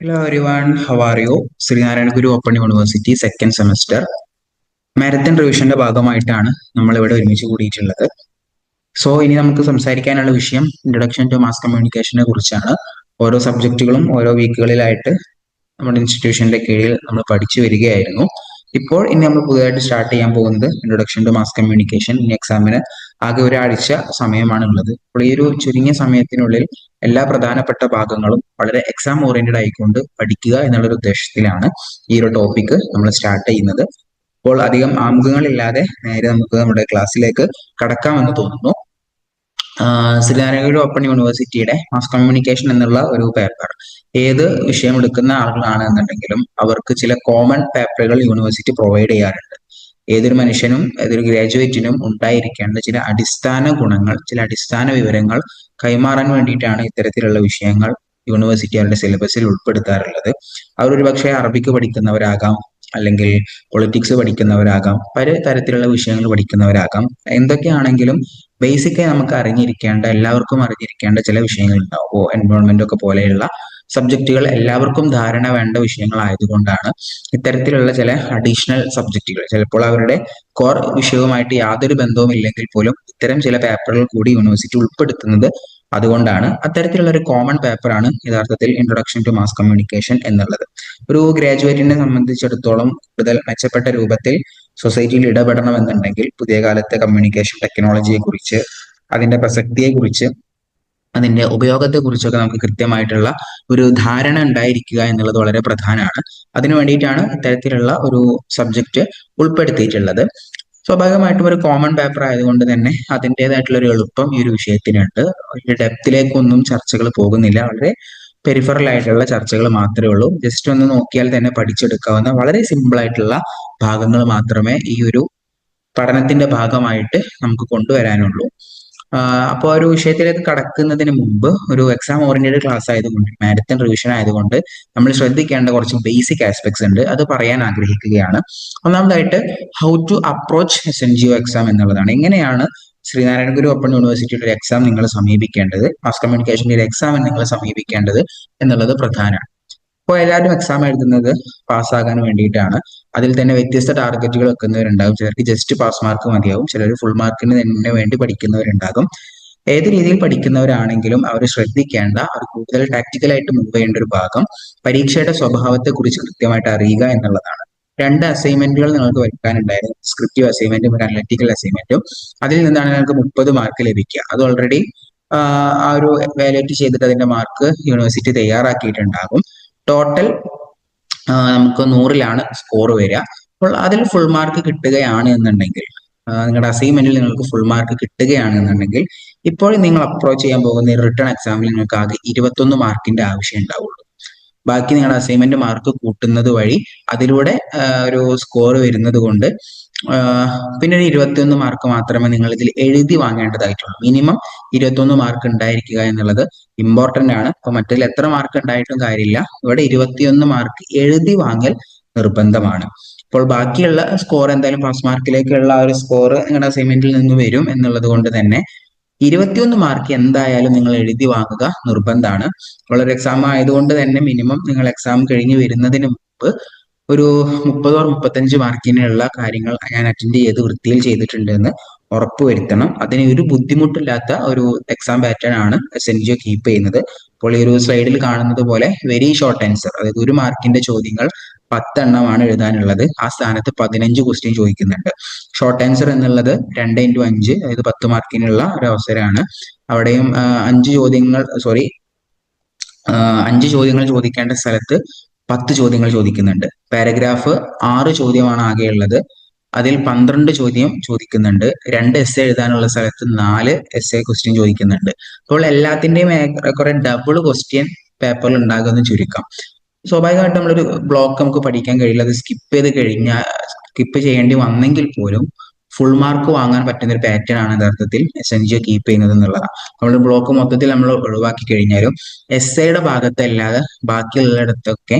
Hello everyone, how are you? Sreenarayana Guru open university second semester marathon റിവിഷന്റെ ഭാഗമായിട്ടാണ് നമ്മൾ ഇവിടെ ഒരുമിച്ച് കൂടിയിട്ടുള്ളത്. സോ ഇനി നമുക്ക് സംസാരിക്കാനുള്ള വിഷയം ഇൻട്രൊഡക്ഷൻ ടു മാസ് കമ്മ്യൂണിക്കേഷനെ കുറിച്ചാണ്. ഓരോ സബ്ജക്റ്റുകളും ഓരോ വീക്കുകളിലായിട്ട് നമ്മുടെ ഇൻസ്റ്റിറ്റ്യൂഷന്റെ കീഴിൽ നമ്മൾ പഠിച്ചു വരികയായിരുന്നു. ഇനി നമ്മൾ പുതുതായിട്ട് സ്റ്റാർട്ട് ചെയ്യാൻ പോകുന്നത് ഇൻട്രൊഡക്ഷൻ ടു മാസ് കമ്മ്യൂണിക്കേഷൻ. ഇനി എക്സാമിന് ആകെ ഒരാഴ്ച സമയമാണ് ഉള്ളത്. അപ്പോൾ ഈ ഒരു ചുരുങ്ങിയ സമയത്തിനുള്ളിൽ എല്ലാ പ്രധാനപ്പെട്ട ഭാഗങ്ങളും വളരെ എക്സാം ഓറിയന്റഡ് ആയിക്കൊണ്ട് പഠിക്കുക എന്നുള്ളൊരു ഉദ്ദേശത്തിലാണ് ഈ ഒരു ടോപ്പിക് നമ്മൾ സ്റ്റാർട്ട് ചെയ്യുന്നത്. അപ്പോൾ അധികം ആമുഖങ്ങളില്ലാതെ നേരെ നമുക്ക് നമ്മുടെ ക്ലാസ്സിലേക്ക് കടക്കാമെന്ന് തോന്നുന്നു. ശ്രീനാരായണ ഓപ്പൺ യൂണിവേഴ്സിറ്റിയുടെ മാസ് കമ്മ്യൂണിക്കേഷൻ എന്നുള്ള ഒരു പേപ്പർ ഏത് വിഷയം എടുക്കുന്ന ആളുകളാണ് എന്നുണ്ടെങ്കിലും അവർക്ക് ചില കോമൺ പേപ്പറുകൾ യൂണിവേഴ്സിറ്റി പ്രൊവൈഡ് ചെയ്യാറുണ്ട്. ഏതൊരു മനുഷ്യനും ഏതൊരു ഗ്രാജുവേറ്റിനും ഉണ്ടായിരിക്കേണ്ട ചില അടിസ്ഥാന ഗുണങ്ങൾ, ചില അടിസ്ഥാന വിവരങ്ങൾ കൈമാറാൻ വേണ്ടിയിട്ടാണ് ഇത്തരത്തിലുള്ള വിഷയങ്ങൾ യൂണിവേഴ്സിറ്റി അവരുടെ സിലബസിൽ ഉൾപ്പെടുത്താറുള്ളത്. അവർ ഒരു പക്ഷേ അറബിക്ക് പഠിക്കുന്നവരാകാം, അല്ലെങ്കിൽ പൊളിറ്റിക്സ് പഠിക്കുന്നവരാകാം, പല തരത്തിലുള്ള വിഷയങ്ങൾ പഠിക്കുന്നവരാകാം. എന്തൊക്കെയാണെങ്കിലും ബേസിക്കായി നമുക്ക് അറിഞ്ഞിരിക്കേണ്ട, എല്ലാവർക്കും അറിഞ്ഞിരിക്കേണ്ട ചില വിഷയങ്ങൾ ഉണ്ടാവും. എൻവയോൺമെന്റ് ഒക്കെ പോലെയുള്ള സബ്ജക്റ്റുകൾ എല്ലാവർക്കും ധാരണ വേണ്ട വിഷയങ്ങളായതുകൊണ്ടാണ് ഇത്തരത്തിലുള്ള ചില അഡീഷണൽ സബ്ജക്റ്റുകൾ, ചിലപ്പോൾ അവരുടെ കോർ വിഷയവുമായിട്ട് യാതൊരു ബന്ധവും ഇല്ലെങ്കിൽ പോലും ഇത്തരം ചില പേപ്പറുകൾ കൂടി യൂണിവേഴ്സിറ്റി ഉൾപ്പെടുത്തുന്നത്. അതുകൊണ്ടാണ് അത്തരത്തിലുള്ള ഒരു കോമൺ പേപ്പറാണ് യഥാർത്ഥത്തിൽ ഇൻട്രൊഡക്ഷൻ ടു മാസ് കമ്മ്യൂണിക്കേഷൻ എന്നുള്ളത്. ഒരു ഗ്രാജുവേറ്റിനെ സംബന്ധിച്ചിടത്തോളം കൂടുതൽ മെച്ചപ്പെട്ട രൂപത്തിൽ സൊസൈറ്റിയിൽ ഇടപെടണമെന്നുണ്ടെങ്കിൽ പുതിയ കാലത്തെ കമ്മ്യൂണിക്കേഷൻ ടെക്നോളജിയെ കുറിച്ച്, അതിന്റെ പ്രസക്തിയെ കുറിച്ച്, അതിന്റെ ഉപയോഗത്തെ കുറിച്ചൊക്കെ നമുക്ക് കൃത്യമായിട്ടുള്ള ഒരു ധാരണ ഉണ്ടായിരിക്കുക എന്നുള്ളത് വളരെ പ്രധാനമാണ്. അതിനു വേണ്ടിയിട്ടാണ് ഇത്തരത്തിലുള്ള ഒരു സബ്ജക്റ്റ് ഉൾപ്പെടുത്തിയിട്ടുള്ളത്. സ്വാഭാവികമായിട്ടും ഒരു കോമൺ പേപ്പർ ആയതുകൊണ്ട് തന്നെ അതിൻ്റെതായിട്ടുള്ള ഒരു എളുപ്പം ഈ ഒരു വിഷയത്തിനുണ്ട്. വലിയ ഡെപ്തിലേക്കൊന്നും ചർച്ചകൾ പോകുന്നില്ല, വളരെ പെരിഫറൽ ആയിട്ടുള്ള ചർച്ചകൾ മാത്രമേ ഉള്ളൂ. ജസ്റ്റ് ഒന്ന് നോക്കിയാൽ തന്നെ പഠിച്ചെടുക്കാവുന്ന വളരെ സിമ്പിൾ ആയിട്ടുള്ള ഭാഗങ്ങൾ മാത്രമേ ഈ ഒരു പഠനത്തിന്റെ ഭാഗമായിട്ട് നമുക്ക് കൊണ്ടുവരാനുള്ളൂ. അപ്പോൾ ഒരു വിഷയത്തിലേക്ക് കടക്കുന്നതിന് മുമ്പ് ഒരു എക്സാം ഓറിയന്റഡ് ക്ലാസ് ആയതുകൊണ്ട്, മാരത്തൺ റിവിഷൻ ആയതുകൊണ്ട് നമ്മൾ ശ്രദ്ധിക്കേണ്ട കുറച്ച് ബേസിക് ആസ്പെക്ട്സ് ഉണ്ട്. അത് പറയാൻ ആഗ്രഹിക്കുകയാണ്. ഒന്നാമതായിട്ട് how to approach SNGO exam എന്നുള്ളതാണ്. എങ്ങനെയാണ് ശ്രീനാരായണ ഗുരു ഓപ്പൺ യൂണിവേഴ്സിറ്റിയുടെ ഒരു എക്സാം നിങ്ങൾ സമീപിക്കേണ്ടത്, മാസ് കമ്മ്യൂണിക്കേഷന്റെ ഒരു എക്സാം നിങ്ങൾ സമീപിക്കേണ്ടത് എന്നുള്ളത് പ്രധാനമാണ്. അപ്പോൾ എല്ലാവരും എക്സാം എഴുതുന്നത് പാസ്സാകാൻ വേണ്ടിയിട്ടാണ്. അതിൽ തന്നെ വ്യത്യസ്ത ടാർഗറ്റുകൾ വെക്കുന്നവരുണ്ടാകും. ചിലർക്ക് ജസ്റ്റ് പാസ് മാർക്ക് മതിയാവും, ചിലർ ഫുൾ മാർക്കിന് തന്നെ വേണ്ടി പഠിക്കുന്നവരുണ്ടാകും. ഏത് രീതിയിൽ പഠിക്കുന്നവരാണെങ്കിലും അവർ ശ്രദ്ധിക്കേണ്ട, അവർ കൂടുതൽ ടാക്ടിക്കലായിട്ട് മൂവ് ചെയ്യേണ്ട ഒരു ഭാഗം പരീക്ഷയുടെ സ്വഭാവത്തെ കുറിച്ച് കൃത്യമായിട്ട് അറിയുക എന്നുള്ളതാണ്. 2 അസൈൻമെന്റുകൾ നിങ്ങൾക്ക് വയ്ക്കാനുണ്ടായിരുന്നു, സ്ക്രിപ്റ്റീവ് അസൈൻമെന്റും ഒരു അനലറ്റിക്കൽ അസൈൻമെന്റും. അതിൽ നിന്നാണ് നിങ്ങൾക്ക് 30 മാർക്ക് ലഭിക്കുക. അത് ഓൾറെഡി ആ ഒരു വാലേറ്റ് ചെയ്തിട്ട് അതിന്റെ മാർക്ക് യൂണിവേഴ്സിറ്റി തയ്യാറാക്കിയിട്ടുണ്ടാകും. ടോട്ടൽ നമുക്ക് 100ലാണ് സ്കോർ വരിക. അപ്പോൾ അതിൽ ഫുൾ മാർക്ക് കിട്ടുകയാണ് എന്നുണ്ടെങ്കിൽ, നിങ്ങളുടെ അസൈൻമെന്റിൽ നിങ്ങൾക്ക് ഫുൾ മാർക്ക് കിട്ടുകയാണ് എന്നുണ്ടെങ്കിൽ, ഇപ്പോൾ നിങ്ങൾ അപ്രോച്ച് ചെയ്യാൻ പോകുന്ന റിട്ടേൺ എക്സാമിൽ നിങ്ങൾക്ക് ആകെ 21 മാർക്കിന്റെ ആവശ്യം ഉണ്ടാവുള്ളൂ. ബാക്കി നിങ്ങളുടെ അസൈൻമെന്റ് മാർക്ക് കൂട്ടുന്നത് വഴി അതിലൂടെ ഒരു സ്കോർ വരുന്നത് കൊണ്ട് പിന്നെ ഒരു 21 മാർക്ക് മാത്രമേ നിങ്ങൾ ഇതിൽ എഴുതി വാങ്ങേണ്ടതായിട്ടുള്ളൂ. മിനിമം 21 മാർക്ക് ഉണ്ടായിരിക്കുക എന്നുള്ളത് ഇമ്പോർട്ടന്റ് ആണ്. അപ്പൊ മറ്റതിൽ എത്ര മാർക്ക് ഉണ്ടായിട്ടും കാര്യമില്ല, ഇവിടെ 21 മാർക്ക് എഴുതി വാങ്ങൽ നിർബന്ധമാണ്. അപ്പോൾ ബാക്കിയുള്ള സ്കോർ എന്തായാലും പാസ് മാർക്കിലേക്കുള്ള ഒരു സ്കോർ നിങ്ങളുടെ അസൈൻമെന്റിൽ നിന്ന് വരും എന്നുള്ളത് കൊണ്ട് തന്നെ 21 മാർക്ക് എന്തായാലും നിങ്ങൾ എഴുതി വാങ്ങുക നിർബന്ധമാണ്. വളരെ എക്സാം ആയതുകൊണ്ട് തന്നെ മിനിമം നിങ്ങൾ എക്സാം കഴിഞ്ഞ് വരുന്നതിന് മുമ്പ് ഒരു 30 or 35 മാർക്കിനുള്ള കാര്യങ്ങൾ ഞാൻ അറ്റൻഡ് ചെയ്ത് വൃത്തിയിൽ ചെയ്തിട്ടുണ്ട് എന്ന് ഉറപ്പുവരുത്തണം. അതിന് ഒരു ബുദ്ധിമുട്ടില്ലാത്ത ഒരു എക്സാം പാറ്റേൺ ആണ് SNGO കീപ്പ് ചെയ്യുന്നത്. അപ്പോൾ ഈ ഒരു സ്ലൈഡിൽ കാണുന്നത് പോലെ വെരി ഷോർട്ട് ആൻസർ, അതായത് 1 മാർക്കിന്റെ ചോദ്യങ്ങൾ 10 എണ്ണമാണ് എഴുതാനുള്ളത്. ആ സ്ഥാനത്ത് 15 ക്വസ്റ്റ്യൻ ചോദിക്കുന്നുണ്ട്. ഷോർട്ട് ആൻസർ എന്നുള്ളത് 2x5, അതായത് 10 മാർക്കിനുള്ള ഒരു അവസരമാണ്. അവിടെയും 5 ചോദ്യങ്ങൾ ചോദിക്കേണ്ട സ്ഥലത്ത് 10 ചോദ്യങ്ങൾ ചോദിക്കുന്നുണ്ട്. പാരഗ്രാഫ് 6 ചോദ്യമാണ് ആകെയുള്ളത്. അതിൽ 12 ചോദ്യം ചോദിക്കുന്നുണ്ട്. 2 essay എഴുതാനുള്ള സ്ഥലത്ത് 4 essay ക്വസ്റ്റ്യൻ ചോദിക്കുന്നുണ്ട്. അപ്പോൾ എല്ലാത്തിന്റെയും കുറെ ഡബിൾ ക്വസ്റ്റ്യൻ പേപ്പറിൽ ഉണ്ടാകുന്ന ചുരുക്കം. സ്വാഭാവികമായിട്ടും നമ്മളൊരു ബ്ലോക്ക് നമുക്ക് പഠിക്കാൻ കഴിയില്ല. അത് സ്കിപ്പ് ചെയ്യേണ്ടി വന്നെങ്കിൽ പോലും ഫുൾ മാർക്ക് വാങ്ങാൻ പറ്റുന്ന ഒരു പാറ്റേൺ ആണ് യഥാർത്ഥത്തിൽ SNGO കീപ്പ് ചെയ്യുന്നത് എന്നുള്ളതാണ്. നമ്മൾ ബ്ലോക്ക് മൊത്തത്തിൽ നമ്മൾ ഒഴിവാക്കി കഴിഞ്ഞാലും essayയുടെ ഭാഗത്തല്ലാതെ ബാക്കിയുള്ളിടത്തൊക്കെ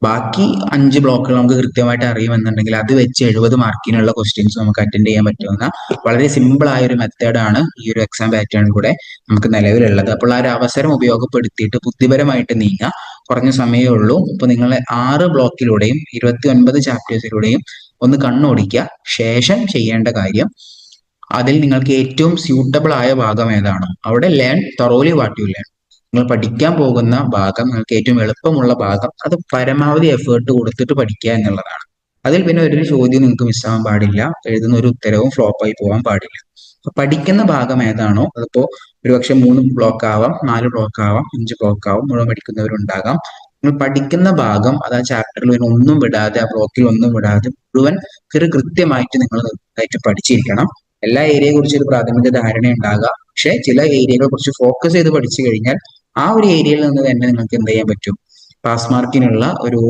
ബാക്കി 5 ബ്ലോക്കുകൾ നമുക്ക് കൃത്യമായിട്ട് അറിയുമെന്നുണ്ടെങ്കിൽ അത് വെച്ച് 70 മാർക്കിനുള്ള ക്വസ്റ്റ്യൻസ് നമുക്ക് അറ്റൻഡ് ചെയ്യാൻ പറ്റുന്ന വളരെ സിമ്പിൾ ആയ ഒരു മെത്തേഡാണ് ഈ ഒരു എക്സാം പാറ്റേൺ കൂടെ നമുക്ക് നിലവിലുള്ളത്. അപ്പോൾ ആ ഒരു അവസരം ഉപയോഗപ്പെടുത്തിയിട്ട് ബുദ്ധിപരമായിട്ട് നീങ്ങുക. കുറഞ്ഞ സമയമേ ഉള്ളൂ. ഇപ്പൊ നിങ്ങൾ 6 ബ്ലോക്കിലൂടെയും 29 ചാപ്റ്റേഴ്സിലൂടെയും ഒന്ന് കണ്ണോടിക്കുക. ശേഷം ചെയ്യേണ്ട കാര്യം, അതിൽ നിങ്ങൾക്ക് ഏറ്റവും സ്യൂട്ടബിൾ ആയ ഭാഗം ഏതാണോ അവിടെ learn thoroughly what you learn. നിങ്ങൾ പഠിക്കാൻ പോകുന്ന ഭാഗം, നിങ്ങൾക്ക് ഏറ്റവും എളുപ്പമുള്ള ഭാഗം, അത് പരമാവധി എഫേർട്ട് കൊടുത്തിട്ട് പഠിക്കുക എന്നുള്ളതാണ്. അതിൽ പിന്നെ ഒരു ചോദ്യം നിങ്ങൾക്ക് മിസ്സാവാൻ പാടില്ല, എഴുതുന്ന ഒരു ഉത്തരവും ഫ്ലോപ്പായി പോകാൻ പാടില്ല. അപ്പൊ പഠിക്കുന്ന ഭാഗം ഏതാണോ, അതിപ്പോ ഒരുപക്ഷെ 3 ബ്ലോക്ക് ആവാം, 4 ബ്ലോക്ക് ആവാം, 5 ബ്ലോക്ക് ആവാം, മുഴുവൻ പഠിക്കുന്നവരുണ്ടാകാം. നിങ്ങൾ പഠിക്കുന്ന ഭാഗം അത് ആ ചാപ്റ്ററിൽ ഒന്നും വിടാതെ, ആ ബ്ലോക്കിൽ ഒന്നും വിടാതെ മുഴുവൻ കൃത്യമായിട്ട് നിങ്ങൾ നന്നായിട്ട് പഠിച്ചിരിക്കണം. എല്ലാ ഏരിയയെ കുറിച്ച് ഒരു പ്രാഥമിക ധാരണ ഉണ്ടാകാം, പക്ഷെ ചില ഏരിയകളെ കുറിച്ച് ഫോക്കസ് ചെയ്ത് പഠിച്ചു കഴിഞ്ഞാൽ ആ ഒരു ഏരിയയിൽ നിന്ന് തന്നെ നിങ്ങൾക്ക് എന്ത് ചെയ്യാൻ പറ്റും, പാസ് മാർക്കിനുള്ള ഒരു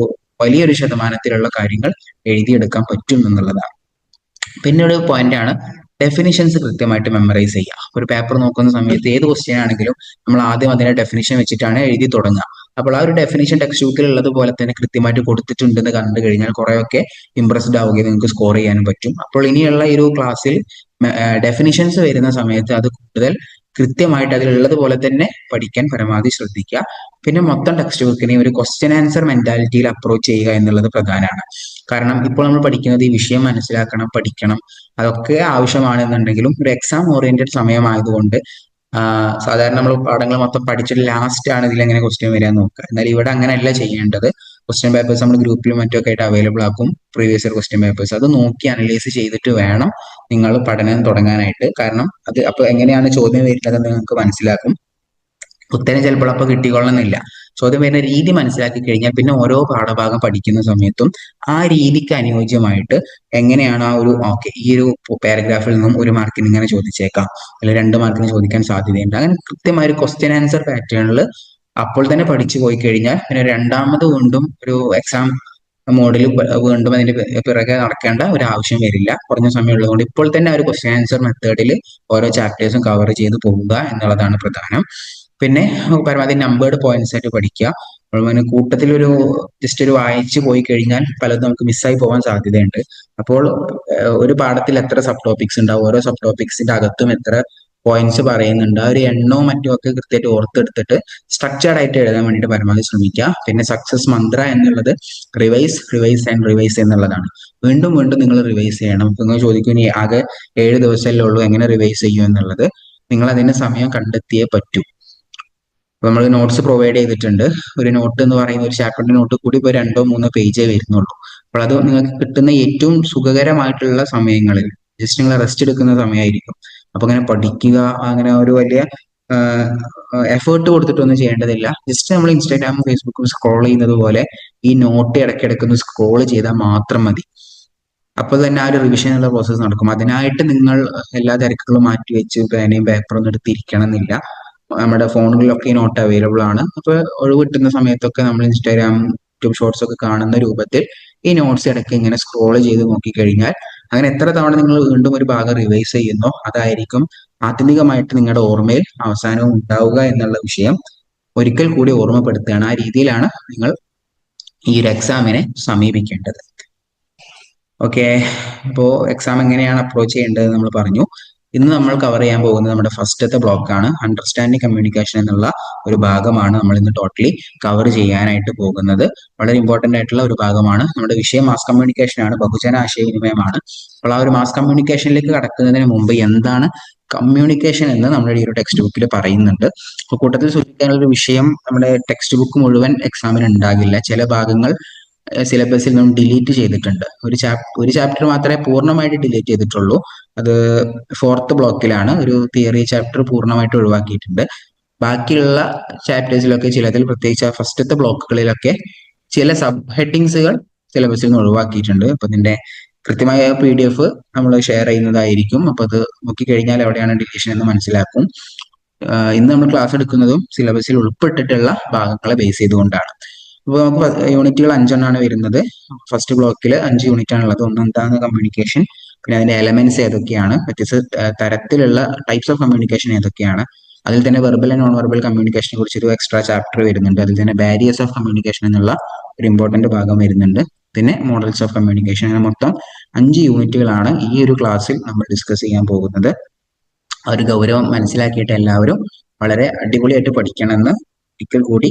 വലിയൊരു ശതമാനത്തിലുള്ള കാര്യങ്ങൾ എഴുതിയെടുക്കാൻ പറ്റും എന്നുള്ളതാണ്. പിന്നെ ഒരു പോയിന്റ് ആണ് ഡെഫിനിഷൻസ് കൃത്യമായിട്ട് മെമ്മറൈസ് ചെയ്യുക. ഒരു പേപ്പർ നോക്കുന്ന സമയത്ത് ഏത് ക്വസ്റ്റ്യൻ ആണെങ്കിലും നമ്മൾ ആദ്യം അതിന്റെ ഡെഫിനിഷൻ വെച്ചിട്ടാണ് എഴുതി തുടങ്ങുക. അപ്പോൾ ആ ഒരു ഡെഫിനിഷൻ ടെക്സ്റ്റ് ബുക്കിൽ ഉള്ളതുപോലെ തന്നെ കൃത്യമായിട്ട് കൊടുത്തിട്ടുണ്ടെന്ന് കണ്ടു കഴിഞ്ഞാൽ കുറെയൊക്കെ ഇംപ്രസ്ഡ് ആവുകയും നിങ്ങൾക്ക് സ്കോർ ചെയ്യാനും പറ്റും. അപ്പോൾ ഇനിയുള്ള ഈ ഒരു ക്ലാസ്സിൽ ഡെഫിനിഷൻസ് വരുന്ന സമയത്ത് അത് കൂടുതൽ കൃത്യമായിട്ട് അതിലുള്ളത് പോലെ തന്നെ പഠിക്കാൻ പരമാവധി ശ്രദ്ധിക്കുക. പിന്നെ മൊത്തം ടെക്സ്റ്റ് ബുക്കിനെ ഒരു ക്വസ്റ്റ്യൻ ആൻസർ മെന്റാലിറ്റിയിൽ അപ്രോച്ച് ചെയ്യുക എന്നുള്ളത് പ്രധാനമാണ്. കാരണം ഇപ്പോൾ നമ്മൾ പഠിക്കുന്നത് ഈ വിഷയം മനസ്സിലാക്കണം, പഠിക്കണം, അതൊക്കെ ആവശ്യമാണെന്നുണ്ടെങ്കിലും ഒരു എക്സാം ഓറിയന്റഡ് സമയമായതുകൊണ്ട് സാധാരണ നമ്മൾ പാഠങ്ങൾ മൊത്തം പഠിച്ചിട്ട് ലാസ്റ്റ് ആണ് ഇതിൽ എങ്ങനെ ക്വസ്റ്റ്യൻ വരാൻ നോക്കുക. എന്നാൽ ഇവിടെ അങ്ങനെയല്ല ചെയ്യേണ്ടത്. ക്വസ്റ്റ്യൻ പേപ്പേഴ്സ് നമ്മൾ ഗ്രൂപ്പിലും മറ്റൊക്കെ ആയിട്ട് അവൈലബിൾ ആക്കും, പ്രീവിയസ് ഇയർ ക്വസ്റ്റ്യൻ പേപ്പേഴ്സ്. അത് നോക്കി അനലൈസ് ചെയ്തിട്ട് വേണം നിങ്ങൾ പഠനം തുടങ്ങാനായിട്ട്. കാരണം അത് അപ്പൊ എങ്ങനെയാണ് ചോദ്യം വരുന്നത് നിങ്ങൾക്ക് മനസ്സിലാക്കും. ഉത്തരം ചിലപ്പോൾ അപ്പൊ കിട്ടിക്കൊള്ളണമെന്നില്ല. ചോദ്യം വരുന്ന രീതി മനസ്സിലാക്കി കഴിഞ്ഞാൽ പിന്നെ ഓരോ പാഠഭാഗം പഠിക്കുന്ന സമയത്തും ആ രീതിക്ക് അനുയോജ്യമായിട്ട് എങ്ങനെയാണ് ആ ഒരു ഈ ഒരു പാരഗ്രാഫിൽ നിന്നും 1 മാർക്കിന് ഇങ്ങനെ ചോദിച്ചേക്കാം, അല്ലെങ്കിൽ 2 മാർക്കിന് ചോദിക്കാൻ സാധ്യതയുണ്ട്, അങ്ങനെ കൃത്യമായ ഒരു ക്വസ്റ്റ്യൻ ആൻസർ പാറ്റേണിൽ അപ്പോൾ തന്നെ പഠിച്ചു പോയി കഴിഞ്ഞാൽ പിന്നെ രണ്ടാമത് വീണ്ടും ഒരു എക്സാം മോഡിൽ വീണ്ടും അതിന്റെ പിറകെ നടക്കേണ്ട ഒരു ആവശ്യം വരില്ല. കുറഞ്ഞ സമയം ഉള്ളതുകൊണ്ട് ഇപ്പോൾ തന്നെ ഒരു ക്വസ്റ്റ്യൻ ആൻസർ മെത്തേഡിൽ ഓരോ ചാപ്റ്റേഴ്സും കവർ ചെയ്ത് പോവുക എന്നുള്ളതാണ് പ്രധാനം. പിന്നെ പരമാവധി നമ്പേർഡ് പോയിന്റ്സ് ആയിട്ട് പഠിക്കുക. കൂട്ടത്തിൽ ഒരു ജസ്റ്റ് ഒരു വായിച്ചു പോയി കഴിഞ്ഞാൽ പലതും നമുക്ക് മിസ്സായി പോകാൻ സാധ്യതയുണ്ട്. അപ്പോൾ ഒരു പാഠത്തിൽ എത്ര സബ് ടോപ്പിക്സ് ഉണ്ടാവും, ഓരോ സബ് ടോപ്പിക്സിന്റെ അകത്തും എത്ര പോയിന്റ്സ് പറയുന്നുണ്ട്, ആ ഒരു എണ്ണവും മറ്റും ഒക്കെ കൃത്യമായിട്ട് ഓർത്തെടുത്തിട്ട് സ്ട്രക്ചേർഡ് ആയിട്ട് എഴുതാൻ വേണ്ടിയിട്ട് പരമാവധി ശ്രമിക്കുക. പിന്നെ സക്സസ് മന്ത്ര എന്നുള്ളത് റിവൈസ്, റിവൈസ് ആൻഡ് റിവൈസ് എന്നുള്ളതാണ്. വീണ്ടും വീണ്ടും നിങ്ങൾ റിവൈസ് ചെയ്യണം. നിങ്ങൾ ചോദിക്കും ഇനി ആകെ 7 ദിവസമല്ലേ ഉള്ളൂ, എങ്ങനെ റിവൈസ് ചെയ്യും എന്നുള്ളത്. നിങ്ങൾ അതിന് സമയം കണ്ടെത്തിയേ പറ്റൂ. നമ്മൾ നോട്ട്സ് പ്രൊവൈഡ് ചെയ്തിട്ടുണ്ട്. ഒരു നോട്ട് എന്ന് പറയുന്ന ഒരു ചാപ്റ്ററിന്റെ നോട്ട് കൂടി ഇപ്പോൾ 2-3 പേജേ വരുന്നുള്ളൂ. അപ്പോൾ അത് നിങ്ങൾക്ക് കിട്ടുന്ന ഏറ്റവും സുഖകരമായിട്ടുള്ള സമയങ്ങളിൽ ജസ്റ്റ് നിങ്ങൾ റെസ്റ്റ് എടുക്കുന്ന സമയമായിരിക്കും. അപ്പൊ അങ്ങനെ പഠിക്കുക, അങ്ങനെ ഒരു വലിയ എഫേർട്ട് കൊടുത്തിട്ടൊന്നും ചെയ്യേണ്ടതില്ല. ജസ്റ്റ് നമ്മൾ ഇൻസ്റ്റാഗ്രാമും ഫേസ്ബുക്കും സ്ക്രോൾ ചെയ്യുന്നത് പോലെ ഈ നോട്ട് ഇടയ്ക്കിടയ്ക്ക് ഒന്ന് സ്ക്രോൾ ചെയ്താൽ മാത്രം മതി. അപ്പോൾ തന്നെ ആ ഒരു റിവിഷൻ എന്നുള്ള പ്രോസസ്സ് നടക്കും. അതിനായിട്ട് നിങ്ങൾ എല്ലാ തിരക്കുകളും മാറ്റി വെച്ച് പേനയും പേപ്പറും ഒന്നും എടുത്തിരിക്കണം എന്നില്ല. നമ്മുടെ ഫോണുകളിലൊക്കെ ഈ നോട്ട് അവൈലബിൾ ആണ്. അപ്പൊ ഒഴിവ് കിട്ടുന്ന സമയത്തൊക്കെ നമ്മൾ ഇൻസ്റ്റാഗ്രാം, യൂട്യൂബ് ഷോർട്സ് ഒക്കെ കാണുന്ന രൂപത്തിൽ ഈ നോട്ട്സ് ഇടയ്ക്ക് ഇങ്ങനെ സ്ക്രോൾ ചെയ്ത് നോക്കിക്കഴിഞ്ഞാൽ അങ്ങനെ എത്ര തവണ നിങ്ങൾ വീണ്ടും ഒരു ഭാഗം റിവൈസ് ചെയ്യുന്നോ അതായിരിക്കും ആത്യന്തികമായിട്ട് നിങ്ങളുടെ ഓർമ്മയിൽ അവസാനവും ഉണ്ടാവുക എന്നുള്ള വിഷയം ഒരിക്കൽ കൂടി ഓർമ്മപ്പെടുത്തുകയാണ്. ആ രീതിയിലാണ് നിങ്ങൾ ഈ ഒരു എക്സാമിനെ സമീപിക്കേണ്ടത്. ഓക്കെ, അപ്പോൾ എക്സാം എങ്ങനെയാണ് അപ്രോച്ച് ചെയ്യേണ്ടത് നമ്മൾ പറഞ്ഞു. ഇന്ന് നമ്മൾ കവർ ചെയ്യാൻ പോകുന്നത് നമ്മുടെ ഫസ്റ്റത്തെ ബ്ലോക്കാണ്. അണ്ടർസ്റ്റാൻഡിങ് കമ്മ്യൂണിക്കേഷൻ എന്നുള്ള ഒരു ഭാഗമാണ് നമ്മൾ ഇന്ന് ടോട്ടലി കവർ ചെയ്യാനായിട്ട് പോകുന്നത്. വളരെ ഇമ്പോർട്ടന്റ് ആയിട്ടുള്ള ഒരു ഭാഗമാണ്. നമ്മുടെ വിഷയം മാസ് കമ്മ്യൂണിക്കേഷൻ ആണ്, ബഹുജന ആശയവിനിമയമാണ്. അപ്പോൾ ആ ഒരു മാസ് കമ്മ്യൂണിക്കേഷനിലേക്ക് കടക്കുന്നതിന് മുമ്പ് എന്താണ് കമ്മ്യൂണിക്കേഷൻ എന്ന് നമ്മുടെ ഈ ഒരു ടെക്സ്റ്റ് ബുക്കിൽ പറയുന്നുണ്ട്. അപ്പോൾ കൂട്ടത്തിൽ സൂചിപ്പിക്കാനുള്ള ഒരു വിഷയം നമ്മുടെ ടെക്സ്റ്റ് ബുക്ക് മുഴുവൻ എക്സാമിന് ഉണ്ടാകില്ല. ചില ഭാഗങ്ങൾ സിലബസിൽ നിന്നും ഡിലീറ്റ് ചെയ്തിട്ടുണ്ട്. ഒരു ചാപ്റ്റർ മാത്രമേ പൂർണ്ണമായിട്ട് ഡിലീറ്റ് ചെയ്തിട്ടുള്ളൂ. അത് 4th ബ്ലോക്കിലാണ്. ഒരു തിയറി ചാപ്റ്റർ പൂർണ്ണമായിട്ട് ഒഴിവാക്കിയിട്ടുണ്ട്. ബാക്കിയുള്ള ചാപ്റ്റേഴ്സിലൊക്കെ ചിലതിൽ, പ്രത്യേകിച്ച് ഫസ്റ്റത്തെ ബ്ലോക്കുകളിലൊക്കെ ചില സബ് ഹെഡിങ്സുകൾ സിലബസിൽ നിന്ന് ഒഴിവാക്കിയിട്ടുണ്ട്. അപ്പൊ ഇതിന്റെ കൃത്യമായ PDF നമ്മൾ ഷെയർ ചെയ്യുന്നതായിരിക്കും. അപ്പൊ അത് നോക്കിക്കഴിഞ്ഞാൽ എവിടെയാണ് ഡിലീഷൻ എന്ന് മനസ്സിലാക്കും. ഇന്ന് നമ്മൾ ക്ലാസ് എടുക്കുന്നതും സിലബസിൽ ഉൾപ്പെട്ടിട്ടുള്ള ഭാഗങ്ങളെ ബേസ് ചെയ്തുകൊണ്ടാണ്. അപ്പോൾ നമുക്ക് യൂണിറ്റുകൾ 5 വരുന്നത്. ഫസ്റ്റ് ബ്ലോക്കിൽ 5 യൂണിറ്റ് ആണുള്ളത്. ഒന്ന് എന്താണ് കമ്മ്യൂണിക്കേഷൻ, പിന്നെ അതിന്റെ എലമെന്റ്സ് ഏതൊക്കെയാണ്, വ്യത്യസ്ത തരത്തിലുള്ള ടൈപ്സ് ഓഫ് കമ്മ്യൂണിക്കേഷൻ ഏതൊക്കെയാണ്, അതിൽ തന്നെ വെർബൽ ആൻഡ് നോൺ വെർബൽ കമ്മ്യൂണിക്കേഷനെ കുറിച്ച് ഒരു എക്സ്ട്രാ ചാപ്റ്റർ വരുന്നുണ്ട്. അതിൽ തന്നെ ബാരിയേഴ്സ് ഓഫ് കമ്മ്യൂണിക്കേഷൻ എന്നുള്ള ഒരു ഇമ്പോർട്ടന്റ് ഭാഗം വരുന്നുണ്ട്. പിന്നെ മോഡൽസ് ഓഫ് കമ്മ്യൂണിക്കേഷൻ. അങ്ങനെ മൊത്തം 5 യൂണിറ്റുകളാണ് ഈ ഒരു ക്ലാസ്സിൽ നമ്മൾ ഡിസ്കസ് ചെയ്യാൻ പോകുന്നത്. ആ ഒരു ഗൗരവം മനസ്സിലാക്കിയിട്ട് എല്ലാവരും വളരെ അടിപൊളിയായിട്ട് പഠിക്കണമെന്ന് ഒരിക്കൽ കൂടി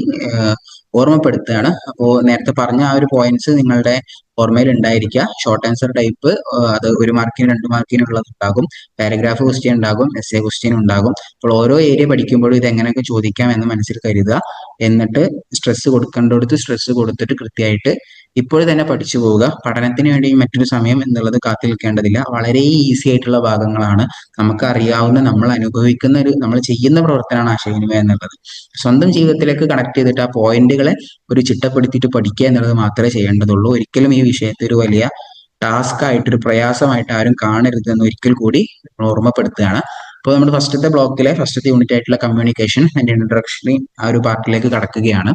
ഓർമ്മപ്പെടുത്തുകയാണ്. അപ്പോൾ നേരത്തെ പറഞ്ഞ ആ ഒരു പോയിന്റ്സ് നിങ്ങളുടെ ഓർമ്മയിൽ ഉണ്ടായിരിക്കുക. ഷോർട്ട് ആൻസർ ടൈപ്പ് അത് 1 മാർക്കിന് 2 മാർക്കിനുള്ളത് ഉണ്ടാകും, പാരഗ്രാഫ് ക്വസ്റ്റ്യൻ ഉണ്ടാകും, എസ്സേ ക്വസ്റ്റ്യൻ ഉണ്ടാകും. അപ്പോൾ ഓരോ ഏരിയ പഠിക്കുമ്പോഴും ഇത് എങ്ങനെയൊക്കെ ചോദിക്കാം എന്ന് മനസ്സിൽ കരുതുക. എന്നിട്ട് സ്ട്രെസ് കൊടുക്കേണ്ടടുത്ത് സ്ട്രെസ് കൊടുത്തിട്ട് കൃത്യമായിട്ട് ഇപ്പോൾ തന്നെ പഠിച്ചു പോവുക. പഠനത്തിന് വേണ്ടി മറ്റൊരു സമയം എന്നുള്ളത് കാത്തു നിൽക്കേണ്ടതില്ല. വളരെ ഈസി ആയിട്ടുള്ള ഭാഗങ്ങളാണ്, നമുക്ക് അറിയാവുന്ന, നമ്മൾ അനുഭവിക്കുന്ന നമ്മൾ ചെയ്യുന്ന പ്രവർത്തനമാണ് ആശയവിനിമയം എന്നുള്ളത്. സ്വന്തം ജീവിതത്തിലേക്ക് കണക്ട് ചെയ്തിട്ട് ആ പോയിന്റുകളെ ഒരു ചിട്ടപ്പെടുത്തിയിട്ട് പഠിക്കുക എന്നുള്ളത് മാത്രമേ ചെയ്യേണ്ടതുള്ളൂ. ഒരിക്കലും ഈ വിഷയത്തെ ഒരു വലിയ ടാസ്ക് ആയിട്ട്, ഒരു പ്രയാസമായിട്ട് ആരും കാണരുത് എന്ന് ഒരിക്കൽ കൂടി ഓർമ്മപ്പെടുത്തുകയാണ്. അപ്പോൾ നമ്മുടെ ഫസ്റ്റത്തെ ബ്ലോക്കിലെ ഫസ്റ്റത്തെ യൂണിറ്റ് ആയിട്ടുള്ള കമ്മ്യൂണിക്കേഷൻ ആൻഡ് ഇൻട്രൊഡക്ഷണറി ആ ഒരു പാർട്ടിലേക്ക് കടക്കുകയാണ്.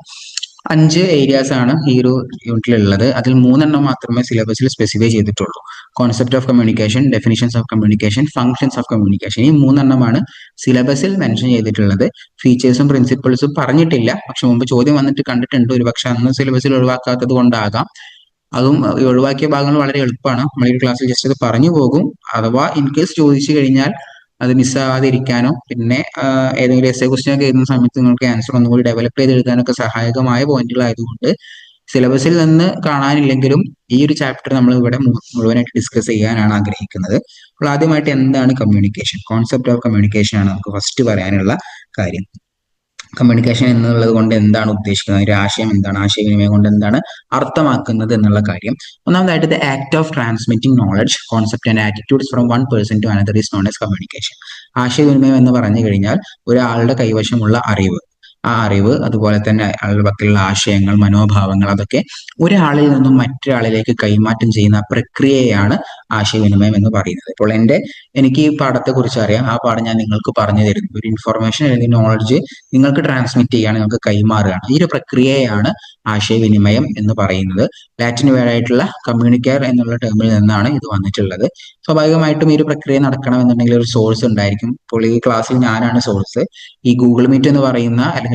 5 ഏരിയാസ് ആണ് ഈ ഒരു യൂണിറ്റിൽ ഉള്ളത്. അതിൽ 3 മാത്രമേ സിലബസിൽ സ്പെസിഫൈ ചെയ്തിട്ടുള്ളൂ. Concept of communication, definitions of communication, functions of communication. ഈ 3 സിലബസിൽ മെൻഷൻ ചെയ്തിട്ടുള്ളത്. ഫീച്ചേഴ്സും പ്രിൻസിപ്പിൾസും പറഞ്ഞിട്ടില്ല, പക്ഷെ മുമ്പ് ചോദ്യം വന്നിട്ട് കണ്ടിട്ടുണ്ട്. ഒരു പക്ഷെ അന്ന് സിലബസിൽ ഒഴിവാക്കാത്തത് കൊണ്ടാകാം. അതും ഒഴിവാക്കിയ ഭാഗങ്ങൾ വളരെ എളുപ്പമാണ്. നമ്മൾ ഈ ക്ലാസ്സിൽ ജസ്റ്റ് അത് പറഞ്ഞു പോകും. അഥവാ ഇൻ കേസ് ചോദിച്ചു കഴിഞ്ഞാൽ അത് മിസ്സാകാതിരിക്കാനോ, പിന്നെ ഏതെങ്കിലും എസ്സേ ക്വസ്റ്റ്യൻ ഒക്കെ എഴുതുന്ന സമയത്ത് നിങ്ങൾക്ക് ആൻസർ ഒന്നുകൂടി ഡെവലപ്പ് ചെയ്ത് എഴുതാനൊക്കെ സഹായകമായ പോയിന്റുകളായതുകൊണ്ട് സിലബസിൽ നിന്ന് കാണാനില്ലെങ്കിലും ഈ ഒരു ചാപ്റ്റർ നമ്മൾ ഇവിടെ മുഴുവനായിട്ട് ഡിസ്കസ് ചെയ്യാനാണ് ആഗ്രഹിക്കുന്നത്. അപ്പോൾ ആദ്യമായിട്ട് എന്താണ് കമ്മ്യൂണിക്കേഷൻ? കോൺസെപ്റ്റ് ഓഫ് കമ്മ്യൂണിക്കേഷൻ ആണ് നമുക്ക് ഫസ്റ്റ് പറയാനുള്ള കാര്യം. കമ്മ്യൂണിക്കേഷൻ എന്നുള്ളത് കൊണ്ട് എന്താണ് ഉദ്ദേശിക്കുന്നത്, ഒരു ആശയം എന്താണ്, ആശയവിനിമയം കൊണ്ട് എന്താണ് അർത്ഥമാക്കുന്നത് എന്നുള്ള കാര്യം. ഒന്നാമതായിട്ട് the act of transmitting knowledge, concept and attitudes from one person to another is known as communication. ആശയവിനിമയം എന്ന് പറഞ്ഞു കഴിഞ്ഞാൽ ഒരാളുടെ കൈവശമുള്ള അറിവ്, ആ അറിവ്, അതുപോലെ തന്നെ അയാളുടെ പക്കലുള്ള ആശയങ്ങൾ, മനോഭാവങ്ങൾ, അതൊക്കെ ഒരാളിൽ നിന്നും മറ്റൊരാളിലേക്ക് കൈമാറ്റം ചെയ്യുന്ന പ്രക്രിയയാണ് ആശയവിനിമയം എന്ന് പറയുന്നത്. ഇപ്പോൾ എനിക്ക് ഈ പാഠത്തെ കുറിച്ച് അറിയാം, ആ പാഠം ഞാൻ നിങ്ങൾക്ക് പറഞ്ഞു തരുന്നു. ഒരു ഇൻഫർമേഷൻ അല്ലെങ്കിൽ നോളജ് നിങ്ങൾക്ക് ട്രാൻസ്മിറ്റ് ചെയ്യാണ്, നിങ്ങൾക്ക് കൈമാറുകയാണ്. ഈ ഒരു പ്രക്രിയയാണ് ആശയവിനിമയം എന്ന് പറയുന്നത്. ലാറ്റിൻ വേർഡായിട്ടുള്ള കമ്മ്യൂണിക്കർ എന്നുള്ള ടേമിൽ നിന്നാണ് ഇത് വന്നിട്ടുള്ളത്. സ്വാഭാവികമായിട്ടും ഈ ഒരു പ്രക്രിയ നടക്കണമെന്നുണ്ടെങ്കിൽ ഒരു സോഴ്സ് ഉണ്ടായിരിക്കും. ഇപ്പോൾ ഈ ക്ലാസ്സിൽ ഞാനാണ് സോഴ്സ്. ഈ ഗൂഗിൾ മീറ്റ് എന്ന് പറയുന്ന അല്ലെങ്കിൽ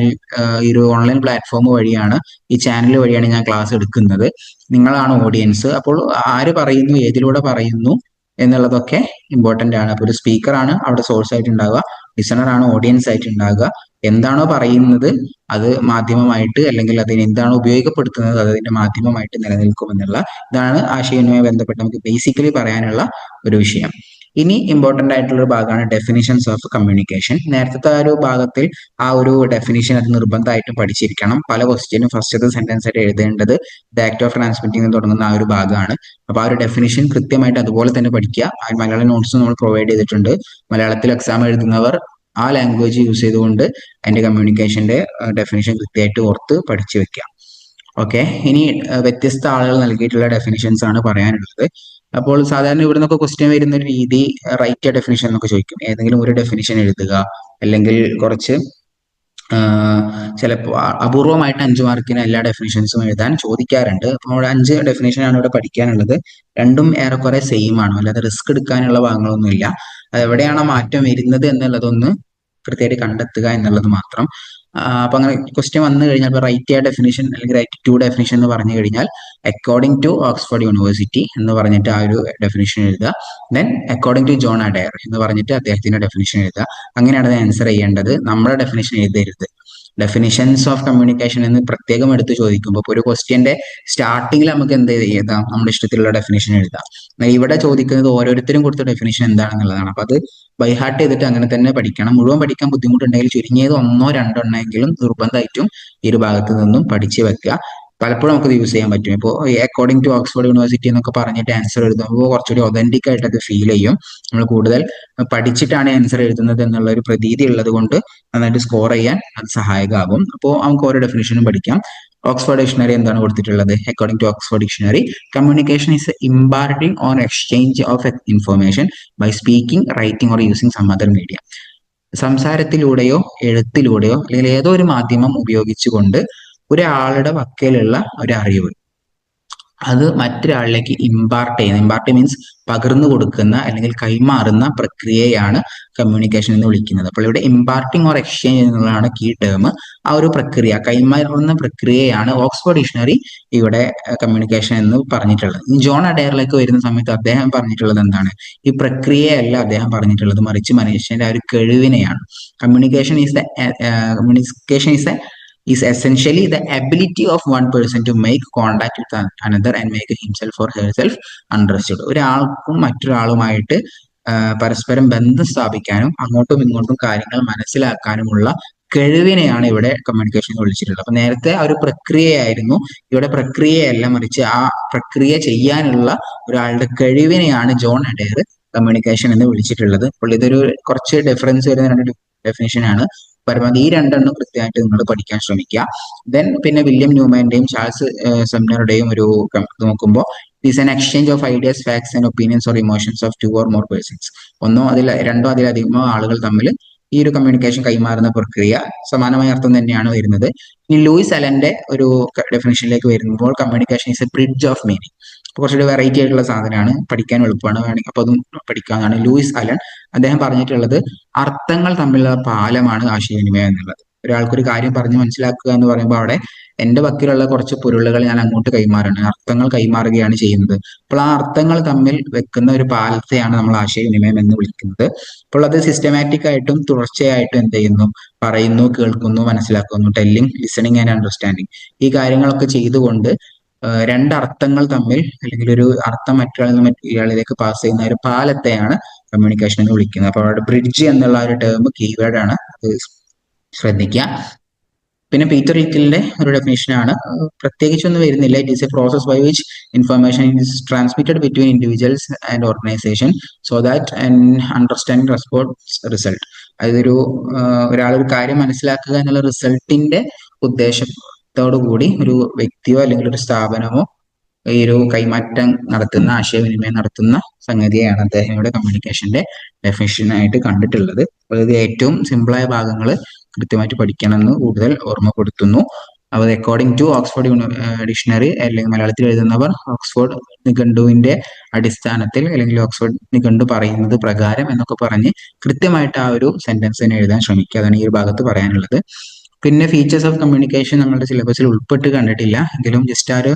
ഈ ഒരു ഓൺലൈൻ പ്ലാറ്റ്ഫോം വഴിയാണ്, ഈ ചാനൽ വഴിയാണ് ഞാൻ ക്ലാസ് എടുക്കുന്നത്. നിങ്ങളാണ് ഓഡിയൻസ്. അപ്പോൾ ആര് പറയുന്നു, ഏതിലൂടെ പറയുന്നു എന്നുള്ളതൊക്കെ ഇമ്പോർട്ടന്റ് ആണ്. അപ്പോൾ ഒരു സ്പീക്കറാണ് അവിടെ സോഴ്സ് ആയിട്ട് ഉണ്ടാവുക, ലിസണർ ആണ് ഓഡിയൻസ് ആയിട്ട് ഉണ്ടാവുക. എന്താണോ പറയുന്നത് അത് മാധ്യമമായിട്ട്, അല്ലെങ്കിൽ അതിന് എന്താണോ ഉപയോഗപ്പെടുത്തുന്നത് അത് അതിന്റെ മാധ്യമമായിട്ട് നിലനിൽക്കുമെന്നുള്ള ഇതാണ് ആശയവിനിമയവുമായി ബന്ധപ്പെട്ട് നമുക്ക് ബേസിക്കലി പറയാനുള്ള ഒരു വിഷയം. ഇനി ഇമ്പോർട്ടന്റ് ആയിട്ടുള്ള ഒരു ഭാഗമാണ് ഡെഫിനിഷൻസ് ഓഫ് കമ്മ്യൂണിക്കേഷൻ. നേരത്തെ ആ ഒരു ഭാഗത്തിൽ ആ ഒരു ഡെഫിനിഷൻ അത് നിർബന്ധമായിട്ടും പഠിച്ചിരിക്കണം. പല ക്വസ്റ്റ്യനും ഫസ്റ്റത്തെ സെന്റൻസ് ആയിട്ട് എഴുതേണ്ടത് ദ ആക്ട് ഓഫ് ട്രാൻസ്മിറ്റിംഗ് തുടങ്ങുന്ന ആ ഒരു ഭാഗമാണ്. അപ്പൊ ആ ഒരു ഡെഫിനിഷൻ കൃത്യമായിട്ട് അതുപോലെ തന്നെ പഠിക്കുക. മലയാളം നോട്ട്സ് നമ്മൾ പ്രൊവൈഡ് ചെയ്തിട്ടുണ്ട്. മലയാളത്തിൽ എക്സാം എഴുതുന്നവർ ആ ലാംഗ്വേജ് യൂസ് ചെയ്തുകൊണ്ട് അതിന്റെ കമ്മ്യൂണിക്കേഷന്റെ ഡെഫിനിഷൻ കൃത്യമായിട്ട് ഓർത്ത് പഠിച്ചു വെക്കുക. ഓക്കെ, ഇനി വ്യത്യസ്ത ആളുകൾ നൽകിയിട്ടുള്ള ഡെഫിനിഷൻസ് ആണ് പറയാനുള്ളത്. അപ്പോൾ സാധാരണ ഇവിടെ നിന്നൊക്കെ ക്വസ്റ്റ്യൻ വരുന്ന ഒരു രീതി റൈറ്റ് എ ഡെഫിനിഷൻ എന്നൊക്കെ ചോദിക്കും. ഏതെങ്കിലും ഒരു ഡെഫിനിഷൻ എഴുതുക, അല്ലെങ്കിൽ കുറച്ച് ചിലപ്പോൾ അപൂർവമായിട്ട് 5 മാർക്കിന് എല്ലാ ഡെഫിനിഷൻസും എഴുതാൻ ചോദിക്കാറുണ്ട്. അപ്പോൾ 5 ഡെഫിനിഷനാണ് ഇവിടെ പഠിക്കാനുള്ളത്. രണ്ടും ഏറെക്കുറെ സെയിം ആണ്, അല്ലാതെ റിസ്ക് എടുക്കാനുള്ള ഭാഗങ്ങളൊന്നുമില്ല. അത് എവിടെയാണോ മാറ്റം വരുന്നത് എന്നുള്ളതൊന്ന് കൃത്യമായിട്ട് കണ്ടെത്തുക എന്നുള്ളത് മാത്രം. അപ്പൊ അങ്ങനെ ക്വസ്റ്റ്യൻ വന്നു കഴിഞ്ഞാൽ റൈറ്റ് എ ഡെഫിനിഷൻ അല്ലെങ്കിൽ റൈറ്റ് ടു ഡെഫിനിഷൻ എന്ന് പറഞ്ഞു കഴിഞ്ഞാൽ അക്കോർഡിംഗ് ടു ഓക്സ്ഫോർഡ് യൂണിവേഴ്സിറ്റി എന്ന് പറഞ്ഞിട്ട് ആ ഒരു ഡെഫിനിഷൻ എഴുതുക. Then according to John Adair എന്ന് പറഞ്ഞിട്ട് അദ്ദേഹത്തിന്റെ ഡെഫിനിഷൻ എഴുതുക. അങ്ങനെയാണ് അത് ആൻസർ ചെയ്യേണ്ടത്. നമ്മുടെ ഡെഫിനിഷൻ എഴുതരുത്. ഡെഫിനിഷൻസ് ഓഫ് കമ്മ്യൂണിക്കേഷൻ എന്ന് പ്രത്യേകം എടുത്ത് ചോദിക്കുമ്പോൾ ഇപ്പോൾ ഒരു ക്വസ്റ്റ്യന്റെ സ്റ്റാർട്ടിങ്ങിൽ നമുക്ക് എന്ത് എഴുതാം, നമ്മുടെ ഇഷ്ടത്തിലുള്ള ഡെഫിനിഷൻ എഴുതാം. ഇവിടെ ചോദിക്കുന്നത് ഓരോരുത്തരും കൊടുത്ത ഡെഫിനിഷൻ എന്താണെന്നുള്ളതാണ്. അപ്പൊ അത് ബൈഹാർട്ട് ചെയ്തിട്ട് അങ്ങനെ തന്നെ പഠിക്കണം. മുഴുവൻ പഠിക്കാൻ ബുദ്ധിമുട്ടുണ്ടെങ്കിൽ ചുരുങ്ങിയത് 1-2 എണ്ണമെങ്കിലും നിർബന്ധമായിട്ടും ഈ ഒരു ഭാഗത്ത് നിന്നും പഠിച്ചു വെക്കുക. പലപ്പോഴും നമുക്കത് യൂസ് ചെയ്യാൻ പറ്റും. ഇപ്പോൾ അക്കോർഡിംഗ് ടു ഓക്സ്ഫോർഡ് യൂണിവേഴ്സിറ്റി എന്നൊക്കെ പറഞ്ഞിട്ട് ആൻസർ എഴുതുമ്പോൾ കുറച്ചുകൂടി ഒതന്റിക് ആയിട്ട് അത് ഫീൽ ചെയ്യും. നമ്മൾ കൂടുതൽ പഠിച്ചിട്ടാണ് ആൻസർ എഴുതുന്നത് എന്നുള്ള ഒരു പ്രതീതി ഉള്ളത് കൊണ്ട് നന്നായിട്ട് സ്കോർ ചെയ്യാൻ അത് സഹായകമാകും. അപ്പോൾ നമുക്ക് ഓരോ ഡെഫിനിഷനും പഠിക്കാം. ഓക്സ്ഫോർഡ് ഡിക്ഷണറി എന്താണ് കൊടുത്തിട്ടുള്ളത്? According to Oxford dictionary, communication is imparting or exchange of information by speaking, writing or using some other media. സംസാരത്തിലൂടെയോ എഴുത്തിലൂടെയോ അല്ലെങ്കിൽ ഏതോ ഒരു മാധ്യമം ഉപയോഗിച്ചുകൊണ്ട് ഒരാളുടെ പക്കലുള്ള ഒരു അറിവ് അത് മറ്റൊരാളിലേക്ക് ഇമ്പാർട്ട് മീൻസ് പകർന്നു കൊടുക്കുന്ന അല്ലെങ്കിൽ കൈമാറുന്ന പ്രക്രിയയാണ് കമ്മ്യൂണിക്കേഷൻ എന്ന് വിളിക്കുന്നത്. അപ്പോൾ ഇവിടെ ഇമ്പാർട്ടിംഗ് ഓർ എക്സ്ചേഞ്ച് എന്നുള്ളതാണ് കീ ടേം. ആ ഒരു പ്രക്രിയ, കൈമാറുന്ന പ്രക്രിയയാണ് ഓക്സ്ഫോർഡ് ഡിക്ഷണറി ഇവിടെ കമ്മ്യൂണിക്കേഷൻ എന്ന് പറഞ്ഞിട്ടുള്ളത്. ജോൺ അഡയറിലേക്ക് വരുന്ന സമയത്ത് അദ്ദേഹം പറഞ്ഞിട്ടുള്ളത് എന്താണ്? ഈ പ്രക്രിയയല്ല അദ്ദേഹം പറഞ്ഞിട്ടുള്ളത്, മറിച്ച് മനുഷ്യന്റെ ആ ഒരു കഴിവിനെയാണ്. Communication is a is essentially the ability of one person to make contact with another and make himself or herself understood. ഒരാൾക്കും മറ്റൊരാളുമായിട്ട് പരസ്പരം ബന്ധം സ്ഥാപിക്കാനും അങ്ങോട്ടും ഇങ്ങോട്ടും കാര്യങ്ങൾ മനസ്സിലാക്കാനുമുള്ള കഴിവിനെയാണ് ഇവിടെ കമ്മ്യൂണിക്കേഷൻ എന്ന് വിളിച്ചിട്ടുള്ളത്. അപ്പൊ നേരത്തെ ആ ഒരു പ്രക്രിയയായിരുന്നു, ഇവിടെ പ്രക്രിയയല്ല, മറിച്ച് ആ പ്രക്രിയ ചെയ്യാനുള്ള ഒരാളുടെ കഴിവിനെയാണ് ജോൺ അഡെയർ കമ്മ്യൂണിക്കേഷൻ എന്ന് വിളിച്ചിട്ടുള്ളത്. അപ്പോൾ ഇതൊരു കുറച്ച് ഡിഫറൻസ് വരുന്ന രണ്ട് ഡെഫിനേഷൻ ആണ്. പരമാവധി ഈ രണ്ടെണ്ണം കൃത്യമായിട്ട് നിങ്ങൾ പഠിക്കാൻ ശ്രമിക്കുക. ദെൻ പിന്നെ വില്യം ന്യൂമാന്റെയും ചാൾസ് സെമിനറുടെയും ഒരു നോക്കുമ്പോൾ is an exchange of ideas, facts and opinions or emotions of two or more persons. രണ്ടോ അതിലധികമോ ആളുകൾ തമ്മിൽ ഈ ഒരു കമ്മ്യൂണിക്കേഷൻ കൈമാറുന്ന പ്രക്രിയ സമാനമായ അർത്ഥം തന്നെയാണ് വരുന്നത്. ഇനി ലൂയിസ് അലന്റെ ഒരു ഡെഫിനേഷനിലേക്ക് വരുമ്പോൾ communication is A bridge of meaning. കുറച്ചുകൂടി വെറൈറ്റി ആയിട്ടുള്ള സാധനമാണ്, പഠിക്കാൻ എളുപ്പമാണ്, വേണമെങ്കിൽ അപ്പൊ അതും പഠിക്കാവുന്നതാണ്. ലൂയിസ് അലൻ അദ്ദേഹം പറഞ്ഞിട്ടുള്ളത് അർത്ഥങ്ങൾ തമ്മിലുള്ള പാലമാണ് ആശയവിനിമയം എന്നുള്ളത്. ഒരാൾക്കൊരു കാര്യം പറഞ്ഞ് മനസ്സിലാക്കുക എന്ന് പറയുമ്പോൾ അവിടെ എന്റെ പക്കലുള്ള കുറച്ച് പൊരുളുകൾ ഞാൻ അങ്ങോട്ട് കൈമാറാണ്, അർത്ഥങ്ങൾ കൈമാറുകയാണ് ചെയ്യുന്നത്. അപ്പോൾ ആ അർത്ഥങ്ങൾ തമ്മിൽ വെക്കുന്ന ഒരു പാലത്തെയാണ് നമ്മൾ ആശയവിനിമയം എന്ന് വിളിക്കുന്നത്. അപ്പോൾ അത് സിസ്റ്റമാറ്റിക് ആയിട്ടും തുടർച്ചയായിട്ടും എന്ത് ചെയ്യുന്നു, പറയുന്നു, കേൾക്കുന്നു, മനസ്സിലാക്കുന്നു. ടെല്ലിംഗ്, ലിസണിങ് ആൻഡ് അണ്ടർസ്റ്റാൻഡിങ്, ഈ കാര്യങ്ങളൊക്കെ ചെയ്തുകൊണ്ട് രണ്ടർത്ഥങ്ങൾ തമ്മിൽ അല്ലെങ്കിൽ ഒരു അർത്ഥം മറ്റൊരാളിൽ നിന്ന് മറ്റൊരാളിലേക്ക് പാസ് ചെയ്യുന്ന ഒരു പാലത്തെയാണ് കമ്മ്യൂണിക്കേഷൻ എന്ന് വിളിക്കുന്നത്. അപ്പൊ അവിടെ ബ്രിഡ്ജ് എന്നുള്ള ഒരു ടേം കീവേഡ് ആണ്, അത് ശ്രദ്ധിക്കുക. പിന്നെ പീറ്റർ ലിറ്റിലിന്റെ ഒരു ഡെഫിനേഷൻ ആണ്, പ്രത്യേകിച്ചൊന്നും വരുന്നില്ല. It is a process by which information is transmitted between individuals and organisation so that an understanding response result. അതൊരു ഒരാളൊരു കാര്യം മനസ്സിലാക്കുക എന്നുള്ള റിസൾട്ടിന്റെ ഉദ്ദേശത്തോടുകൂടി ഒരു വ്യക്തിയോ അല്ലെങ്കിൽ ഒരു സ്ഥാപനമോ ഈ ഒരു കൈമാറ്റം നടത്തുന്ന, ആശയവിനിമയം നടത്തുന്ന സംഗതിയാണ് അദ്ദേഹം ഇവിടെ കമ്മ്യൂണിക്കേഷന്റെ ഡെഫിനിഷനായിട്ട് കണ്ടിട്ടുള്ളത്. അപ്പോൾ ഇത് ഏറ്റവും സിമ്പിളായ ഭാഗങ്ങൾ കൃത്യമായിട്ട് പഠിക്കണമെന്ന് കൂടുതൽ ഓർമ്മപ്പെടുത്തുന്നു. അപ്പോൾ അക്കോർഡിംഗ് ടു ഓക്സ്ഫോർഡ് ഡിക്ഷണറി, അല്ലെങ്കിൽ മലയാളത്തിൽ എഴുതുന്നവർ ഓക്സ്ഫോർഡ് നിഘണ്ടുവിന്റെ അടിസ്ഥാനത്തിൽ അല്ലെങ്കിൽ ഓക്സ്ഫോർഡ് നിഘണ്ടു പറയുന്നത് പ്രകാരം എന്നൊക്കെ പറഞ്ഞ് കൃത്യമായിട്ട് ആ ഒരു സെന്റൻസ് തന്നെ എഴുതാൻ ശ്രമിക്കുക. അതാണ് ഈ ഒരു ഭാഗത്ത് പറയാനുള്ളത്. പിന്നെ ഫീച്ചേഴ്സ് ഓഫ് കമ്മ്യൂണിക്കേഷൻ നമ്മളുടെ സിലബസിൽ ഉൾപ്പെട്ട് കണ്ടിട്ടില്ല, എങ്കിലും ജസ്റ്റ് ആ ഒരു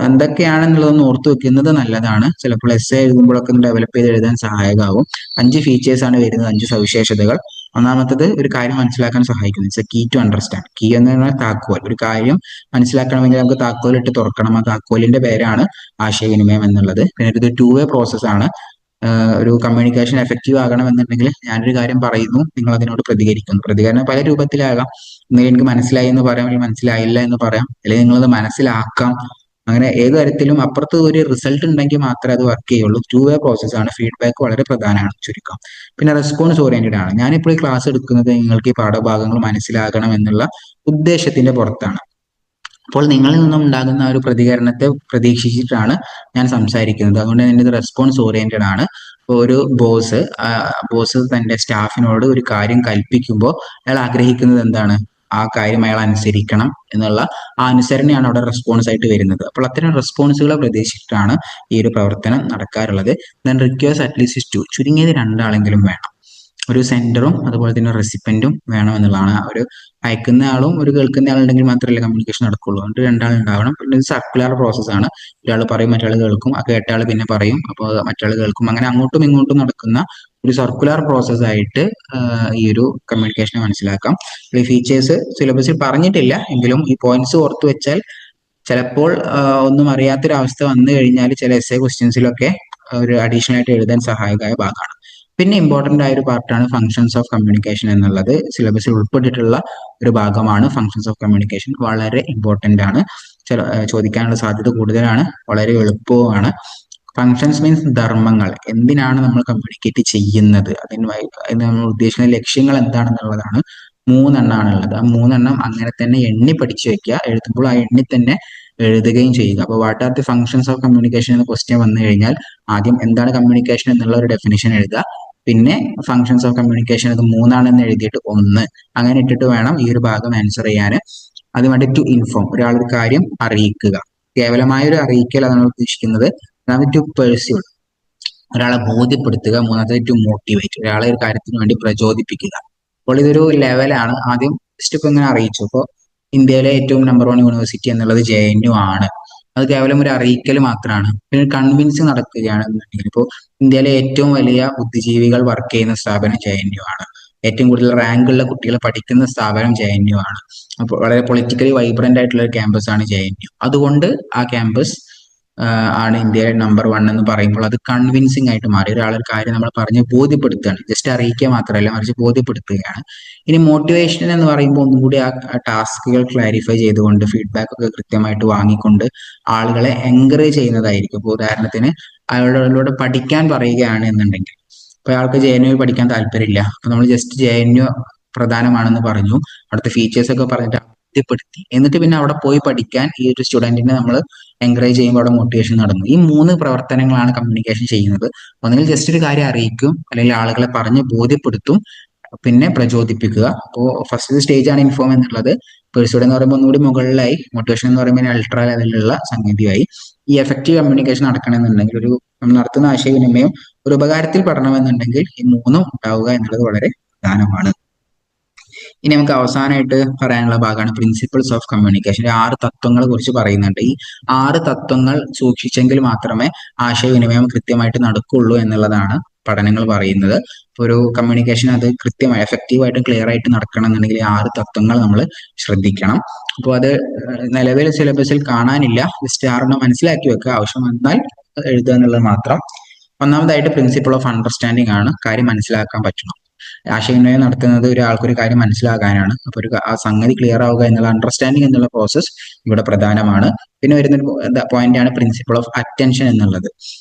എന്തൊക്കെയാണെന്നുള്ളതൊന്ന് ഓർത്തു വെക്കുന്നത് നല്ലതാണ്. ചിലപ്പോൾ എസ് എഴുതുമ്പോഴൊക്കെ ഒന്ന് ഡെവലപ്പ് ചെയ്ത് എഴുതാൻ സഹായകമാവും. 5 ഫീച്ചേഴ്സ് ആണ് വരുന്നത്, 5 സവിശേഷതകൾ. ഒന്നാമത്തത് ഒരു കാര്യം മനസ്സിലാക്കാൻ സഹായിക്കുന്നു. It's a key to understand. Key എന്ന് പറഞ്ഞാൽ താക്കോൽ. ഒരു കാര്യം മനസ്സിലാക്കണമെങ്കിൽ നമുക്ക് താക്കോൽ ഇട്ട് തുറക്കണം. ആ താക്കോലിന്റെ പേരാണ് ആശയവിനിമയം എന്നുള്ളത്. പിന്നെ ഇത് 2 വേ പ്രോസസ് ആണ്. ഒരു കമ്മ്യൂണിക്കേഷൻ എഫക്റ്റീവ് ആകണം എന്നുണ്ടെങ്കിൽ ഞാനൊരു കാര്യം പറയുന്നു, നിങ്ങൾ അതിനോട് പ്രതികരിക്കുന്നു. പ്രതികരണം പല രൂപത്തിലാകാം. ഒന്നുകിൽ എനിക്ക് മനസ്സിലായി എന്ന് പറയാം, അല്ലെങ്കിൽ മനസ്സിലായില്ല എന്ന് പറയാം, അല്ലെങ്കിൽ നിങ്ങളത് മനസ്സിലാക്കാം. അങ്ങനെ ഏത് തരത്തിലും അപ്പുറത്ത് ഒരു റിസൾട്ട് ഉണ്ടെങ്കിൽ മാത്രമേ അത് വർക്ക് ചെയ്യുള്ളൂ. 2 വേ പ്രോസസ് ആണ്. ഫീഡ്ബാക്ക് വളരെ പ്രധാനമാണ് ചുരുക്കം. പിന്നെ റെസ്പോൺസ് ഓറിയന്റഡ് ആണ്. ഞാനിപ്പോൾ ഈ ക്ലാസ് എടുക്കുന്നത് നിങ്ങൾക്ക് ഈ പാഠഭാഗങ്ങൾ മനസ്സിലാകണം എന്നുള്ള ഉദ്ദേശത്തിന്റെ പുറത്താണ്. അപ്പോൾ നിങ്ങളിൽ നിന്നും ഉണ്ടാകുന്ന ഒരു പ്രതികരണത്തെ പ്രതീക്ഷിച്ചിട്ടാണ് ഞാൻ സംസാരിക്കുന്നത്. അതുകൊണ്ട് തന്നെ ഇത് റെസ്പോൺസ് ഓറിയന്റഡ് ആണ്. ഒരു ബോസ് തന്റെ സ്റ്റാഫിനോട് ഒരു കാര്യം കൽപ്പിക്കുമ്പോൾ അയാൾ ആഗ്രഹിക്കുന്നത് എന്താണ്? ആ കാര്യം അയാൾ അനുസരിക്കണം എന്നുള്ള ആ അനുസരണയാണ് അവിടെ റെസ്പോൺസ് ആയിട്ട് വരുന്നത്. അപ്പോൾ അത്തരം റെസ്പോൺസുകളെ പ്രതീക്ഷിച്ചിട്ടാണ് ഈ ഒരു പ്രവർത്തനം നടക്കാറുള്ളത്. ദെൻ റിക്വയർസ് അറ്റ്ലീസ്റ്റ് 2, ചുരുങ്ങിയത് 2 ആളെങ്കിലും വേണം. ഒരു സെൻഡറും അതുപോലെ തന്നെ റെസിപ്പന്റും വേണം എന്നുള്ളതാണ്. ഒരു അയക്കുന്ന ആളും ഒരു കേൾക്കുന്ന ആളുണ്ടെങ്കിൽ മാത്രമല്ലേ കമ്മ്യൂണിക്കേഷൻ നടക്കുള്ളൂ. അതുകൊണ്ട് 2 ആൾ ഉണ്ടാവണം. പിന്നെ ഇത് സർക്കുലർ പ്രോസസ് ആണ്. ഒരാൾ പറയും, മറ്റാൾ കേൾക്കും, ആ കേട്ട ആൾ പിന്നെ പറയും, അപ്പോൾ മറ്റാൾ കേൾക്കും. അങ്ങനെ അങ്ങോട്ടും ഇങ്ങോട്ടും നടക്കുന്ന ഒരു സർക്കുലർ പ്രോസസ് ആയിട്ട് ഈ ഒരു കമ്മ്യൂണിക്കേഷനെ മനസ്സിലാക്കാം. ഈ ഫീച്ചേഴ്സ് സിലബസിൽ പറഞ്ഞിട്ടില്ല, എങ്കിലും ഈ പോയിന്റ്സ് ഓർത്തു വെച്ചാൽ ചിലപ്പോൾ ഒന്നും അറിയാത്തൊരവസ്ഥ വന്നു കഴിഞ്ഞാൽ ചില എസ്എ ക്വസ്റ്റ്യൻസിലൊക്കെ ഒരു അഡീഷണൽ ആയിട്ട് എഴുതാൻ സഹായകമായ ഭാഗമാണ്. പിന്നെ ഇമ്പോർട്ടന്റ് ആയ ഒരു പാർട്ടാണ് ഫങ്ഷൻസ് ഓഫ് കമ്മ്യൂണിക്കേഷൻ എന്നുള്ളത്. സിലബസിൽ ഉൾപ്പെട്ടിട്ടുള്ള ഒരു ഭാഗമാണ് ഫങ്ഷൻസ് ഓഫ് കമ്മ്യൂണിക്കേഷൻ. വളരെ ഇമ്പോർട്ടന്റ് ആണ്, ചോദിക്കാനുള്ള സാധ്യത കൂടുതലാണ്, വളരെ എളുപ്പവുമാണ്. ഫങ്ഷൻസ് മീൻസ് ധർമ്മങ്ങൾ. എന്തിനാണ് നമ്മൾ കമ്മ്യൂണിക്കേറ്റ് ചെയ്യുന്നത്, അതിന് നമ്മൾ ഉദ്ദേശിക്കുന്ന ലക്ഷ്യങ്ങൾ എന്താണെന്നുള്ളതാണ്. 3 എണ്ണമാണുള്ളത്. ആ 3 എണ്ണം അങ്ങനെ തന്നെ എണ്ണി പഠിച്ചു വെക്കുക. എഴുതുമ്പോൾ ആ എണ്ണി തന്നെ എഴുതുകയും ചെയ്യുക. അപ്പോൾ what are the functions of communication എന്ന ക്വസ്റ്റ്യൻ വന്നു കഴിഞ്ഞാൽ ആദ്യം എന്താണ് കമ്മ്യൂണിക്കേഷൻ എന്നുള്ള ഒരു ഡെഫിനിഷൻ എഴുതുക. പിന്നെ ഫങ്ഷൻസ് ഓഫ് കമ്മ്യൂണിക്കേഷൻ അത് 3 ആണെന്ന് എഴുതിയിട്ട് 1 അങ്ങനെ ഇട്ടിട്ട് വേണം ഈ ഒരു ഭാഗം ആൻസർ ചെയ്യാൻ. അത് വേണ്ടി ടു ഇൻഫോം, ഒരാളൊരു കാര്യം അറിയിക്കുക. കേവലമായ ഒരു അറിയിക്കൽ അതാണ് ഉദ്ദേശിക്കുന്നത്. ടു പെർസ്യൂഡ്, ഒരാളെ ബോധ്യപ്പെടുത്തുക. മൂന്നാമത്തെ ടു മോട്ടിവേറ്റ്, ഒരാളെ ഒരു കാര്യത്തിന് വേണ്ടി പ്രചോദിപ്പിക്കുക. അപ്പോൾ ഇതൊരു ലെവലാണ്. ആദ്യം ജസ്റ്റ് ഇപ്പൊ ഇങ്ങനെ അറിയിച്ചു. അപ്പോൾ ഇന്ത്യയിലെ ഏറ്റവും നമ്പർ 1 യൂണിവേഴ്സിറ്റി എന്നുള്ളത് JNU ആണ്. അത് കേവലം ഒരു അറിയിക്കൽ മാത്രമാണ്. പിന്നെ കൺവിൻസിങ് നടക്കുകയാണെന്നുണ്ടെങ്കിൽ ഇപ്പോൾ ഇന്ത്യയിലെ ഏറ്റവും വലിയ ബുദ്ധിജീവികൾ വർക്ക് ചെയ്യുന്ന സ്ഥാപനം JNU ആണ്. ഏറ്റവും കൂടുതൽ റാങ്കുള്ള കുട്ടികൾ പഠിക്കുന്ന സ്ഥാപനം JNU ആണ്. അപ്പോൾ വളരെ പൊളിറ്റിക്കലി വൈബ്രന്റ് ആയിട്ടുള്ള ഒരു ക്യാമ്പസ് ആണ് JNU. അതുകൊണ്ട് ആ ക്യാമ്പസ് ആണ് ഇന്ത്യയിലെ നമ്പർ 1 എന്ന് പറയുമ്പോൾ അത് കൺവിൻസിംഗ് ആയിട്ട് മാറി. ഒരാളൊരു കാര്യം നമ്മൾ പറഞ്ഞ് ബോധ്യപ്പെടുത്തുകയാണ്, ജസ്റ്റ് അറിയിക്കുക മാത്രമല്ല മറിച്ച് ബോധ്യപ്പെടുത്തുകയാണ്. ഇനി മോട്ടിവേഷൻ എന്ന് പറയുമ്പോൾ ഒന്നുകൂടി ആ ടാസ്കുകൾ ക്ലാരിഫൈ ചെയ്തുകൊണ്ട് ഫീഡ്ബാക്ക് ഒക്കെ കൃത്യമായിട്ട് വാങ്ങിക്കൊണ്ട് ആളുകളെ എൻകറേജ് ചെയ്യുന്നതായിരിക്കും. ഇപ്പോൾ ഉദാഹരണത്തിന് അയാളോട് പഠിക്കാൻ പറയുകയാണ് എന്നുണ്ടെങ്കിൽ, ഇപ്പൊ അയാൾക്ക് JNU പഠിക്കാൻ താല്പര്യമില്ല, അപ്പൊ നമ്മൾ ജസ്റ്റ് JNU പ്രധാനമാണെന്ന് പറഞ്ഞു, അവിടുത്തെ ഫീച്ചേഴ്സ് ഒക്കെ പറഞ്ഞിട്ട് ബോധ്യപ്പെടുത്തി, എന്നിട്ട് പിന്നെ അവിടെ പോയി പഠിക്കാൻ ഈ ഒരു സ്റ്റുഡന്റിനെ നമ്മൾ എൻകറേജ് ചെയ്യുമ്പോൾ അവിടെ മോട്ടിവേഷൻ നടന്നു. ഈ 3 പ്രവർത്തനങ്ങളാണ് കമ്മ്യൂണിക്കേഷൻ ചെയ്യുന്നത്. ഒന്നുകിൽ ജസ്റ്റ് ഒരു കാര്യം അറിയിക്കും, അല്ലെങ്കിൽ ആളുകളെ പറഞ്ഞ് ബോധ്യപ്പെടുത്തും, പിന്നെ പ്രചോദിപ്പിക്കുക. അപ്പോൾ ഫസ്റ്റ് സ്റ്റേജ് ആണ് ഇൻഫോം എന്നുള്ളത്. പെർസ്യൂഡ് എന്ന് പറയുമ്പോൾ ഒന്നുകൂടി മുകളിലായി, മോട്ടിവേഷൻ എന്ന് പറയുമ്പോൾ അൾട്രാ ലെവലിലുള്ള സംഗതിയായി. ഈ എഫക്റ്റീവ് കമ്മ്യൂണിക്കേഷൻ നടക്കണമെന്നുണ്ടെങ്കിൽ, നമ്മൾ നടത്തുന്ന ആശയവിനിമയം ഒരു ഉപകാരത്തിൽ പെടണമെന്നുണ്ടെങ്കിൽ ഈ 3 ഉണ്ടാവുക എന്നുള്ളത് വളരെ പ്രധാനമാണ്. ഇനി നമുക്ക് അവസാനമായിട്ട് പറയാനുള്ള ഭാഗമാണ് പ്രിൻസിപ്പിൾസ് ഓഫ് കമ്മ്യൂണിക്കേഷൻ. 6 തത്വങ്ങളെ കുറിച്ച് പറയുന്നുണ്ട്. ഈ 6 തത്വങ്ങൾ സൂക്ഷിച്ചെങ്കിൽ മാത്രമേ ആശയവിനിമയം കൃത്യമായിട്ട് നടക്കുള്ളൂ എന്നുള്ളതാണ് പഠനങ്ങൾ പറയുന്നത്. ഒരു കമ്മ്യൂണിക്കേഷൻ അത് കൃത്യമായി എഫക്റ്റീവായിട്ടും ക്ലിയർ ആയിട്ട് നടക്കണം എന്നുണ്ടെങ്കിൽ ഈ 6 തത്വങ്ങൾ നമ്മൾ ശ്രദ്ധിക്കണം. അപ്പോൾ അത് നിലവിൽ സിലബസിൽ കാണാനില്ല, ജസ്റ്റ് 6 മനസ്സിലാക്കി വെക്കുക, ആവശ്യം വന്നാൽ എഴുതുക എന്നുള്ളത് മാത്രം. ഒന്നാമതായിട്ട് പ്രിൻസിപ്പിൾ ഓഫ് അണ്ടർസ്റ്റാൻഡിംഗ് ആണ്. കാര്യം മനസ്സിലാക്കാൻ പറ്റണം. ആശയവിനിമയം നടത്തുന്നത് ഒരാൾക്കൊരു കാര്യം മനസ്സിലാകാനാണ്. അപ്പൊ ആ സംഗതി ക്ലിയർ ആവുക എന്നുള്ള അണ്ടർസ്റ്റാൻഡിംഗ് എന്നുള്ള പ്രോസസ് ഇവിടെ പ്രധാനമാണ്. പിന്നെ വരുന്നൊരു പോയിന്റാണ് പ്രിൻസിപ്പിൾ ഓഫ് അറ്റൻഷൻ എന്നുള്ളത്.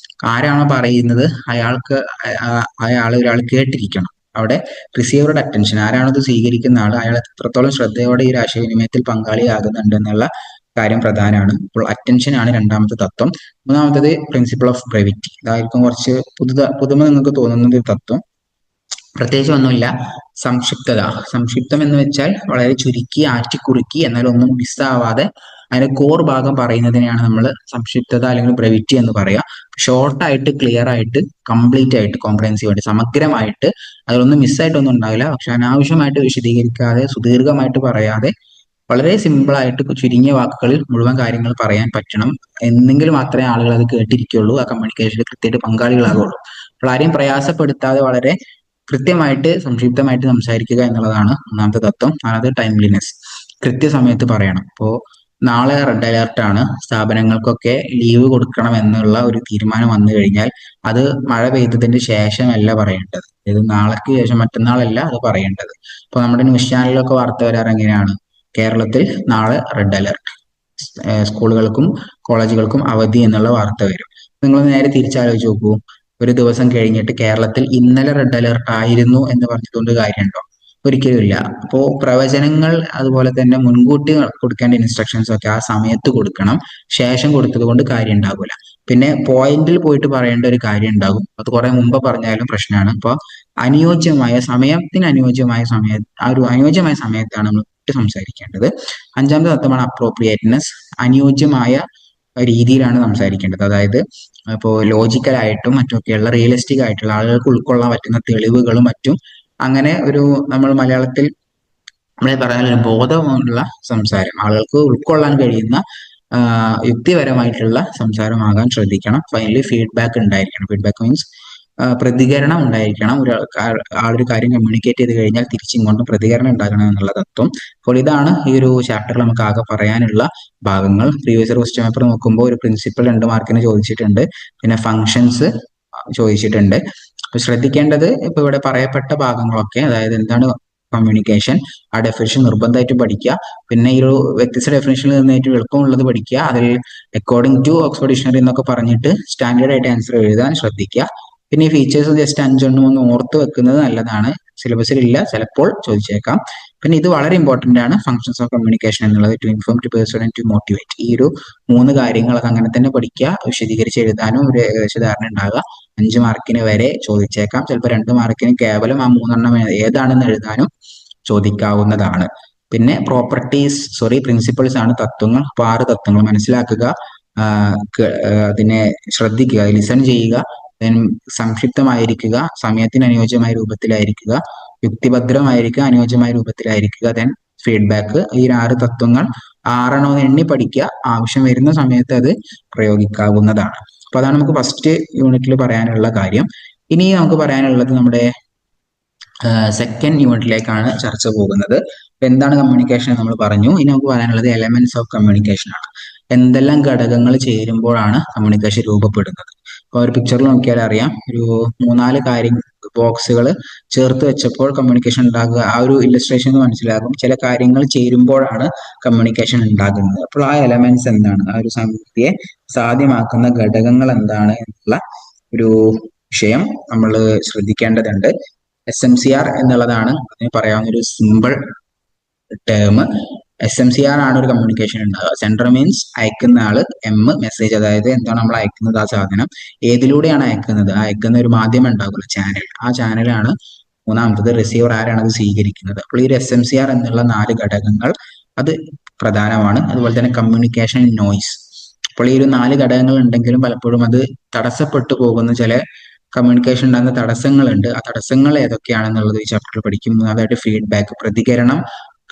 ആരാണോ പറയുന്നത് അയാൾ ഒരാൾ കേട്ടിരിക്കണം. അവിടെ റിസീവറുടെ അറ്റൻഷൻ, ആരാണോ ഇത് സ്വീകരിക്കുന്ന ആൾ, അയാൾ എത്രത്തോളം ശ്രദ്ധയോടെ ഈ ഒരു ആശയവിനിമയത്തിൽ പങ്കാളിയാകുന്നുണ്ട് എന്നുള്ള കാര്യം പ്രധാനമാണ്. അപ്പോൾ അറ്റൻഷൻ ആണ് രണ്ടാമത്തെ തത്വം. മൂന്നാമത്തത് പ്രിൻസിപ്പിൾ ഓഫ് ബ്രെവിറ്റി. ഇതായിരിക്കും കുറച്ച് പുതുമ നിങ്ങൾക്ക് തോന്നുന്ന ഒരു തത്വം. പ്രത്യേകിച്ച് ഒന്നുമില്ല, സംക്ഷിപ്തത. സംക്ഷിപ്തം എന്ന് വെച്ചാൽ വളരെ ചുരുക്കി ആറ്റിക്കുറുക്കി എന്നാൽ ഒന്നും മിസ്സാവാതെ അതിന്റെ കോർ ഭാഗം പറയുന്നതിനെയാണ് നമ്മൾ സംക്ഷിപ്തത അല്ലെങ്കിൽ ബ്രെവിറ്റി എന്ന് പറയാം. ഷോർട്ടായിട്ട്, ക്ലിയർ ആയിട്ട്, കംപ്ലീറ്റ് ആയിട്ട്, കോംപ്രഹെൻസീവ് ആയിട്ട്, സമഗ്രമായിട്ട്, അതിലൊന്നും മിസ്സായിട്ടൊന്നും ഉണ്ടാവില്ല. പക്ഷെ അനാവശ്യമായിട്ട് വിശദീകരിക്കാതെ, സുദീർഘമായിട്ട് പറയാതെ, വളരെ സിമ്പിൾ ആയിട്ട് ചുരുങ്ങിയ വാക്കുകളിൽ മുഴുവൻ കാര്യങ്ങൾ പറയാൻ പറ്റണം. എന്നെങ്കിൽ മാത്രമേ ആളുകൾ അത് കേട്ടിരിക്കുള്ളൂ, ആ കമ്മ്യൂണിക്കേഷനിൽ കൃത്യമായിട്ട് പങ്കാളികളാകുള്ളൂ. അപ്പോൾ ആരെയും പ്രയാസപ്പെടുത്താതെ വളരെ കൃത്യമായിട്ട് സംക്ഷിപ്തമായിട്ട് സംസാരിക്കുക എന്നുള്ളതാണ് ഒന്നാമത്തെ തത്വം. അതായത് ടൈംലിനെസ്, കൃത്യസമയത്ത് പറയണം. ഇപ്പോൾ നാളെ റെഡ് അലേർട്ട് ആണ്, സ്ഥാപനങ്ങൾക്കൊക്കെ ലീവ് കൊടുക്കണം എന്നുള്ള ഒരു തീരുമാനം വന്നു കഴിഞ്ഞാൽ അത് മഴ പെയ്തതിന് ശേഷമല്ല പറയേണ്ടത്. ഇത് നാളേക്ക് ശേഷം, മറ്റന്നാളല്ല അത് പറയേണ്ടത്. ഇപ്പോൾ നമ്മുടെ ന്യൂസ് ചാനലിലൊക്കെ വാർത്ത വരാറ് എങ്ങനെയാണ്? കേരളത്തിൽ നാളെ റെഡ് അലേർട്ട്, സ്കൂളുകൾക്കും കോളേജുകൾക്കും അവധി എന്നുള്ള വാർത്ത വരും. നിങ്ങൾ നേരെ തിരിച്ചാലോചിച്ച് നോക്കൂ, ഒരു ദിവസം കഴിഞ്ഞിട്ട് കേരളത്തിൽ ഇന്നലെ റെഡ് അലേർട്ട് ആയിരുന്നു എന്ന് പറഞ്ഞതുകൊണ്ട് കാര്യമുണ്ടോ? ഒരിക്കലുമില്ല. അപ്പോൾ പ്രവചനങ്ങൾ അതുപോലെ തന്നെ മുൻകൂട്ടി കൊടുക്കേണ്ട ഇൻസ്ട്രക്ഷൻസ് ഒക്കെ ആ സമയത്ത് കൊടുക്കണം. ശേഷം കൊടുത്തത് കൊണ്ട് കാര്യം ഉണ്ടാകില്ല. പിന്നെ പോയിന്റിൽ പോയിട്ട് പറയേണ്ട ഒരു കാര്യം ഉണ്ടാകും, അത് കുറെ മുമ്പ് പറഞ്ഞാലും പ്രശ്നമാണ്. അപ്പോൾ അനുയോജ്യമായ സമയത്തിന് അനുയോജ്യമായ ആ ഒരു അനുയോജ്യമായ സമയത്താണ് നമ്മൾ സംസാരിക്കേണ്ടത്. അഞ്ചാമത്തെ തത്വമാണ് അപ്രോപ്രിയേറ്റ്നെസ്. അനുയോജ്യമായ രീതിയിലാണ് സംസാരിക്കേണ്ടത്. അതായത് ഇപ്പോൾ ലോജിക്കലായിട്ടും മറ്റുമൊക്കെയുള്ള റിയലിസ്റ്റിക് ആയിട്ടുള്ള ആളുകൾക്ക് ഉൾക്കൊള്ളാൻ പറ്റുന്ന തെളിവുകളും മറ്റും, അങ്ങനെ ഒരു നമ്മൾ മലയാളത്തിൽ നമ്മളെ പറയാനുള്ള ബോധമുള്ള സംസാരം, ആളുകൾക്ക് ഉൾക്കൊള്ളാൻ കഴിയുന്ന യുക്തിപരമായിട്ടുള്ള സംസാരമാകാൻ ശ്രദ്ധിക്കണം. ഫൈനലി ഫീഡ്ബാക്ക് ഉണ്ടായിരിക്കണം. ഫീഡ്ബാക്ക് മീൻസ് പ്രതികരണം ഉണ്ടായിരിക്കണം. ആളൊരു കാര്യം കമ്മ്യൂണിക്കേറ്റ് ചെയ്ത് കഴിഞ്ഞാൽ തിരിച്ചിങ്ങോട്ടും പ്രതികരണം ഉണ്ടാകണം എന്നുള്ള തത്വം. അപ്പോൾ ഇതാണ് ഈ ഒരു ചാപ്റ്ററിൽ നമുക്ക് ആകെ പറയാനുള്ള ഭാഗങ്ങൾ. പ്രീവിയസ് ക്വസ്റ്റ്യൻ പേപ്പർ നോക്കുമ്പോൾ ഒരു പ്രിൻസിപ്പൽ 2 മാർക്കിന് ചോദിച്ചിട്ടുണ്ട്, പിന്നെ ഫങ്ഷൻസ് ചോദിച്ചിട്ടുണ്ട്. അപ്പൊ ശ്രദ്ധിക്കേണ്ടത് ഇപ്പൊ ഇവിടെ പറയപ്പെട്ട ഭാഗങ്ങളൊക്കെ, അതായത് എന്താണ് കമ്മ്യൂണിക്കേഷൻ, ആ ഡെഫിനിഷൻ നിർബന്ധമായിട്ട് പഠിക്കുക. പിന്നെ ഈ ഒരു വ്യത്യസ്ത ഡെഫിനിഷനിൽ നിന്നായിട്ട് എളുപ്പമുള്ളത് പഠിക്കുക. അതിൽ അക്കോർഡിംഗ് ടു ഓക്സ്ഫോർഡ് ഡിക്ഷണറി എന്നൊക്കെ പറഞ്ഞിട്ട് സ്റ്റാൻഡേർഡ് ആയിട്ട് ആൻസർ എഴുതാൻ ശ്രദ്ധിക്കുക. പിന്നെ ഈ ഫീച്ചേഴ്സ് ജസ്റ്റ് 5 ഒന്ന് ഓർത്ത് വെക്കുന്നത് നല്ലതാണ്. സിലബസിൽ ഇല്ല, ചിലപ്പോൾ ചോദിച്ചേക്കാം. പിന്നെ ഇത് വളരെ ഇമ്പോർട്ടന്റ് ആണ്, ഫങ്ഷൻസ് ഓഫ് കമ്മ്യൂണിക്കേഷൻ എന്നുള്ളത്. To inform, to persuade and to motivate. ഈ ഒരു 3 കാര്യങ്ങളൊക്കെ അങ്ങനെ തന്നെ പഠിക്കുക. വിശദീകരിച്ച് എഴുതാനും ഒരു ഏകദേശ ധാരണ ഉണ്ടാകുക. 5 മാർക്കിന് വരെ ചോദിച്ചേക്കാം. ചിലപ്പോൾ 2 മാർക്കിന് കേവലം ആ 3 ഏതാണെന്ന് എഴുതാനും ചോദിക്കാവുന്നതാണ്. പിന്നെ പ്രിൻസിപ്പിൾസ് ആണ് തത്വങ്ങൾ. അപ്പൊ 6 തത്വങ്ങൾ മനസ്സിലാക്കുക, അതിനെ ശ്രദ്ധിക്കുക, ലിസൺ ചെയ്യുക, സംക്ഷിപ്തമായിരിക്കുക, സമയത്തിന് അനുയോജ്യമായ രൂപത്തിലായിരിക്കുക, യുക്തിഭദ്രമായിരിക്കുക, അനുയോജ്യമായ രൂപത്തിലായിരിക്കുക, ദെൻ ഫീഡ്ബാക്ക്. ഈ 6 തത്വങ്ങൾ 6 എണ്ണി പഠിക്കുക. ആവശ്യം വരുന്ന സമയത്ത് അത് പ്രയോഗിക്കാവുന്നതാണ്. അപ്പൊ അതാണ് നമുക്ക് ഫസ്റ്റ് യൂണിറ്റിൽ പറയാനുള്ള കാര്യം. ഇനി നമുക്ക് പറയാനുള്ളത് നമ്മുടെ സെക്കൻഡ് യൂണിറ്റിലേക്കാണ് ചർച്ച പോകുന്നത്. എന്താണ് കമ്മ്യൂണിക്കേഷൻ നമ്മൾ പറഞ്ഞു. ഇനി നമുക്ക് പറയാനുള്ളത് എലമെന്റ്സ് ഓഫ് കമ്മ്യൂണിക്കേഷൻ ആണ്. എന്തെല്ലാം ഘടകങ്ങൾ ചേരുമ്പോഴാണ് കമ്മ്യൂണിക്കേഷൻ രൂപപ്പെടുന്നത്. ഇപ്പോൾ ഒരു പിക്ചറിൽ നോക്കിയാൽ അറിയാം, ഒരു മൂന്നാല് ബോക്സുകൾ ചേർത്ത് വെച്ചപ്പോൾ കമ്മ്യൂണിക്കേഷൻ ഉണ്ടാകുക. ആ ഒരു ഇല്ലസ്ട്രേഷൻ മനസ്സിലാകും, ചില കാര്യങ്ങൾ ചേരുമ്പോഴാണ് കമ്മ്യൂണിക്കേഷൻ ഉണ്ടാകുന്നത്. അപ്പോൾ ആ എലമെന്റ്സ് എന്താണ്, ആ ഒരു സംഗതിയെ സാധ്യമാക്കുന്ന ഘടകങ്ങൾ എന്താണ് എന്നുള്ള ഒരു വിഷയം നമ്മൾ ശ്രദ്ധിക്കേണ്ടതുണ്ട്. SMCR എന്നുള്ളതാണ് അതിന് പറയാവുന്ന ഒരു സിമ്പിൾ ടേം. SMCR ആണ് ഒരു കമ്മ്യൂണിക്കേഷൻ ഉണ്ടാകുക. സെൻഡർ മീൻസ് അയക്കുന്ന ആള്, മെസ്സേജ്, അതായത് എന്താണ് നമ്മൾ അയക്കുന്നത്, ആ സാധനം ഏതിലൂടെയാണ് അയക്കുന്നത്, അയക്കുന്ന ഒരു മാധ്യമം ഉണ്ടാകുമല്ലോ, ചാനൽ, ആ ചാനലാണ്. മൂന്നാമത്തത് റിസീവർ, ആരാണ് അത് സ്വീകരിക്കുന്നത്. അപ്പോൾ ഈ ഒരു SMCR എന്നുള്ള 4 ഘടകങ്ങൾ അത് പ്രധാനമാണ്. അതുപോലെ തന്നെ കമ്മ്യൂണിക്കേഷൻ നോയ്സ്. അപ്പോൾ ഈ ഒരു 4 ഘടകങ്ങൾ ഉണ്ടെങ്കിലും പലപ്പോഴും അത് തടസ്സപ്പെട്ടു പോകുന്ന ചില കമ്മ്യൂണിക്കേഷൻ ഉണ്ടാകുന്ന തടസ്സങ്ങളുണ്ട്. ആ തടസ്സങ്ങൾ ഏതൊക്കെയാണെന്നുള്ളത് ഈ ചാപ്റ്ററിൽ പഠിക്കും. അതായത് ഫീഡ്ബാക്ക്, പ്രതികരണം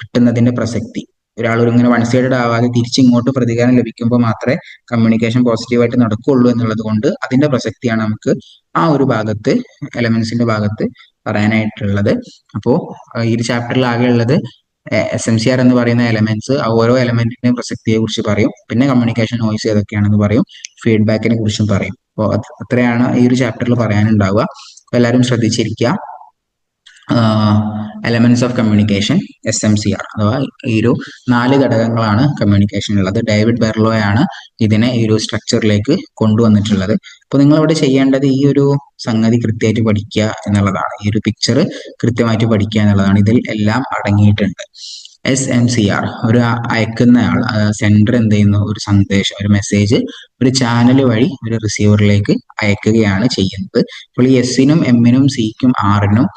കിട്ടുന്നതിന്റെ പ്രസക്തി. ഒരാൾ ഇങ്ങനെ വൺ സൈഡഡ് ആവാതെ തിരിച്ചിങ്ങോട്ട് പ്രതികരണം ലഭിക്കുമ്പോൾ മാത്രമേ കമ്മ്യൂണിക്കേഷൻ പോസിറ്റീവായിട്ട് നടക്കുകയുള്ളൂ എന്നുള്ളത് കൊണ്ട് അതിന്റെ പ്രസക്തിയാണ് നമുക്ക് ആ ഒരു ഭാഗത്ത്, എലമെന്റ്സിന്റെ ഭാഗത്ത് പറയാനായിട്ടുള്ളത്. അപ്പോൾ ഈ ഒരു ചാപ്റ്ററിൽ ആകെ ഉള്ളത് SMCR എന്ന് പറയുന്ന എലമെന്റ്സ്, ഓരോ എലമെന്റിന്റെയും പ്രസക്തിയെ കുറിച്ച് പറയും. പിന്നെ കമ്മ്യൂണിക്കേഷൻ നോയ്സ് ഏതൊക്കെയാണെന്ന് പറയും, ഫീഡ്ബാക്കിനെ കുറിച്ചും പറയും. അപ്പോൾ അത്രയാണ് ഈ ഒരു ചാപ്റ്ററിൽ പറയാനുണ്ടാവുക. അപ്പോൾ എല്ലാവരും ശ്രദ്ധിച്ചിരിക്കുക. എലമെന്റ്സ് ഓഫ് കമ്മ്യൂണിക്കേഷൻ, SMCR, അഥവാ ഈ ഒരു 4 ഘടകങ്ങളാണ് കമ്മ്യൂണിക്കേഷൻ ഉള്ളത്. ഡേവിഡ് ബെർലോയാണ് ഇതിനെ ഈ ഒരു സ്ട്രക്ചറിലേക്ക് കൊണ്ടുവന്നിട്ടുള്ളത്. അപ്പോൾ നിങ്ങൾ ഇവിടെ ചെയ്യേണ്ടത് ഈ ഒരു സംഗതി കൃത്യമായിട്ട് പഠിക്കുക എന്നുള്ളതാണ്. ഈ ഒരു പിക്ചർ കൃത്യമായിട്ട് പഠിക്കുക എന്നുള്ളതാണ്. ഇതിൽ എല്ലാം അടങ്ങിയിട്ടുണ്ട്. SMCR, ഒരു അയക്കുന്നയാൾ, സെൻഡർ എന്ത് ചെയ്യുന്നു, ഒരു സന്ദേശം, ഒരു മെസ്സേജ് ഒരു ചാനൽ വഴി ഒരു റിസീവറിലേക്ക് അയക്കുകയാണ് ചെയ്യുന്നത്. അപ്പോൾ ഈ എസിനും എമ്മിനും സിക്കും ആറിനും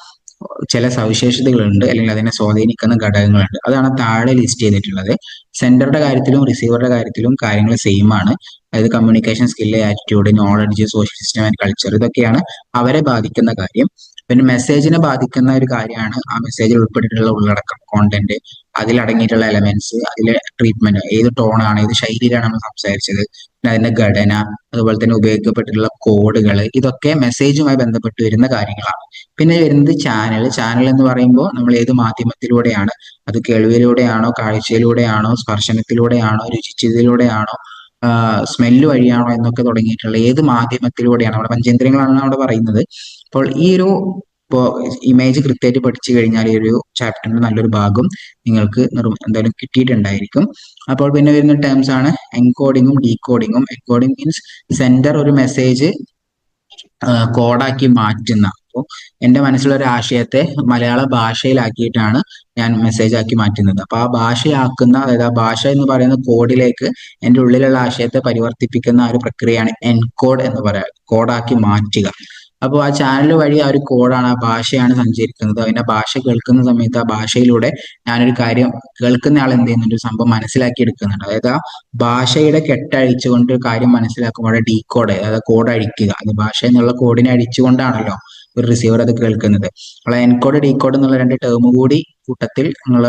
ചില സവിശേഷതകളുണ്ട്, അല്ലെങ്കിൽ അതിനെ സ്വാധീനിക്കുന്ന ഘടകങ്ങളുണ്ട്. അതാണ് താഴെ ലിസ്റ്റ് ചെയ്തിട്ടുള്ളത്. സെൻഡറുടെ കാര്യത്തിലും റിസീവറുടെ കാര്യത്തിലും കാര്യങ്ങൾ സെയിം ആണ്. അതായത് communication skill, attitude, knowledge, social system and culture, ഇതൊക്കെയാണ് അവരെ ബാധിക്കുന്ന കാര്യം. പിന്നെ മെസ്സേജിനെ ബാധിക്കുന്ന ഒരു കാര്യമാണ് ആ മെസ്സേജിൽ ഉൾപ്പെട്ടിട്ടുള്ള ഉള്ളടക്കം, കോണ്ടന്റ്, അതിൽ അടങ്ങിയിട്ടുള്ള എലമെന്റ്സ്, അതിലെ ട്രീറ്റ്മെന്റ്, ഏത് ടോണാണ്, ഏത് ശൈലിയിലാണ് നമ്മൾ സംസാരിച്ചത്, പിന്നെ അതിന്റെ ഘടന, അതുപോലെ തന്നെ ഉപയോഗിക്കപ്പെട്ടിട്ടുള്ള കോഡുകൾ, ഇതൊക്കെ മെസ്സേജുമായി ബന്ധപ്പെട്ട് വരുന്ന കാര്യങ്ങളാണ്. പിന്നെ വരുന്നത് ചാനൽ എന്ന് പറയുമ്പോൾ നമ്മൾ ഏത് മാധ്യമത്തിലൂടെയാണ്, അത് കേൾവിയിലൂടെയാണോ, കാഴ്ചയിലൂടെയാണോ, സ്പർശനത്തിലൂടെയാണോ, രുചിച്ചതിലൂടെയാണോ, സ്മെല്ല് വഴിയാണോ എന്നൊക്കെ തുടങ്ങിയിട്ടുള്ള ഏത് മാധ്യമത്തിലൂടെയാണ്, അവിടെ പഞ്ചേന്ദ്രിയങ്ങളാണ് അവിടെ പറയുന്നത്. അപ്പോൾ ഈ ഒരു ഇമേജ് കൃത്യമായിട്ട് പഠിച്ചു കഴിഞ്ഞാൽ ഈ ഒരു ചാപ്റ്ററിന്റെ നല്ലൊരു ഭാഗം നിങ്ങൾക്ക് എന്തായാലും കിട്ടിയിട്ടുണ്ടായിരിക്കും. അപ്പോൾ പിന്നെ വരുന്ന ടേംസ് ആണ് എൻകോഡിങ്ങും ഡീകോഡിങ്ങും. എൻകോഡിങ് മീൻസ് സെൻഡർ ഒരു മെസ്സേജ് കോഡാക്കി മാറ്റുന്ന. അപ്പോൾ എൻ്റെ മനസ്സിലുള്ള ഒരു ആശയത്തെ മലയാള ഭാഷയിലാക്കിയിട്ടാണ് ഞാൻ മെസ്സേജ് ആക്കി മാറ്റുന്നത്. അപ്പൊ ആ ഭാഷയാക്കുന്ന, അതായത് ആ ഭാഷ എന്ന് പറയുന്ന കോഡിലേക്ക് എൻ്റെ ഉള്ളിലുള്ള ആശയത്തെ പരിവർത്തിപ്പിക്കുന്ന ആ ഒരു പ്രക്രിയയാണ് എൻകോഡ് എന്ന് പറയുക, കോഡാക്കി മാറ്റുക. അപ്പോൾ ആ ചാനൽ വഴി ആ ഒരു കോഡാണ്, ആ ഭാഷയാണ് സഞ്ചരിക്കുന്നത്. അതിന്റെ ഭാഷ കേൾക്കുന്ന സമയത്ത് ആ ഭാഷയിലൂടെ ഞാനൊരു കാര്യം, കേൾക്കുന്ന ആൾ എന്ത് ചെയ്യുന്നുണ്ട്, ഒരു സംഭവം മനസ്സിലാക്കി എടുക്കുന്നുണ്ട്. അതായത് ആ ഭാഷയുടെ കെട്ടഴിച്ചുകൊണ്ട് ഒരു കാര്യം മനസ്സിലാക്കുമ്പോൾ ഡീകോഡ്, അതായത് കോഡ് അഴിക്കുക, അത് ഭാഷ എന്നുള്ള കോഡിനെ അഴിച്ചുകൊണ്ടാണല്ലോ ഒരു റിസീവർ അത് കേൾക്കുന്നത്. അപ്പോൾ എൻകോഡ് ഡീകോഡ് എന്നുള്ള 2 ടേം കൂടി കൂട്ടത്തിൽ നിങ്ങൾ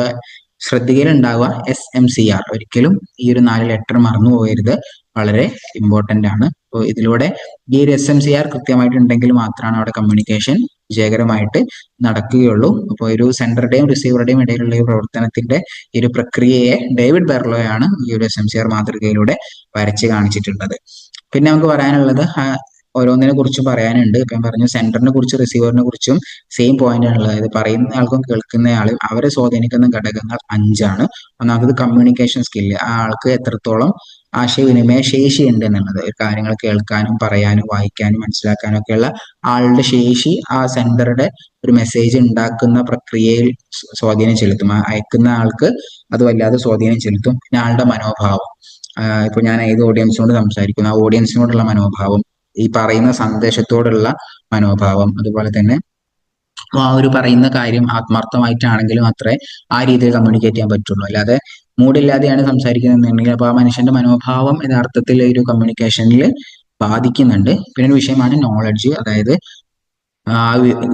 ശ്രദ്ധിക്കലുണ്ടാവുക. SMCR, ഒരിക്കലും ഈ ഒരു 4 ലെറ്റർ മറന്നു പോകരുത്, വളരെ ഇമ്പോർട്ടന്റ് ആണ്. അപ്പോൾ ഇതിലൂടെ ഈ ഒരു SMCR കൃത്യമായിട്ടുണ്ടെങ്കിൽ മാത്രമാണ് അവിടെ കമ്മ്യൂണിക്കേഷൻ വിജയകരമായിട്ട് നടക്കുകയുള്ളൂ. അപ്പോൾ ഒരു സെൻഡറുടെയും റിസീവറുടെയും ഇടയിലുള്ള ഈ പ്രവർത്തനത്തിന്റെ ഈ ഒരു പ്രക്രിയയെ ഡേവിഡ് ബെർലോയാണ് ഈ ഒരു SMCR മാതൃകയിലൂടെ വരച്ച് കാണിച്ചിട്ടുള്ളത്. പിന്നെ നമുക്ക് പറയാനുള്ളത് ഓരോന്നിനെ കുറിച്ച് പറയാനുണ്ട്. ഇപ്പം പറഞ്ഞു സെൻഡറിനെ കുറിച്ച്, റിസീവറിനെ കുറിച്ചും സെയിം പോയിന്റ് ആണുള്ളത്. അതായത് പറയുന്ന ആൾക്കും കേൾക്കുന്നയാളും അവരെ സ്വാധീനിക്കുന്ന ഘടകങ്ങൾ 5ആണ്. ഒന്നാമത് കമ്മ്യൂണിക്കേഷൻ സ്കില്ല്, ആ ആൾക്ക് എത്രത്തോളം ആശയവിനിമയ ശേഷി ഉണ്ട് എന്നുള്ളത്. കാര്യങ്ങൾ കേൾക്കാനും പറയാനും വായിക്കാനും മനസ്സിലാക്കാനും ഒക്കെയുള്ള ആളുടെ ശേഷി ആ സെൻഡറുടെ ഒരു മെസ്സേജ് ഉണ്ടാക്കുന്ന പ്രക്രിയയിൽ സ്വാധീനം ചെലുത്തും. അയക്കുന്ന ആൾക്ക് അത് വല്ലാതെ സ്വാധീനം ചെലുത്തും. പിന്നെ ആളുടെ മനോഭാവം, ഇപ്പൊ ഞാൻ ഏത് ഓഡിയൻസിനോട് സംസാരിക്കുന്നു, ആ ഓഡിയൻസിനോടുള്ള മനോഭാവം, ഈ പറയുന്ന സന്ദേശത്തോടുള്ള മനോഭാവം, അതുപോലെ തന്നെ ആ ഒരു പറയുന്ന കാര്യം ആത്മാർത്ഥമായിട്ടാണെങ്കിലും അത്രേ ആ രീതിയിൽ കമ്മ്യൂണിക്കേറ്റ് ചെയ്യാൻ പറ്റുള്ളൂ. അല്ലാതെ മൂഡില്ലാതെയാണ് സംസാരിക്കുന്നതെന്നുണ്ടെങ്കിൽ അപ്പൊ ആ മനുഷ്യന്റെ മനോഭാവം യഥാർത്ഥത്തിൽ ഒരു കമ്മ്യൂണിക്കേഷനിൽ ബാധിക്കുന്നുണ്ട്. പിന്നെ ഒരു വിഷയമാണ് നോളജ്, അതായത് ആ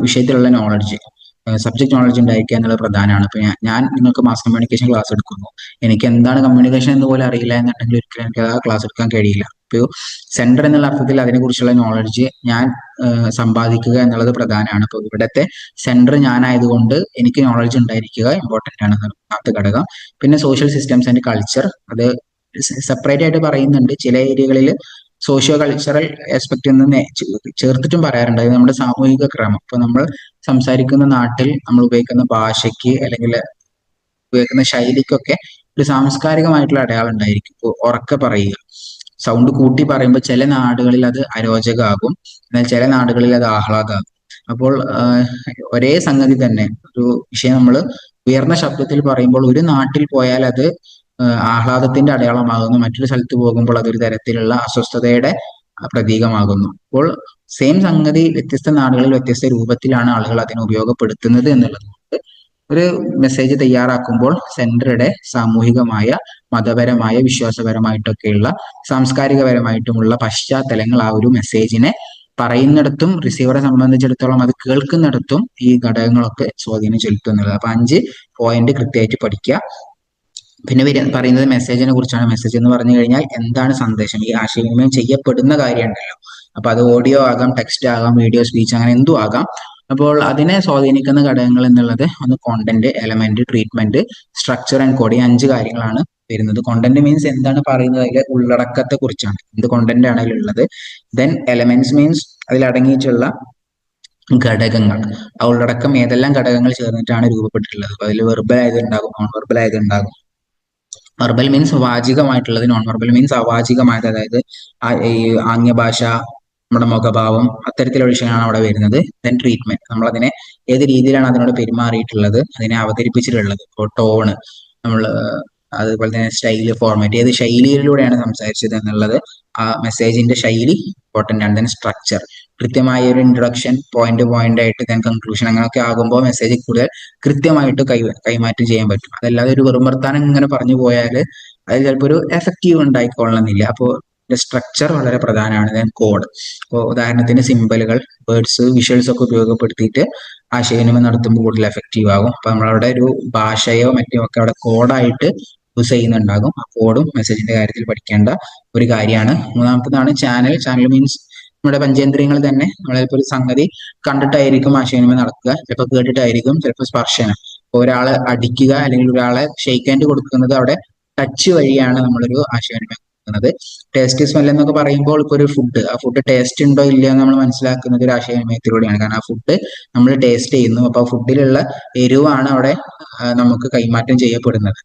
വിഷയത്തിലുള്ള നോളജ്, സബ്ജക്ട് നോളജ് ഉണ്ടായിരിക്കുക എന്നുള്ളത് പ്രധാനമാണ്. ഇപ്പൊ ഞാൻ നിങ്ങൾക്ക് മാസ് കമ്മ്യൂണിക്കേഷൻ ക്ലാസ് എടുക്കുന്നു, എനിക്ക് എന്താണ് കമ്മ്യൂണിക്കേഷൻ എന്ന് പോലും അറിയില്ല എന്നുണ്ടെങ്കിൽ ഒരിക്കലും എനിക്ക് ആ ക്ലാസ് എടുക്കാൻ കഴിയില്ല. ഇപ്പോൾ സെൻഡർ എന്നുള്ള അർത്ഥത്തിൽ അതിനെക്കുറിച്ചുള്ള നോളജ് ഞാൻ സമ്പാദിക്കുക എന്നുള്ളത് പ്രധാനമാണ്. അപ്പോൾ ഇവിടുത്തെ സെന്റർ ഞാനായതുകൊണ്ട് എനിക്ക് നോളജ് ഉണ്ടായിരിക്കുക ഇമ്പോർട്ടന്റ് ആണ്, ഒന്നാമത്തെ ഘടകം. പിന്നെ സോഷ്യൽ സിസ്റ്റംസ് ആൻഡ് കൾച്ചർ, അത് സെപ്പറേറ്റ് ആയിട്ട് പറയുന്നുണ്ട്. ചില ഏരിയകളിൽ സോഷ്യോ കൾച്ചറൽ ആസ്പെക്ട് എന്ന് ചേർത്തിട്ടും പറയാറുണ്ട്. അത് നമ്മുടെ സാമൂഹിക ക്രമം. ഇപ്പൊ നമ്മൾ സംസാരിക്കുന്ന നാട്ടിൽ നമ്മൾ ഉപയോഗിക്കുന്ന ഭാഷയ്ക്ക് അല്ലെങ്കിൽ ഉപയോഗിക്കുന്ന ശൈലിക്കൊക്കെ ഒരു സാംസ്കാരികമായിട്ടുള്ള അടയാളം ഉണ്ടായിരിക്കും. ഇപ്പോൾ ഉറക്കെ പറയുക, സൗണ്ട് കൂട്ടി പറയുമ്പോൾ ചില നാടുകളിൽ അത് അരോചകമാകും, എന്നാൽ ചില നാടുകളിൽ അത് ആഹ്ലാദമാകും. അപ്പോൾ ഒരേ സംഗതി തന്നെ ഒരു വിഷയം നമ്മൾ ഉയർന്ന ശബ്ദത്തിൽ പറയുമ്പോൾ ഒരു നാട്ടിൽ പോയാൽ അത് ആഹ്ലാദത്തിന്റെ അടയാളമാകുന്നു, മറ്റൊരു സ്ഥലത്ത് പോകുമ്പോൾ അതൊരു തരത്തിലുള്ള അസ്വസ്ഥതയുടെ പ്രതീകമാകുന്നു. അപ്പോൾ സെയിം സംഗതി വ്യത്യസ്ത നാടുകളിൽ വ്യത്യസ്ത രൂപത്തിലാണ് ആളുകൾ അതിനെ ഉപയോഗപ്പെടുത്തുന്നത് എന്നുള്ളത് കൊണ്ട് ഒരു മെസ്സേജ് തയ്യാറാക്കുമ്പോൾ സെൻഡറുടെ സാമൂഹികമായ, മതപരമായ, വിശ്വാസപരമായിട്ടൊക്കെയുള്ള, സാംസ്കാരികപരമായിട്ടുമുള്ള പശ്ചാത്തലങ്ങൾ ആ ഒരു മെസ്സേജിനെ പറയുന്നിടത്തും റിസീവറെ സംബന്ധിച്ചിടത്തോളം അത് കേൾക്കുന്നിടത്തും ഈ ഘടകങ്ങളൊക്കെ സ്വാധീനം ചെലുത്തുന്നത്. അപ്പൊ 5 പോയിന്റ് കൃത്യമായിട്ട് പഠിക്കുക. പിന്നെ പറയുന്നത് മെസ്സേജിനെ കുറിച്ചാണ്. മെസ്സേജ് എന്ന് പറഞ്ഞു കഴിഞ്ഞാൽ എന്താണ് സന്ദേശം? ഈ ആശയവിനിമയം ചെയ്യപ്പെടുന്ന കാര്യമുണ്ടല്ലോ, അപ്പൊ അത് ഓഡിയോ ആകാം, ടെക്സ്റ്റ് ആകാം, വീഡിയോ, സ്പീച്ച്, അങ്ങനെ എന്തും ആകാം. അപ്പോൾ അതിനെ സ്വാധീനിക്കുന്ന ഘടകങ്ങൾ എന്നുള്ളത് ഒന്ന് content, element, treatment, structure and code. ഈ 5 കാര്യങ്ങളാണ് വരുന്നത്. കോണ്ടന്റ് മീൻസ് എന്താണ് പറയുന്നത്, അതിലെ ഉള്ളടക്കത്തെ കുറിച്ചാണ്, എന്ത് കോണ്ടന്റ് ആണ് അതിലുള്ളത്. ദെൻ എലമെന്റ്സ് മീൻസ് അതിൽ അടങ്ങിയിട്ടുള്ള ഘടകങ്ങൾ, ആ ഉള്ളടക്കം ഏതെല്ലാം ഘടകങ്ങൾ ചേർന്നിട്ടാണ് രൂപപ്പെട്ടിട്ടുള്ളത്. അപ്പൊ അതിൽ വെർബൽ ആയതുണ്ടാകും, നോൺ വെർബൽ ആയതുണ്ടാകും. വെർബൽ മീൻസ് വാചികമായിട്ടുള്ളത്, നോൺ വെർബൽ മീൻസ് അവാചികമായത്, അതായത് ഈ ആംഗ്യഭാഷ, നമ്മുടെ മുഖഭാവം, അത്തരത്തിലുള്ള വിഷയങ്ങളാണ് അവിടെ വരുന്നത്. ദെൻ ട്രീറ്റ്മെന്റ്, നമ്മൾ അതിനെ ഏത് രീതിയിലാണ് അതിനോട് പെരുമാറിയിട്ടുള്ളത്, അതിനെ അവതരിപ്പിച്ചിട്ടുള്ളത്, ഇപ്പോൾ ടോണ്, നമ്മൾ അതുപോലെ തന്നെ സ്റ്റൈല്, ഫോർമാറ്റ്, ഏത് ശൈലിയിലൂടെയാണ് സംസാരിച്ചത് എന്നുള്ളത്, ആ മെസ്സേജിന്റെ ശൈലി ഇമ്പോർട്ടന്റ് ആണ്. ദെൻ സ്ട്രക്ചർ, കൃത്യമായ ഒരു ഇൻട്രൊഡക്ഷൻ, പോയിന്റ് ആയിട്ട് ദെൻ കൺക്ലൂഷൻ, അങ്ങനെയൊക്കെ ആകുമ്പോൾ മെസ്സേജ് കൂടുതൽ കൃത്യമായിട്ട് കൈമാറ്റം ചെയ്യാൻ പറ്റും. അതല്ലാതെ ഒരു വെറും വർത്താനം ഇങ്ങനെ പറഞ്ഞു പോയാൽ അത് ചിലപ്പോൾ ഒരു എഫക്റ്റീവ് ഉണ്ടായിക്കൊള്ളണമെന്നില്ല. അപ്പോൾ സ്ട്രക്ചർ വളരെ പ്രധാനമാണ്. ദെൻ കോഡ്, ഇപ്പോൾ ഉദാഹരണത്തിന് സിമ്പലുകൾ, വേർഡ്സ്, വിഷ്വൽസ് ഒക്കെ ഉപയോഗപ്പെടുത്തിയിട്ട് ആശയവിനിമയം നടത്തുമ്പോൾ കൂടുതൽ എഫക്റ്റീവ് ആകും. അപ്പൊ നമ്മളവിടെ ഒരു ഭാഷയോ മറ്റോ ഒക്കെ അവിടെ കോഡായിട്ട് യൂസ് ചെയ്യുന്നുണ്ടാകും. ആ കോഡും മെസ്സേജിന്റെ കാര്യത്തിൽ പഠിക്കേണ്ട ഒരു കാര്യമാണ്. മൂന്നാമത്തതാണ് ചാനൽ. ചാനൽ മീൻസ് നമ്മുടെ പഞ്ചേന്ദ്രിയങ്ങൾ തന്നെ. നമ്മളിപ്പോ ഒരു സംഗതി കണ്ടിട്ടായിരിക്കും ആശയവിനിമയം നടക്കുക, ചിലപ്പോൾ കേട്ടിട്ടായിരിക്കും, ചിലപ്പോൾ സ്പർശനം. ഒരാളെ അടിക്കുക അല്ലെങ്കിൽ ഒരാളെ ഷെയ്ക്ക് ഹാൻഡ് കൊടുക്കുന്നത് അവിടെ ടച്ച് വഴിയാണ് നമ്മളൊരു ആശയവിനിമയം കൊടുക്കുന്നത്. ടേസ്റ്റ് സ്മെൽ എന്നൊക്കെ പറയുമ്പോൾ ഇപ്പോൾ ഒരു ഫുഡ്, ആ ഫുഡ് ടേസ്റ്റ് ഉണ്ടോ ഇല്ല എന്ന് നമ്മൾ മനസ്സിലാക്കുന്നത് ഒരു ആശയവിനിമയത്തിലൂടെയാണ്. കാരണം ആ ഫുഡ് നമ്മൾ ടേസ്റ്റ് ചെയ്യുന്നു, അപ്പൊ ആ ഫുഡിലുള്ള എരിവാണ് അവിടെ നമുക്ക് കൈമാറ്റം ചെയ്യപ്പെടുന്നത്.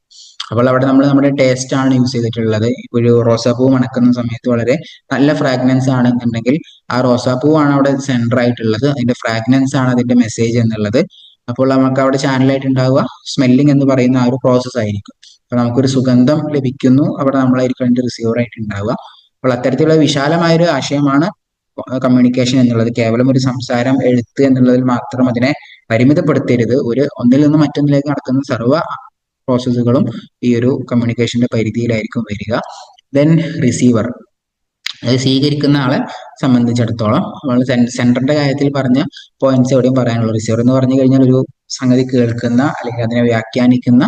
അപ്പോൾ അവിടെ നമ്മൾ നമ്മുടെ ടേസ്റ്റ് ആണ് യൂസ് ചെയ്തിട്ടുള്ളത്. ഇപ്പൊ ഒരു റോസാപ്പൂ മണക്കുന്ന സമയത്ത് വളരെ നല്ല ഫ്രാഗ്രൻസ് ആണെന്നുണ്ടെങ്കിൽ ആ റോസാപ്പൂ ആണ് അവിടെ സെന്റർ ആയിട്ടുള്ളത്, അതിന്റെ ഫ്രാഗ്രൻസ് ആണ് അതിന്റെ മെസ്സേജ് എന്നുള്ളത്. അപ്പോൾ നമുക്ക് അവിടെ ചാനലായിട്ട് ഉണ്ടാവുക സ്മെല്ലിംഗ് എന്ന് പറയുന്ന ആ ഒരു പ്രോസസ് ആയിരിക്കും. അപ്പൊ നമുക്കൊരു സുഗന്ധം ലഭിക്കുന്നു, അവിടെ നമ്മളായിരിക്കും അതിന്റെ റിസീവർ ആയിട്ട് ഉണ്ടാവുക. അപ്പോൾ അത്തരത്തിലുള്ള വിശാലമായ ഒരു ആശയമാണ് കമ്മ്യൂണിക്കേഷൻ എന്നുള്ളത്. കേവലം ഒരു സംസാരം, എഴുത്ത് എന്നുള്ളതിൽ മാത്രം അതിനെ പരിമിതപ്പെടുത്തരുത്. ഒന്നിൽ നിന്ന് മറ്റൊന്നിലേക്ക് നടക്കുന്ന സർവ്വ പ്രോസസ്സുകളും ഈ ഒരു കമ്മ്യൂണിക്കേഷന്റെ പരിധിയിലായിരിക്കും വരിക. ദെൻ റിസീവർ, അത് സ്വീകരിക്കുന്ന ആളെ സംബന്ധിച്ചിടത്തോളം നമ്മൾ സെന്ററിന്റെ കാര്യത്തിൽ പറഞ്ഞ പോയിന്റ്സ് എവിടെയും പറയാനുള്ളൂ. റിസീവർ എന്ന് പറഞ്ഞു കഴിഞ്ഞാൽ ഒരു സംഗതി കേൾക്കുന്ന അല്ലെങ്കിൽ അതിനെ വ്യാഖ്യാനിക്കുന്ന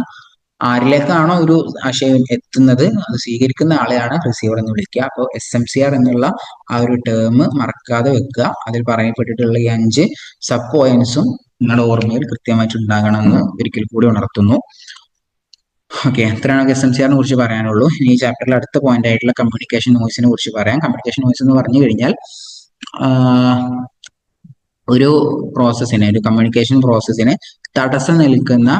ആരിലേക്കാണോ ഒരു ആശയം എത്തുന്നത് അത് സ്വീകരിക്കുന്ന ആളെയാണ് റിസീവർ എന്ന് വിളിക്കുക. അപ്പോൾ SMCR എന്നുള്ള ആ ഒരു ടേം മറക്കാതെ വെക്കുക. അതിൽ പറയപ്പെട്ടിട്ടുള്ള ഈ 5 സബ് പോയിന്റ്സും നിങ്ങളുടെ ഓർമ്മയിൽ കൃത്യമായിട്ട് ഉണ്ടാകണമെന്ന് ഒരിക്കൽ കൂടി ഉണർത്തുന്നു. ഓക്കെ, എത്രയാണ് SMCRനെ കുറിച്ച് പറയാനുള്ളൂ. ഇനി ഈ ചാപ്റ്ററിൽ അടുത്ത പോയിന്റ് ആയിട്ടുള്ള കമ്മ്യൂണിക്കേഷൻ നോയ്സിനെ കുറിച്ച് പറയാം. കമ്മ്യൂണിക്കേഷൻ നോയ്സ് എന്ന് പറഞ്ഞു കഴിഞ്ഞാൽ ഒരു പ്രോസസ്സിനെ, ഒരു കമ്മ്യൂണിക്കേഷൻ പ്രോസസ്സിനെ തടസ്സം നിൽക്കുന്ന,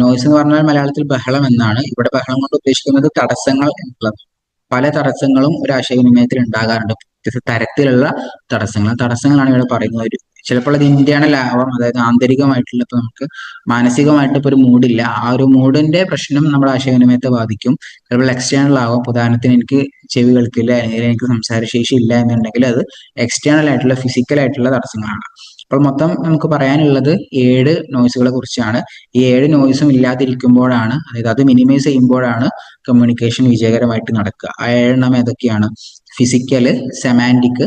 നോയ്സ് എന്ന് പറഞ്ഞാൽ മലയാളത്തിൽ ബഹളം എന്നാണ്. ഇവിടെ ബഹളം കൊണ്ട് ഉദ്ദേശിക്കുന്നത് തടസ്സങ്ങൾ എന്നുള്ളത്. പല തടസ്സങ്ങളും ഒരു ആശയവിനിമയത്തിൽ ഉണ്ടാകാറുണ്ട്, വ്യത്യസ്ത തരത്തിലുള്ള തടസ്സങ്ങൾ. തടസ്സങ്ങളാണ് ഇവിടെ പറയുന്നത്. ചിലപ്പോൾ അത് ഇന്റേണൽ ആവാം, അതായത് ആന്തരികമായിട്ടുള്ള, ഇപ്പൊ നമുക്ക് മാനസികമായിട്ട് ഇപ്പൊ ഒരു മൂഡില്ല, ആ ഒരു മൂഡിന്റെ പ്രശ്നം നമ്മുടെ ആശയവിനിമയത്തെ ബാധിക്കും. ചിലപ്പോൾ എക്സ്റ്റേണൽ ആവാം. ഉദാഹരണത്തിന് എനിക്ക് ചെവി കേൾക്കില്ല അല്ലെങ്കിൽ എനിക്ക് സംസാരശേഷി ഇല്ല എന്നുണ്ടെങ്കിൽ അത് എക്സ്റ്റേണൽ ആയിട്ടുള്ള, ഫിസിക്കൽ ആയിട്ടുള്ള തടസ്സങ്ങളാണ്. അപ്പോൾ മൊത്തം നമുക്ക് പറയാനുള്ളത് 7 നോയ്സുകളെ കുറിച്ചാണ്. ഈ 7 നോയ്സും ഇല്ലാതിരിക്കുമ്പോഴാണ്, അതായത് അത് മിനിമൈസ് ചെയ്യുമ്പോഴാണ് കമ്മ്യൂണിക്കേഷൻ വിജയകരമായിട്ട് നടക്കുക. ആ 7 എണ്ണം ഏതൊക്കെയാണ്? Physical, semantic,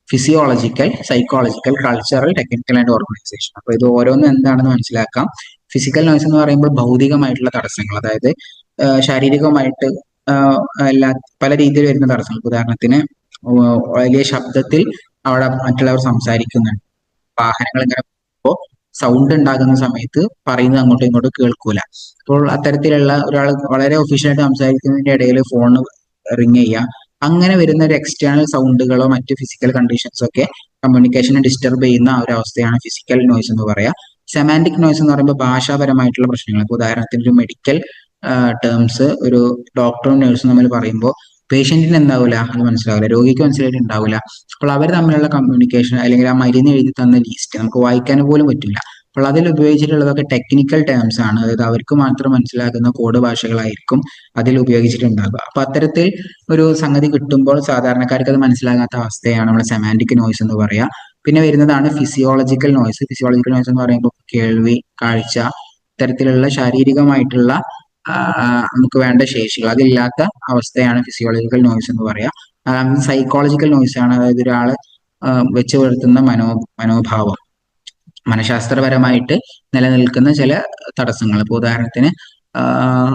physiological, psychological, cultural, technical and organisation. അപ്പൊ ഇത് ഓരോന്നും എന്താണെന്ന് മനസ്സിലാക്കാം. ഫിസിക്കൽ നോയ്സ് എന്ന് പറയുമ്പോൾ ഭൗതികമായിട്ടുള്ള തടസ്സങ്ങൾ, അതായത് ശാരീരികമായിട്ട് പല രീതിയിൽ വരുന്ന തടസ്സങ്ങൾ. ഉദാഹരണത്തിന് വലിയ ശബ്ദത്തിൽ അവിടെ മറ്റുള്ളവർ സംസാരിക്കുന്നുണ്ട്. വാഹനങ്ങൾ ഇങ്ങനെ സൗണ്ട് ഉണ്ടാകുന്ന സമയത്ത് പറയുന്നത് അങ്ങോട്ടും ഇങ്ങോട്ടും കേൾക്കൂല. അപ്പോൾ അത്തരത്തിലുള്ള ഒരാൾ വളരെ ഒഫീഷ്യലായിട്ട് സംസാരിക്കുന്നതിന്റെ ഇടയിൽ ഫോൺ റിങ് ചെയ്യുക, അങ്ങനെ വരുന്ന ഒരു എക്സ്റ്റേണൽ സൗണ്ടുകളോ മറ്റ് ഫിസിക്കൽ കണ്ടീഷൻസോ ഒക്കെ കമ്മ്യൂണിക്കേഷനെ ഡിസ്റ്റർബ് ചെയ്യുന്ന ഒരു അവസ്ഥയാണ് ഫിസിക്കൽ നോയ്സ് എന്ന് പറയാ. സെമാന്റിക് നോയ്സ് എന്ന് പറയുമ്പോൾ ഭാഷാപരമായിട്ടുള്ള പ്രശ്നങ്ങൾ. ഇപ്പൊ ഉദാഹരണത്തിന് ഒരു മെഡിക്കൽ ടേംസ് ഒരു ഡോക്ടറും നഴ്സും തമ്മിൽ പറയുമ്പോൾ പേഷ്യന്റിന് എന്താവില്ല, അത് മനസ്സിലാവില്ല, രോഗിക്ക് മനസ്സിലായിട്ടുണ്ടാവില്ല. അപ്പോൾ അവർ തമ്മിലുള്ള കമ്മ്യൂണിക്കേഷൻ അല്ലെങ്കിൽ ആ മരുന്ന് എഴുതി തന്ന ലിസ്റ്റ് നമുക്ക് വായിക്കാൻ പോലും പറ്റില്ല. അപ്പോൾ അതിൽ ഉപയോഗിച്ചിട്ടുള്ളതൊക്കെ ടെക്നിക്കൽ ടേംസ് ആണ്, അതായത് അവർക്ക് മാത്രം മനസ്സിലാകുന്ന കോഡ് ഭാഷകളായിരിക്കും അതിൽ ഉപയോഗിച്ചിട്ടുണ്ടാകുക. അപ്പൊ അത്തരത്തിൽ ഒരു സംഗതി കിട്ടുമ്പോൾ സാധാരണക്കാർക്ക് അത് മനസ്സിലാകാത്ത അവസ്ഥയാണ് നമ്മൾ സെമാന്റിക് നോയ്സ് എന്ന് പറയാ. പിന്നെ വരുന്നതാണ് ഫിസിയോളജിക്കൽ നോയ്സ്. ഫിസിയോളജിക്കൽ നോയ്സ് എന്ന് പറയുമ്പോൾ കേൾവി, കാഴ്ച, ഇത്തരത്തിലുള്ള ശാരീരികമായിട്ടുള്ള നമുക്ക് വേണ്ട ശേഷികൾ അതില്ലാത്ത അവസ്ഥയാണ് ഫിസിയോളജിക്കൽ നോയ്സ് എന്ന് പറയാ. സൈക്കോളജിക്കൽ നോയ്സ് ആണ്, അതായത് ഒരാള് വെച്ച് പുലർത്തുന്ന മനോഭാവം, മനഃശാസ്ത്രപരമായിട്ട് നിലനിൽക്കുന്ന ചില തടസ്സങ്ങൾ. ഇപ്പൊ ഉദാഹരണത്തിന്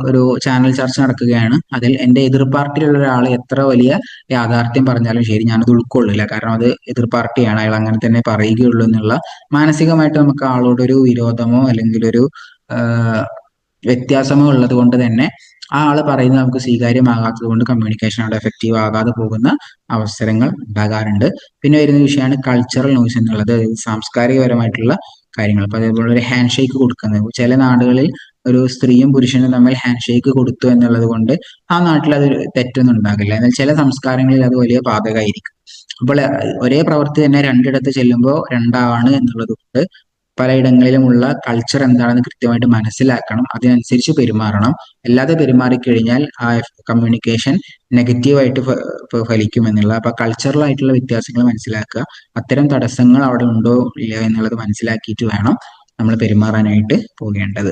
ഒരു ചാനൽ ചർച്ച നടക്കുകയാണ്, അതിൽ എന്റെ എതിർ പാർട്ടിയിലുള്ള ഒരാൾ എത്ര വലിയ യാഥാർത്ഥ്യം പറഞ്ഞാലും ശരി ഞാനത് ഉൾക്കൊള്ളില്ല, കാരണം അത് എതിർ പാർട്ടിയാണ്, അയാൾ അങ്ങനെ തന്നെ പറയുകയുള്ളൂ എന്നുള്ള മാനസികമായിട്ട് നമുക്ക് ആളോട് ഒരു വിരോധമോ അല്ലെങ്കിൽ ഒരു വ്യത്യാസമോ ഉള്ളത് കൊണ്ട് തന്നെ ആ ആള് പറയുന്നത് നമുക്ക് സ്വീകാര്യമാകാത്തത് കൊണ്ട് കമ്മ്യൂണിക്കേഷൻ അവിടെ എഫക്റ്റീവ് ആകാതെ പോകുന്ന അവസരങ്ങൾ ഉണ്ടാകാറുണ്ട്. പിന്നെ വരുന്ന വിഷയമാണ് കൾച്ചറൽ നോയ്സ് എന്നുള്ളത്, സാംസ്കാരികപരമായിട്ടുള്ള കാര്യങ്ങൾ. അപ്പൊ അതേപോലെ ഒരു ഹാൻഡ് ഷേക്ക് കൊടുക്കുന്നത്, ചില നാടുകളിൽ ഒരു സ്ത്രീയും പുരുഷനും തമ്മിൽ ഹാൻഡ് ഷേക്ക് കൊടുത്തു എന്നുള്ളത് കൊണ്ട് ആ നാട്ടിൽ അത് തെറ്റൊന്നും ഉണ്ടാകില്ല, എന്നാൽ ചില സംസ്കാരങ്ങളിൽ അത് വലിയ ബാധകമായിരിക്കും. അപ്പോൾ ഒരേ പ്രവൃത്തി തന്നെ രണ്ടിടത്ത് ചെല്ലുമ്പോൾ രണ്ടാണ് എന്നുള്ളത് കൊണ്ട് പലയിടങ്ങളിലുമുള്ള കൾച്ചർ എന്താണെന്ന് കൃത്യമായിട്ട് മനസ്സിലാക്കണം, അതിനനുസരിച്ച് പെരുമാറണം. അല്ലാതെ പെരുമാറിക്കഴിഞ്ഞാൽ ആ കമ്മ്യൂണിക്കേഷൻ നെഗറ്റീവായിട്ട് ഫലിക്കും എന്നുള്ള. അപ്പൊ കൾച്ചറൽ ആയിട്ടുള്ള വ്യത്യാസങ്ങൾ മനസ്സിലാക്കുക, അത്തരം തടസ്സങ്ങൾ അവിടെ ഉണ്ടോ ഇല്ല എന്നുള്ളത് മനസ്സിലാക്കിയിട്ട് വേണം നമ്മൾ പെരുമാറാനായിട്ട് പോകേണ്ടത്.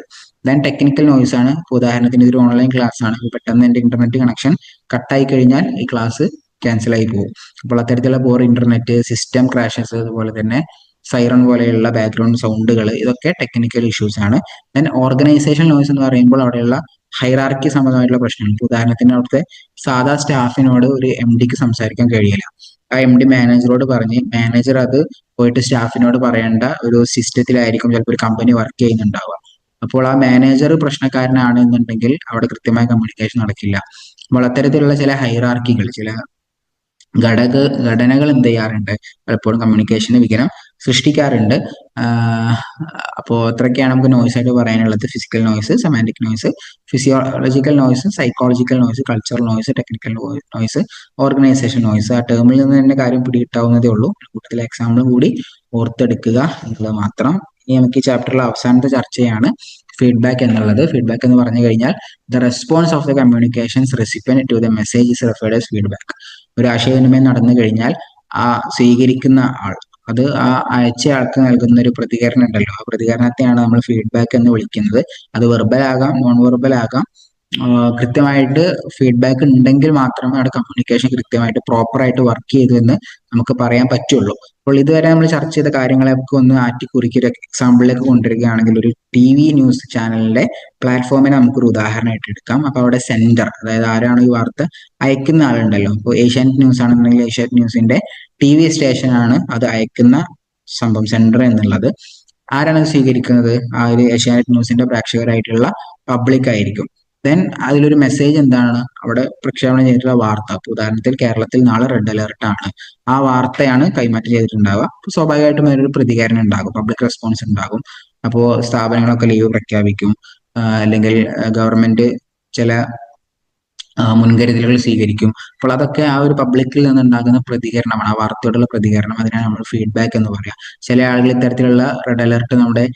ദെൻ ടെക്നിക്കൽ നോയ്സ് ആണ്. ഉദാഹരണത്തിന് ഇതൊരു ഓൺലൈൻ ക്ലാസ് ആണ്, പെട്ടെന്ന് എന്റെ ഇന്റർനെറ്റ് കണക്ഷൻ കട്ടായി കഴിഞ്ഞാൽ ഈ ക്ലാസ് ക്യാൻസൽ ആയി പോകും. അപ്പോൾ അത്തരത്തിലുള്ള പോർ ഇന്റർനെറ്റ്, സിസ്റ്റം ക്രാഷസ്, അതുപോലെ തന്നെ സൈറൺ പോലെയുള്ള ബാക്ക്ഗ്രൗണ്ട് സൗണ്ടുകൾ, ഇതൊക്കെ ടെക്നിക്കൽ ഇഷ്യൂസ് ആണ്. ദെൻ ഓർഗനൈസേഷൻ നോയ്സ് എന്ന് പറയുമ്പോൾ അവിടെയുള്ള ഹൈറാർക്കി സംബന്ധമായിട്ടുള്ള പ്രശ്നങ്ങൾ. ഉദാഹരണത്തിന് അവിടുത്തെ സാധാ സ്റ്റാഫിനോട് ഒരു MDക്ക് സംസാരിക്കാൻ കഴിയില്ല, ആ MD മാനേജറോട് പറഞ്ഞ് മാനേജർ അത് പോയിട്ട് സ്റ്റാഫിനോട് പറയേണ്ട ഒരു സിസ്റ്റത്തിലായിരിക്കും ചിലപ്പോൾ ഒരു കമ്പനി വർക്ക് ചെയ്യുന്നുണ്ടാവുക. അപ്പോൾ ആ മാനേജർ പ്രശ്നക്കാരനാണ് എന്നുണ്ടെങ്കിൽ അവിടെ കൃത്യമായ കമ്മ്യൂണിക്കേഷൻ നടക്കില്ല. അപ്പോൾ അത്തരത്തിലുള്ള ചില ഹൈറാർക്കികൾ, ചില ഘടനകൾ എന്ത് ചെയ്യാറുണ്ട്, പലപ്പോഴും കമ്മ്യൂണിക്കേഷന് വിഘ്നം സൃഷ്ടിക്കാറുണ്ട്. അപ്പോൾ അത്രയൊക്കെയാണ് നമുക്ക് നോയ്സ് ആയിട്ട് പറയാനുള്ളത്. Physical noise, semantic noise, physiological noise, psychological noise, cultural noise, technical noise, organisation noise. ആ ടേമിൽ നിന്ന് തന്നെ കാര്യം പിടികിട്ടാവുന്നതേ ഉള്ളൂ, കൂടുതൽ എക്സാമ്പിൾ കൂടി ഓർത്തെടുക്കുക എന്നുള്ളത് മാത്രം. ഇനി നമുക്ക് ഈ ചാപ്റ്ററിലെ അവസാനത്തെ ചർച്ചയാണ് ഫീഡ്ബാക്ക് എന്നുള്ളത്. ഫീഡ്ബാക്ക് എന്ന് പറഞ്ഞു കഴിഞ്ഞാൽ the response of the communications recipient to the message is referred as feedback. ഒരു ആശയവിനിമയം നടന്നു കഴിഞ്ഞാൽ ആ സ്വീകരിക്കുന്ന ആൾ അത് ആ അയച്ചയാൾക്ക് നൽകുന്ന ഒരു പ്രതികരണം ഉണ്ടല്ലോ, ആ പ്രതികരണത്തെയാണ് നമ്മൾ ഫീഡ്ബാക്ക് എന്ന് വിളിക്കുന്നത്. അത് വെർബൽ ആകാം, നോൺ വെർബൽ ആകാം. കൃത്യമായിട്ട് ഫീഡ്ബാക്ക് ഉണ്ടെങ്കിൽ മാത്രമേ അവിടെ കമ്മ്യൂണിക്കേഷൻ കൃത്യമായിട്ട് പ്രോപ്പറായിട്ട് വർക്ക് ചെയ്തു എന്ന് നമുക്ക് പറയാൻ പറ്റുള്ളൂ. അപ്പോൾ ഇതുവരെ നമ്മൾ ചർച്ച ചെയ്ത കാര്യങ്ങളൊക്കെ ഒന്ന് ആറ്റിക്കുറിക്കി ഒരു എക്സാമ്പിളിലേക്ക് കൊണ്ടുവരികയാണെങ്കിൽ, ഒരു TV ന്യൂസ് ചാനലിന്റെ പ്ലാറ്റ്ഫോമിനെ നമുക്കൊരു ഉദാഹരണമായിട്ട് എടുക്കാം. അപ്പൊ അവിടെ സെൻഡർ, അതായത് ആരാണ് ഈ വാർത്ത അയക്കുന്ന ആളുണ്ടല്ലോ, ഇപ്പോൾ ഏഷ്യാനെറ്റ് ന്യൂസ് ആണെന്നുണ്ടെങ്കിൽ ഏഷ്യാനെറ്റ് ന്യൂസിന്റെ TV സ്റ്റേഷനാണ് അത് അയക്കുന്ന സംഭവം, സെൻഡർ എന്നുള്ളത്. ആരാണ് സ്വീകരിക്കുന്നത്? ആ ഒരു ഏഷ്യാനെറ്റ് ന്യൂസിന്റെ പ്രേക്ഷകരായിട്ടുള്ള പബ്ലിക് ആയിരിക്കും. ദെൻ അതിലൊരു മെസ്സേജ് എന്താണ് അവിടെ പ്രക്ഷേപണം ചെയ്തിട്ടുള്ള വാർത്ത. അപ്പൊ ഉദാഹരണത്തിൽ കേരളത്തിൽ നാളെ റെഡ് അലേർട്ട് ആണ്, ആ വാർത്തയാണ് കൈമാറ്റം ചെയ്തിട്ടുണ്ടാവുക. അപ്പൊ സ്വാഭാവികമായിട്ടും അതിനൊരു പ്രതികരണം ഉണ്ടാകും, പബ്ലിക് റെസ്പോൺസ് ഉണ്ടാകും. അപ്പോൾ സ്ഥാപനങ്ങളൊക്കെ ലീവ് പ്രഖ്യാപിക്കും, അല്ലെങ്കിൽ ഗവൺമെന്റ് ചില മുൻകരുതലുകൾ സ്വീകരിക്കും. അപ്പോൾ അതൊക്കെ ആ ഒരു പബ്ലിക്കിൽ നിന്നുണ്ടാകുന്ന പ്രതികരണമാണ്, ആ വാർത്തയോടുള്ള പ്രതികരണം. അതിനാണ് നമ്മൾ ഫീഡ്ബാക്ക് എന്ന് പറയുക. ചില ആളുകൾ ഇത്തരത്തിലുള്ള റെഡ് അലർട്ട് നമ്മുടെ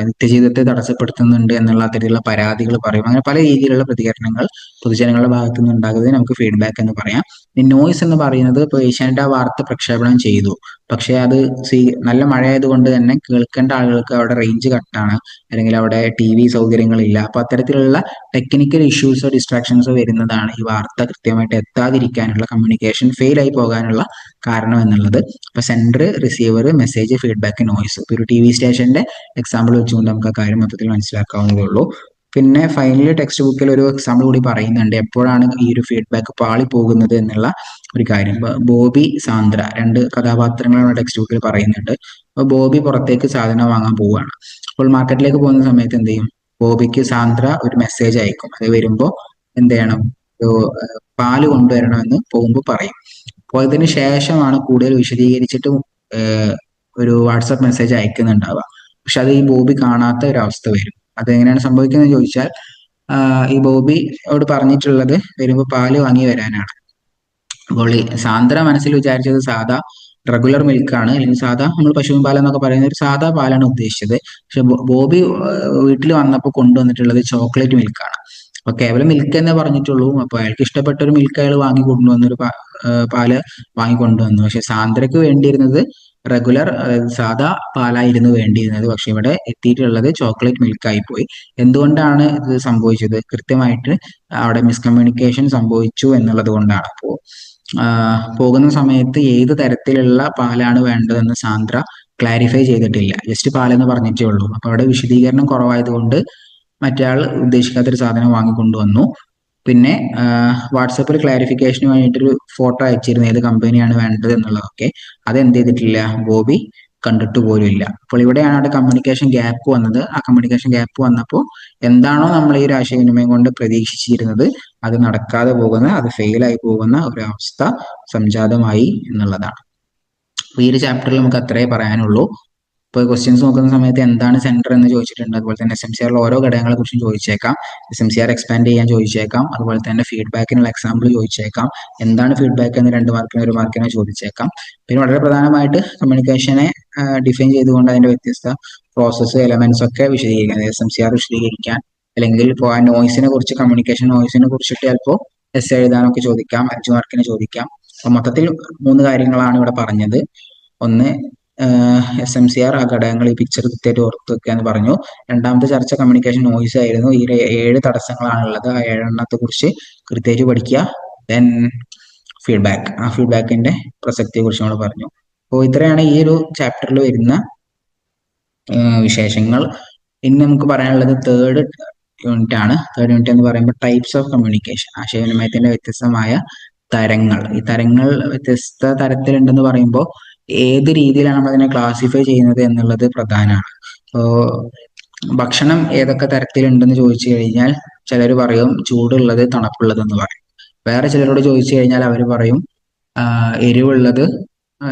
നിത്യജീവിതത്തെ തടസ്സപ്പെടുത്തുന്നുണ്ട് എന്നുള്ള തരത്തിലുള്ള പരാതികൾ പറയും. അങ്ങനെ പല രീതിയിലുള്ള പ്രതികരണങ്ങൾ പൊതുജനങ്ങളുടെ ഭാഗത്തു നിന്ന് ഉണ്ടാകുന്നത് നമുക്ക് ഫീഡ്ബാക്ക് എന്ന് പറയാം. ഈ നോയ്സ് എന്ന് പറയുന്നത്, ഇപ്പോൾ ഏഷ്യാനെറ്റ് ആ വാർത്ത പ്രക്ഷേപണം ചെയ്തു, പക്ഷെ അത് നല്ല മഴ ആയതുകൊണ്ട് തന്നെ കേൾക്കേണ്ട ആളുകൾക്ക് അവിടെ റേഞ്ച് കട്ടാണ്, അല്ലെങ്കിൽ അവിടെ TV സൗകര്യങ്ങളില്ല. അപ്പൊ അത്തരത്തിലുള്ള ടെക്നിക്കൽ ഇഷ്യൂസോ ഡിസ്ട്രാക്ഷൻസോ വരുന്നതാണ് ഈ വാർത്ത കൃത്യമായിട്ട് എത്താതിരിക്കാനുള്ള, കമ്മ്യൂണിക്കേഷൻ ഫെയിൽ ആയി പോകാനുള്ള കാരണം എന്നുള്ളത്. അപ്പൊ sender, receiver, message, feedback, noise. ഇപ്പൊ ഒരു TV സ്റ്റേഷന്റെ എക്സാമ്പിൾ വെച്ചുകൊണ്ട് നമുക്ക് ആ കാര്യം മൊത്തത്തിൽ മനസ്സിലാക്കാവുന്നതേ ഉള്ളൂ. പിന്നെ ഫൈനലി ടെക്സ്റ്റ് ബുക്കിൽ ഒരു എക്സാമ്പിൾ കൂടി പറയുന്നുണ്ട്, എപ്പോഴാണ് ഈ ഒരു ഫീഡ്ബാക്ക് പാളി പോകുന്നത് എന്നുള്ള ഒരു കാര്യം. ബോബി സാന്ദ്ര രണ്ട് കഥാപാത്രങ്ങളാണ് ടെക്സ്റ്റ് ബുക്കിൽ പറയുന്നുണ്ട്. അപ്പോൾ ബോബി പുറത്തേക്ക് സാധനം വാങ്ങാൻ പോവുകയാണ്. അപ്പോൾ മാർക്കറ്റിലേക്ക് പോകുന്ന സമയത്ത് എന്ത് ചെയ്യും? ബോബിക്ക് സാന്ദ്ര ഒരു മെസ്സേജ് അയക്കും. അത് വരുമ്പോൾ എന്ത് ചെയ്യണം? ഒരു പാല് കൊണ്ടുവരണമെന്ന് പോകുമ്പോൾ പറയും. പോയതിനു ശേഷമാണ് കൂടുതൽ വിശദീകരിച്ചിട്ട് ഒരു വാട്സപ്പ് മെസ്സേജ് അയക്കുന്നുണ്ടാവുക. പക്ഷെ അത് ഈ ബോബി കാണാത്ത ഒരു അവസ്ഥ വരും. അതെങ്ങനെയാണ് സംഭവിക്കുന്നത് ചോദിച്ചാൽ ഈ ബോബിയോട് പറഞ്ഞിട്ടുള്ളത് വരുമ്പോൾ പാല് വാങ്ങി വരാനാണ്. അപ്പോൾ ഈ സാന്ദ്ര മനസ്സിൽ വിചാരിച്ചത് സാധാ റെഗുലർ മിൽക്കാണ്, അല്ലെങ്കിൽ സാധാ നമ്മൾ പശുവിൻ പാൽ എന്നൊക്കെ പറയുന്ന ഒരു സാധാ പാലാണ് ഉദ്ദേശിച്ചത്. പക്ഷെ ബോബി വീട്ടിൽ വന്നപ്പോൾ കൊണ്ടുവന്നിട്ടുള്ളത് ചോക്ലേറ്റ് മിൽക്കാണ്. അപ്പൊ കേവലം മിൽക്ക് എന്നേ പറഞ്ഞിട്ടുള്ളൂ. അപ്പൊ അയാൾക്ക് ഇഷ്ടപ്പെട്ട ഒരു മിൽക്ക് അയാൾ വാങ്ങി കൊണ്ടുവന്നു, ഒരു പാല് വാങ്ങി കൊണ്ടുവന്നു. പക്ഷെ സാന്ദ്രയ്ക്ക് വേണ്ടിയിരുന്നത് റെഗുലർ, അതായത് സാധാ പാലായിരുന്നു വേണ്ടിയിരുന്നത്. പക്ഷെ ഇവിടെ എത്തിയിട്ടുള്ളത് ചോക്ലേറ്റ് മിൽക്കായി പോയി. എന്തുകൊണ്ടാണ് ഇത് സംഭവിച്ചത്? കൃത്യമായിട്ട് അവിടെ മിസ്കമ്മ്യൂണിക്കേഷൻ സംഭവിച്ചു എന്നുള്ളത് കൊണ്ടാണ്. അപ്പോൾ പോകുന്ന സമയത്ത് ഏത് തരത്തിലുള്ള പാലാണ് വേണ്ടതെന്ന് സാന്ദ്ര ക്ലാരിഫൈ ചെയ്തിട്ടില്ല. ജസ്റ്റ് പാലെന്ന് പറഞ്ഞിട്ടേ ഉള്ളൂ. അപ്പൊ അവിടെ വിശദീകരണം കുറവായതുകൊണ്ട് മറ്റയാൾ ഉദ്ദേശിക്കാത്തൊരു സാധനം വാങ്ങിക്കൊണ്ടുവന്നു. പിന്നെ വാട്സപ്പിൽ ക്ലാരിഫിക്കേഷന് വേണ്ടിയിട്ടൊരു ഫോട്ടോ അയച്ചിരുന്നു, ഏത് കമ്പനിയാണ് വേണ്ടത് എന്നുള്ളതൊക്കെ. അത് എന്ത് ചെയ്തിട്ടില്ല? ബോബി കണ്ടിട്ട് പോലും ഇല്ല. അപ്പോൾ ഇവിടെയാണ് അവിടെ കമ്മ്യൂണിക്കേഷൻ ഗ്യാപ്പ് വന്നത്. ആ കമ്മ്യൂണിക്കേഷൻ ഗ്യാപ്പ് വന്നപ്പോൾ എന്താണോ നമ്മൾ ഈ ഒരു ആശയവിനിമയം കൊണ്ട് പ്രതീക്ഷിച്ചിരുന്നത് അത് നടക്കാതെ പോകുന്ന, അത് ഫെയിലായി പോകുന്ന ഒരു അവസ്ഥ സംജാതമായി എന്നുള്ളതാണ്. അപ്പൊ ഈ ഒരു ചാപ്റ്ററിൽ നമുക്ക് അത്രേ പറയാനുള്ളൂ. ഇപ്പോൾ ക്വസ്റ്റ്യൻസ് നോക്കുന്ന സമയത്ത് എന്താണ് സെന്റർ എന്ന് ചോദിച്ചിട്ടുണ്ട്. അതുപോലെ തന്നെ SMCR ഓരോ ഘടകങ്ങളെ കുറിച്ചും ചോദിച്ചേക്കാം. SMCR എക്സ്പാൻഡ് ചെയ്യാൻ ചോദിച്ചേക്കാം. അതുപോലെ തന്നെ ഫീഡ്ബാക്കിനുള്ള എക്സാമ്പിൾ ചോദിച്ചേക്കാം. എന്താണ് ഫീഡ്ബാക്ക് എന്ന് 2 മാർക്കിന് 1 മാർക്കിനെ ചോദിച്ചേക്കാം. പിന്നെ വളരെ പ്രധാനമായിട്ട് കമ്മ്യൂണിക്കേഷനെ ഡിഫൈൻ ചെയ്തുകൊണ്ട് അതിന്റെ വ്യത്യസ്ത പ്രോസസ്സ് എലമെന്റ്സ് ഒക്കെ വിശദീകരിക്കാൻ, SMCR വിശദീകരിക്കാൻ, അല്ലെങ്കിൽ ഇപ്പോൾ ആ നോയ്സിനെ കുറിച്ച്, കമ്മ്യൂണിക്കേഷൻ നോയ്സിനെ കുറിച്ചിട്ട് ചിലപ്പോൾ എഴുതാനൊക്കെ ചോദിക്കാം, 5 മാർക്കിന് ചോദിക്കാം. അപ്പൊ മൊത്തത്തിൽ 3 കാര്യങ്ങളാണ് ഇവിടെ പറഞ്ഞത്. ഒന്ന്, SMCR ആ ഘടകങ്ങൾ ഈ പിക്ചർ കൃത്യമായിട്ട് ഓർത്ത് വെക്കുക എന്ന് പറഞ്ഞു. രണ്ടാമത്തെ ചർച്ച കമ്മ്യൂണിക്കേഷൻ നോയ്സ് ആയിരുന്നു. ഈ 7 തടസ്സങ്ങളാണുള്ളത്. ആ 7 എണ്ണത്തെ കുറിച്ച് കൃത്യമായിട്ട് പഠിക്കുക. ദെൻ ഫീഡ്ബാക്ക്, ആ ഫീഡ്ബാക്കിന്റെ പ്രസക്തിയെ കുറിച്ച് നമ്മൾ പറഞ്ഞു. അപ്പോൾ ഇത്രയാണ് ഈ ഒരു ചാപ്റ്ററിൽ വരുന്ന വിശേഷങ്ങൾ. ഇനി നമുക്ക് പറയാനുള്ളത് തേർഡ് യൂണിറ്റ് ആണ്. തേർഡ് യൂണിറ്റ് എന്ന് പറയുമ്പോൾ ടൈപ്സ് ഓഫ് കമ്മ്യൂണിക്കേഷൻ, ആശയവിനിമയത്തിന്റെ വ്യത്യസ്തമായ തരങ്ങൾ. ഈ തരങ്ങൾ വ്യത്യസ്ത തരത്തിലുണ്ടെന്ന് പറയുമ്പോൾ ഏത് രീതിയിലാണ് നമ്മൾ അതിനെ ക്ലാസിഫൈ ചെയ്യുന്നത് എന്നുള്ളത് പ്രധാനമാണ്. ഭക്ഷണം ഏതൊക്കെ തരത്തിലുണ്ടെന്ന് ചോദിച്ചു കഴിഞ്ഞാൽ ചിലർ പറയും ചൂടുള്ളത്, തണുപ്പുള്ളത് എന്ന് പറയും. വേറെ ചിലരോട് ചോദിച്ചു കഴിഞ്ഞാൽ അവർ പറയും എരിവുള്ളത്,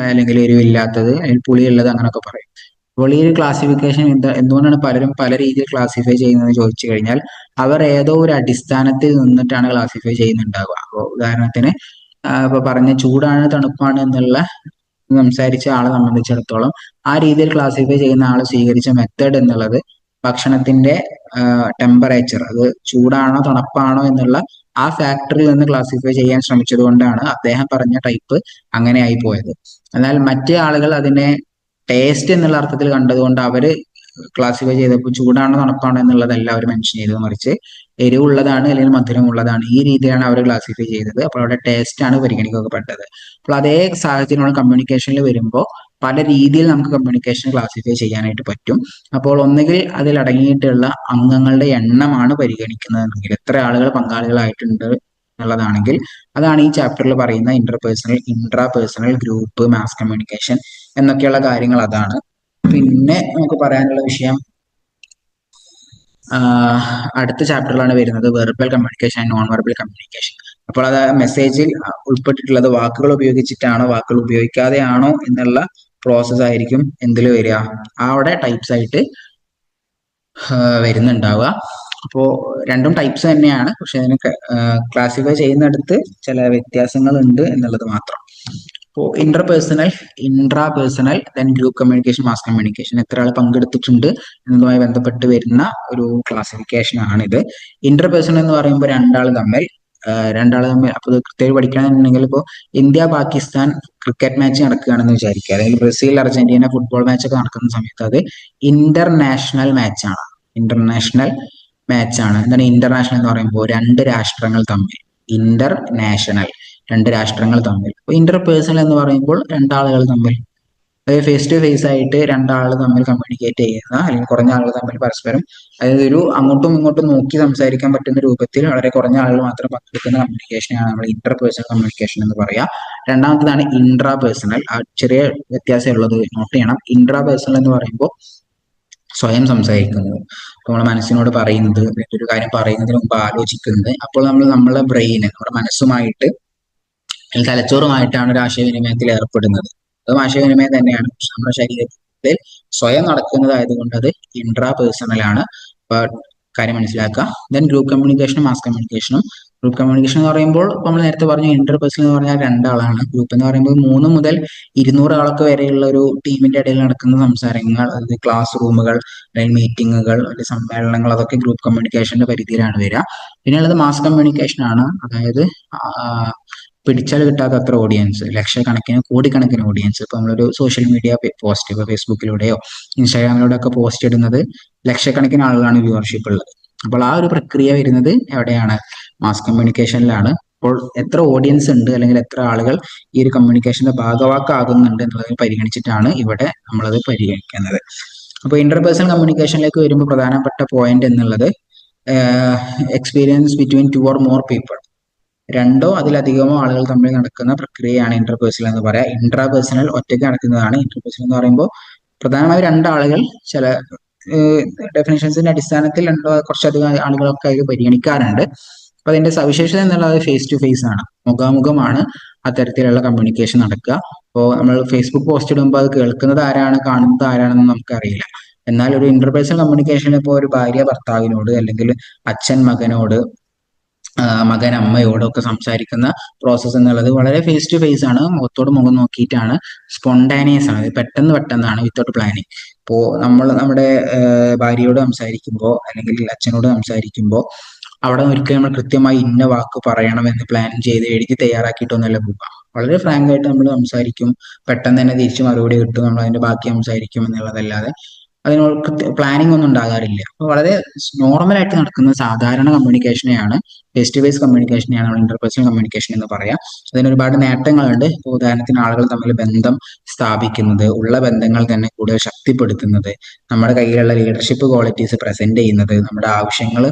അല്ലെങ്കിൽ എരിവില്ലാത്തത്, അല്ലെങ്കിൽ പുളിയുള്ളത്, അങ്ങനെയൊക്കെ പറയും. അപ്പോൾ ഈ ഒരു ക്ലാസിഫിക്കേഷൻ എന്തുകൊണ്ടാണ് പലരും പല രീതിയിൽ ക്ലാസിഫൈ ചെയ്യുന്നത് ചോദിച്ചു കഴിഞ്ഞാൽ അവർ ഏതോ ഒരു അടിസ്ഥാനത്തിൽ നിന്നിട്ടാണ് ക്ലാസിഫൈ ചെയ്യുന്നുണ്ടാവുക. അപ്പോൾ ഉദാഹരണത്തിന് ഇപ്പൊ പറഞ്ഞ ചൂടാണ് തണുപ്പാണ് എന്നുള്ള സംസാരിച്ച ആളെ സംബന്ധിച്ചിടത്തോളം ആ രീതിയിൽ ക്ലാസിഫൈ ചെയ്യുന്ന ആൾ സ്വീകരിച്ച മെത്തേഡ് എന്നുള്ളത് ഭക്ഷണത്തിന്റെ ടെമ്പറേച്ചർ, അത് ചൂടാണോ തണുപ്പാണോ എന്നുള്ള ആ ഫാക്ടറിൽ നിന്ന് ക്ലാസിഫൈ ചെയ്യാൻ ശ്രമിച്ചത് കൊണ്ടാണ് അദ്ദേഹം പറഞ്ഞ ടൈപ്പ് അങ്ങനെ ആയി പോയത്. എന്നാൽ മറ്റേ ആളുകൾ അതിനെ ടേസ്റ്റ് എന്നുള്ള അർത്ഥത്തിൽ കണ്ടതുകൊണ്ട് അവര് ക്ലാസിഫൈ ചെയ്തപ്പോൾ ചൂടാണോ തണുപ്പാണോ എന്നുള്ളതല്ല അവർ മെൻഷൻ ചെയ്തത്, മറിച്ച് എരിവുള്ളതാണ് അല്ലെങ്കിൽ മധുരമുള്ളതാണ്, ഈ രീതിയിലാണ് അവർ ക്ലാസിഫൈ ചെയ്തത്. അപ്പോൾ അവിടെ ടേസ്റ്റ് ആണ് പരിഗണിക്കപ്പെട്ടത്. അപ്പോൾ അതേ സാഹചര്യമാണ് കമ്മ്യൂണിക്കേഷനിൽ വരുമ്പോൾ പല രീതിയിൽ നമുക്ക് കമ്മ്യൂണിക്കേഷൻ ക്ലാസിഫൈ ചെയ്യാനായിട്ട് പറ്റും. അപ്പോൾ ഒന്നുകിൽ അതിൽ അടങ്ങിയിട്ടുള്ള അംഗങ്ങളുടെ എണ്ണമാണ് പരിഗണിക്കുന്നതെങ്കിൽ, എത്ര ആളുകൾ പങ്കാളികളായിട്ടുണ്ട് എന്നുള്ളതാണെങ്കിൽ, അതാണ് ഈ ചാപ്റ്ററിൽ പറയുന്ന interpersonal, intrapersonal, group, mass communication എന്നൊക്കെയുള്ള കാര്യങ്ങൾ അതാണ്. പിന്നെ നമുക്ക് പറയാനുള്ള വിഷയം അടുത്ത ചാപ്റ്ററിലാണ് വരുന്നത്, verbal communication and non verbal communication. അപ്പോൾ അത് മെസ്സേജിൽ ഉൾപ്പെട്ടിട്ടുള്ളത് വാക്കുകൾ ഉപയോഗിച്ചിട്ടാണോ വാക്കുകൾ ഉപയോഗിക്കാതെയാണോ എന്നുള്ള പ്രോസസ് ആയിരിക്കും എന്തിൽ വരിക, അവിടെ ടൈപ്സ് ആയിട്ട് വരുന്നുണ്ടാവുക. അപ്പോൾ രണ്ടും ടൈപ്സ് തന്നെയാണ്, പക്ഷെ അതിനെ ക്ലാസിഫൈ ചെയ്യുന്നിടത്ത് ചില വ്യത്യാസങ്ങൾ ഉണ്ട് എന്നുള്ളത് മാത്രം. അപ്പോൾ interpersonal, intrapersonal, then group communication, mass communication, എത്ര ആൾ പങ്കെടുത്തിട്ടുണ്ട് എന്നതുമായി ബന്ധപ്പെട്ട് വരുന്ന ഒരു ക്ലാസിഫിക്കേഷൻ ആണിത്. ഇന്റർപേഴ്സണൽ എന്ന് പറയുമ്പോൾ രണ്ടാൾ തമ്മിൽ അപ്പോൾ കൃത്യമായി പഠിക്കണമെന്നുണ്ടെങ്കിൽ, ഇപ്പോൾ ഇന്ത്യ പാകിസ്ഥാൻ ക്രിക്കറ്റ് മാച്ച് നടക്കുകയാണെന്ന് വിചാരിക്കുക, അല്ലെങ്കിൽ ബ്രസീൽ അർജന്റീന ഫുട്ബോൾ മാച്ച് ഒക്കെ നടക്കുന്ന സമയത്ത് അത് ഇന്റർനാഷണൽ മാച്ചാണ്. ഇന്റർനാഷണൽ മാച്ചാണ്. എന്താണ് ഇന്റർനാഷണൽ എന്ന് പറയുമ്പോൾ? രണ്ട് രാഷ്ട്രങ്ങൾ തമ്മിൽ, ഇന്റർനാഷണൽ രണ്ട് രാഷ്ട്രങ്ങൾ തമ്മിൽ. ഇന്റർപേഴ്സണൽ എന്ന് പറയുമ്പോൾ രണ്ടാളുകൾ തമ്മിൽ. അതായത് ഫേസ് ടു ഫേസ് ആയിട്ട് രണ്ടാൾ തമ്മിൽ കമ്മ്യൂണിക്കേറ്റ് ചെയ്യുന്ന അല്ലെങ്കിൽ കുറഞ്ഞ ആളുകൾ തമ്മിൽ പരസ്പരം അതായത് ഒരു അങ്ങോട്ടും ഇങ്ങോട്ടും നോക്കി സംസാരിക്കാൻ പറ്റുന്ന രൂപത്തിൽ വളരെ കുറഞ്ഞ ആളുകൾ മാത്രം പങ്കെടുക്കുന്ന കമ്മ്യൂണിക്കേഷനെയാണ് നമ്മൾ ഇന്റർ പേഴ്സണൽ കമ്മ്യൂണിക്കേഷൻ എന്ന് പറയാം. രണ്ടാമത്തേതാണ് ഇൻട്രാ പേഴ്സണൽ. ചെറിയ വ്യത്യാസം ഉള്ളത് നോട്ട് ചെയ്യണം. ഇൻട്രാ പേഴ്സണൽ എന്ന് പറയുമ്പോൾ സ്വയം സംസാരിക്കുന്നത്, നമ്മുടെ മനസ്സിനോട് പറയുന്നത്, ഒരു കാര്യം പറയുന്നതിന് മുമ്പ് ആലോചിക്കുന്നത്. അപ്പോൾ നമ്മൾ നമ്മളെ ബ്രെയിന് നമ്മുടെ മനസ്സുമായിട്ട് തലച്ചോറുമായിട്ടാണ് ഒരു ആശയവിനിമയത്തിൽ ഏർപ്പെടുന്നത്. അതും ആശയവിനിമയം തന്നെയാണ്, പക്ഷെ നമ്മുടെ ശരീരത്തിൽ സ്വയം നടക്കുന്നതായതുകൊണ്ട് അത് ഇൻട്രാ പേഴ്സണൽ ആണ്. അപ്പൊ കാര്യം മനസ്സിലാക്കുക. ദെൻ ഗ്രൂപ്പ് കമ്മ്യൂണിക്കേഷനും മാസ് കമ്മ്യൂണിക്കേഷനും. ഗ്രൂപ്പ് കമ്മ്യൂണിക്കേഷൻ എന്ന് പറയുമ്പോൾ നമ്മൾ നേരത്തെ പറഞ്ഞു ഇന്റർ പേഴ്സണൽ എന്ന് പറഞ്ഞാൽ രണ്ടാളാണ്. ഗ്രൂപ്പ് എന്ന് പറയുമ്പോൾ 3 മുതൽ 200 ആൾക്ക് വരെയുള്ള ഒരു ടീമിന്റെ ഇടയിൽ നടക്കുന്ന സംസാരങ്ങൾ, അതായത് ക്ലാസ് റൂമുകൾ അല്ലെങ്കിൽ മീറ്റിങ്ങുകൾ അല്ലെങ്കിൽ സമ്മേളനങ്ങൾ, അതൊക്കെ ഗ്രൂപ്പ് കമ്മ്യൂണിക്കേഷന്റെ പരിധിയിലാണ് വരിക. പിന്നെയുള്ളത് മാസ് കമ്മ്യൂണിക്കേഷൻ ആണ്. അതായത് പിടിച്ചാൽ കിട്ടാത്ത അത്ര ഓഡിയൻസ്, ലക്ഷക്കണക്കിന് കോടിക്കണക്കിന് ഓഡിയൻസ്. ഇപ്പൊ നമ്മളൊരു സോഷ്യൽ മീഡിയ പോസ്റ്റ്, ഇപ്പൊ ഫേസ്ബുക്കിലൂടെയോ ഇൻസ്റ്റാഗ്രാമിലൂടെ ഒക്കെ പോസ്റ്റ് ഇടുന്നത് ലക്ഷക്കണക്കിന് ആളുകളാണ് വ്യൂവർഷിപ്പ് ഉള്ളത്. അപ്പോൾ ആ ഒരു പ്രക്രിയ വരുന്നത് എവിടെയാണ്? മാസ് കമ്മ്യൂണിക്കേഷനിലാണ്. അപ്പോൾ എത്ര ഓഡിയൻസ് ഉണ്ട് അല്ലെങ്കിൽ എത്ര ആളുകൾ ഈ ഒരു കമ്മ്യൂണിക്കേഷന്റെ ഭാഗവാക്കാകുന്നുണ്ട് എന്നുള്ളത് പരിഗണിച്ചിട്ടാണ് ഇവിടെ നമ്മളത് പരിഗണിക്കുന്നത്. അപ്പോൾ ഇന്റർപേഴ്സണൽ കമ്മ്യൂണിക്കേഷനിലേക്ക് വരുമ്പോൾ പ്രധാനപ്പെട്ട പോയിന്റ് എന്നുള്ളത് experience between 2 or more people. 2 അതിലധികമോ ആളുകൾ തമ്മിൽ നടക്കുന്ന പ്രക്രിയയാണ് ഇന്റർപേഴ്സണൽ എന്ന് പറയാം. ഇൻട്രാപേഴ്സണൽ ഒറ്റയ്ക്ക് നടക്കുന്നതാണ്. ഇന്റർപേഴ്സണൽ എന്ന് പറയുമ്പോൾ പ്രധാനമായും 2 ആളുകൾ, ചില ഡെഫിനേഷൻസിന്റെ അടിസ്ഥാനത്തിൽ 2 കുറച്ചധികം ആളുകളൊക്കെ അതിൽ പരിഗണിക്കാറുണ്ട്. അപ്പൊ അതിന്റെ സവിശേഷത എന്നുള്ളത് ഫേസ് ടു ഫേസ് ആണ്, മുഖാമുഖമാണ് അത്തരത്തിലുള്ള കമ്മ്യൂണിക്കേഷൻ നടക്കുക. അപ്പോൾ നമ്മൾ ഫേസ്ബുക്ക് പോസ്റ്റ് ഇടുമ്പോൾ അത് കേൾക്കുന്നത് ആരാണ്, കാണുന്നത് ആരാണെന്ന് നമുക്കറിയില്ല. എന്നാൽ ഒരു ഇന്റർപേഴ്സണൽ കമ്മ്യൂണിക്കേഷനിൽ ഇപ്പോൾ ഒരു ഭാര്യ ഭർത്താവിനോട് അല്ലെങ്കിൽ അച്ഛൻ മകനോട്, മകൻ അമ്മയോടൊക്കെ സംസാരിക്കുന്ന പ്രോസസ്സ് എന്നുള്ളത് വളരെ ഫേസ് ടു ഫേസ് ആണ്, മുഖത്തോട് മുഖം നോക്കിയിട്ടാണ്, സ്പോണ്ടാനിയസ് ആണ്, പെട്ടെന്നാണ്, വിത്തൗട്ട് പ്ലാനിങ്. ഇപ്പോൾ നമ്മൾ നമ്മുടെ ഭാര്യയോട് സംസാരിക്കുമ്പോൾ അല്ലെങ്കിൽ അച്ഛനോട് സംസാരിക്കുമ്പോൾ അവിടെ ഒരിക്കലും നമ്മൾ കൃത്യമായി ഇന്ന വാക്ക് പറയണമെന്ന് പ്ലാൻ ചെയ്ത് എഴുതി തയ്യാറാക്കിയിട്ടൊന്നുമല്ല പോവുക. വളരെ ഫ്രാങ്ക് ആയിട്ട് നമ്മൾ സംസാരിക്കും, പെട്ടെന്ന് തന്നെ തിരിച്ച് മറുപടി കിട്ടും, നമ്മൾ അതിന്റെ ബാക്കി സംസാരിക്കും എന്നുള്ളതല്ലാതെ അതിനോട് പ്ലാനിങ് ഒന്നും ഉണ്ടാകാറില്ല. അപ്പോൾ വളരെ നോർമൽ ആയിട്ട് നടക്കുന്ന സാധാരണ കമ്മ്യൂണിക്കേഷനെയാണ്, ഫേസ് ടു ഫേസ് കമ്മ്യൂണിക്കേഷനെയാണ് നമ്മൾ ഇന്റർപേഴ്സണൽ കമ്മ്യൂണിക്കേഷൻ എന്ന് പറയാം. അതിന് ഒരുപാട് നേട്ടങ്ങളുണ്ട്. ഇപ്പോൾ ഉദാഹരണത്തിന് ആളുകൾ തമ്മിൽ ബന്ധം സ്ഥാപിക്കുന്നത്, ഉള്ള ബന്ധങ്ങൾ തന്നെ കൂടുതൽ ശക്തിപ്പെടുത്തുന്നത്, നമ്മുടെ കയ്യിലുള്ള ലീഡർഷിപ്പ് ക്വാളിറ്റീസ് പ്രസന്റ് ചെയ്യുന്നത്, നമ്മുടെ ആവശ്യങ്ങൾ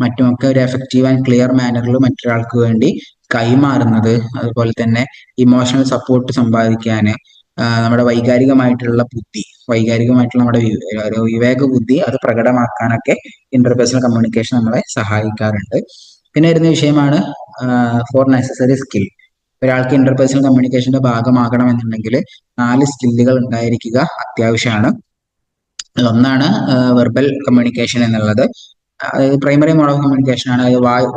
മറ്റുമൊക്കെ ഒരു എഫക്റ്റീവ് ആൻഡ് ക്ലിയർ മാനറിൽ മറ്റൊരാൾക്ക് വേണ്ടി കൈമാറുന്നത്, അതുപോലെ തന്നെ ഇമോഷണൽ സപ്പോർട്ട് സമ്പാദിക്കാൻ, നമ്മുടെ വൈകാരികമായിട്ടുള്ള നമ്മുടെ വിവേക ബുദ്ധി അത് പ്രകടമാക്കാനൊക്കെ ഇന്റർപേഴ്സണൽ കമ്മ്യൂണിക്കേഷൻ നമ്മളെ സഹായിക്കാറുണ്ട്. പിന്നെ വരുന്ന വിഷയമാണ് ഫോർ നെസസറി സ്കിൽ. ഒരാൾക്ക് ഇന്റർപേഴ്സണൽ കമ്മ്യൂണിക്കേഷന്റെ ഭാഗമാകണം എന്നുണ്ടെങ്കിൽ 4 സ്കില്ലുകൾ ഉണ്ടായിരിക്കുക അത്യാവശ്യമാണ്. ഒന്നാണ് വെർബൽ കമ്മ്യൂണിക്കേഷൻ എന്നുള്ളത്. അതായത് പ്രൈമറി മോഡ് ഓഫ് കമ്മ്യൂണിക്കേഷൻ ആണ്.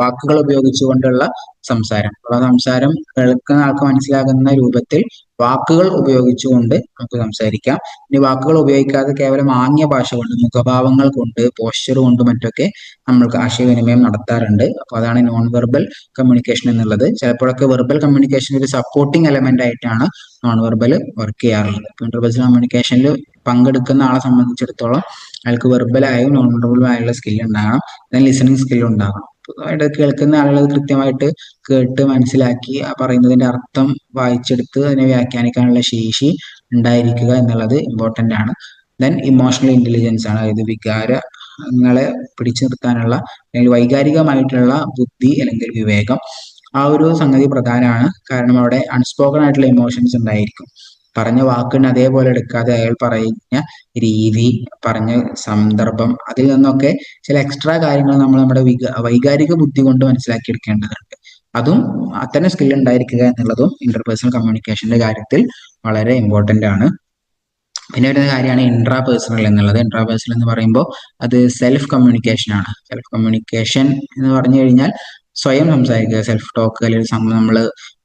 വാക്കുകൾ ഉപയോഗിച്ചുകൊണ്ടുള്ള സംസാരം. അപ്പോൾ സംസാരം കേൾക്കുന്ന ആൾക്ക് മനസ്സിലാകുന്ന രൂപത്തിൽ വാക്കുകൾ ഉപയോഗിച്ചുകൊണ്ട് നമുക്ക് സംസാരിക്കാം. ഇനി വാക്കുകൾ ഉപയോഗിക്കാതെ കേവലം ആംഗ്യ ഭാഷ കൊണ്ട്, മുഖഭാവങ്ങൾ കൊണ്ട്, പോസ്ചർ കൊണ്ട് മറ്റൊക്കെ നമ്മൾക്ക് ആശയവിനിമയം നടത്താറുണ്ട്. അപ്പൊ അതാണ് നോൺ വെർബൽ കമ്മ്യൂണിക്കേഷൻ എന്നുള്ളത്. ചിലപ്പോഴൊക്കെ വെർബൽ കമ്മ്യൂണിക്കേഷൻ ഒരു സപ്പോർട്ടിംഗ് എലമെന്റ് ആയിട്ടാണ് നോൺ വെർബൽ വർക്ക് ചെയ്യാറുള്ളത്. ഇന്റർപേഴ്സണൽ കമ്മ്യൂണിക്കേഷനിൽ പങ്കെടുക്കുന്ന ആളെ സംബന്ധിച്ചിടത്തോളം അയാൾക്ക് വെർബലായും നോൺ വെർബലായുള്ള സ്കിൽ ഉണ്ടാകണം, then ലിസണിങ് സ്കിൽ ഉണ്ടാകണം. കേൾക്കുന്ന ആളുകൾ കൃത്യമായിട്ട് കേട്ട് മനസ്സിലാക്കി ആ പറയുന്നതിന്റെ അർത്ഥം വായിച്ചെടുത്ത് അതിനെ വ്യാഖ്യാനിക്കാനുള്ള ശേഷി ഉണ്ടായിരിക്കുക എന്നുള്ളത് ഇമ്പോർട്ടന്റ് ആണ്. ദെൻ ഇമോഷണൽ ഇന്റലിജൻസ് ആണ്, അതായത് വികാരങ്ങളെ പിടിച്ചു നിർത്താനുള്ള അല്ലെങ്കിൽ വൈകാരികമായിട്ടുള്ള ബുദ്ധി അല്ലെങ്കിൽ വിവേകം. ആ ഒരു സംഗതി പ്രധാനമാണ്. കാരണം അവിടെ അൺസ്പോക്കൺ ആയിട്ടുള്ള ഇമോഷൻസ് ഉണ്ടായിരിക്കും. പറഞ്ഞ വാക്കിന് അതേപോലെ എടുക്കാതെ അയാൾ പറയുന്ന രീതി, പറഞ്ഞ സന്ദർഭം, അതിൽ നിന്നൊക്കെ ചില എക്സ്ട്രാ കാര്യങ്ങൾ നമ്മൾ നമ്മുടെ വൈകാരിക ബുദ്ധി കൊണ്ട് മനസ്സിലാക്കിയെടുക്കേണ്ടതുണ്ട്. അതും അത്തരം സ്കിൽ ഉണ്ടായിരിക്കുക എന്നുള്ളതും ഇന്റർപേഴ്സണൽ കമ്മ്യൂണിക്കേഷന്റെ കാര്യത്തിൽ വളരെ ഇമ്പോർട്ടന്റ് ആണ്. പിന്നെ വരുന്ന കാര്യമാണ് ഇൻട്രാ പേഴ്സണൽ എന്നുള്ളത്. ഇൻട്രാ പേഴ്സണൽ എന്ന് പറയുമ്പോൾ അത് സെൽഫ് കമ്മ്യൂണിക്കേഷൻ ആണ്. സെൽഫ് കമ്മ്യൂണിക്കേഷൻ എന്ന് പറഞ്ഞു കഴിഞ്ഞാൽ സ്വയം സംസാരിക്കുക, സെൽഫ് ടോക്ക്, അല്ലെങ്കിൽ നമ്മൾ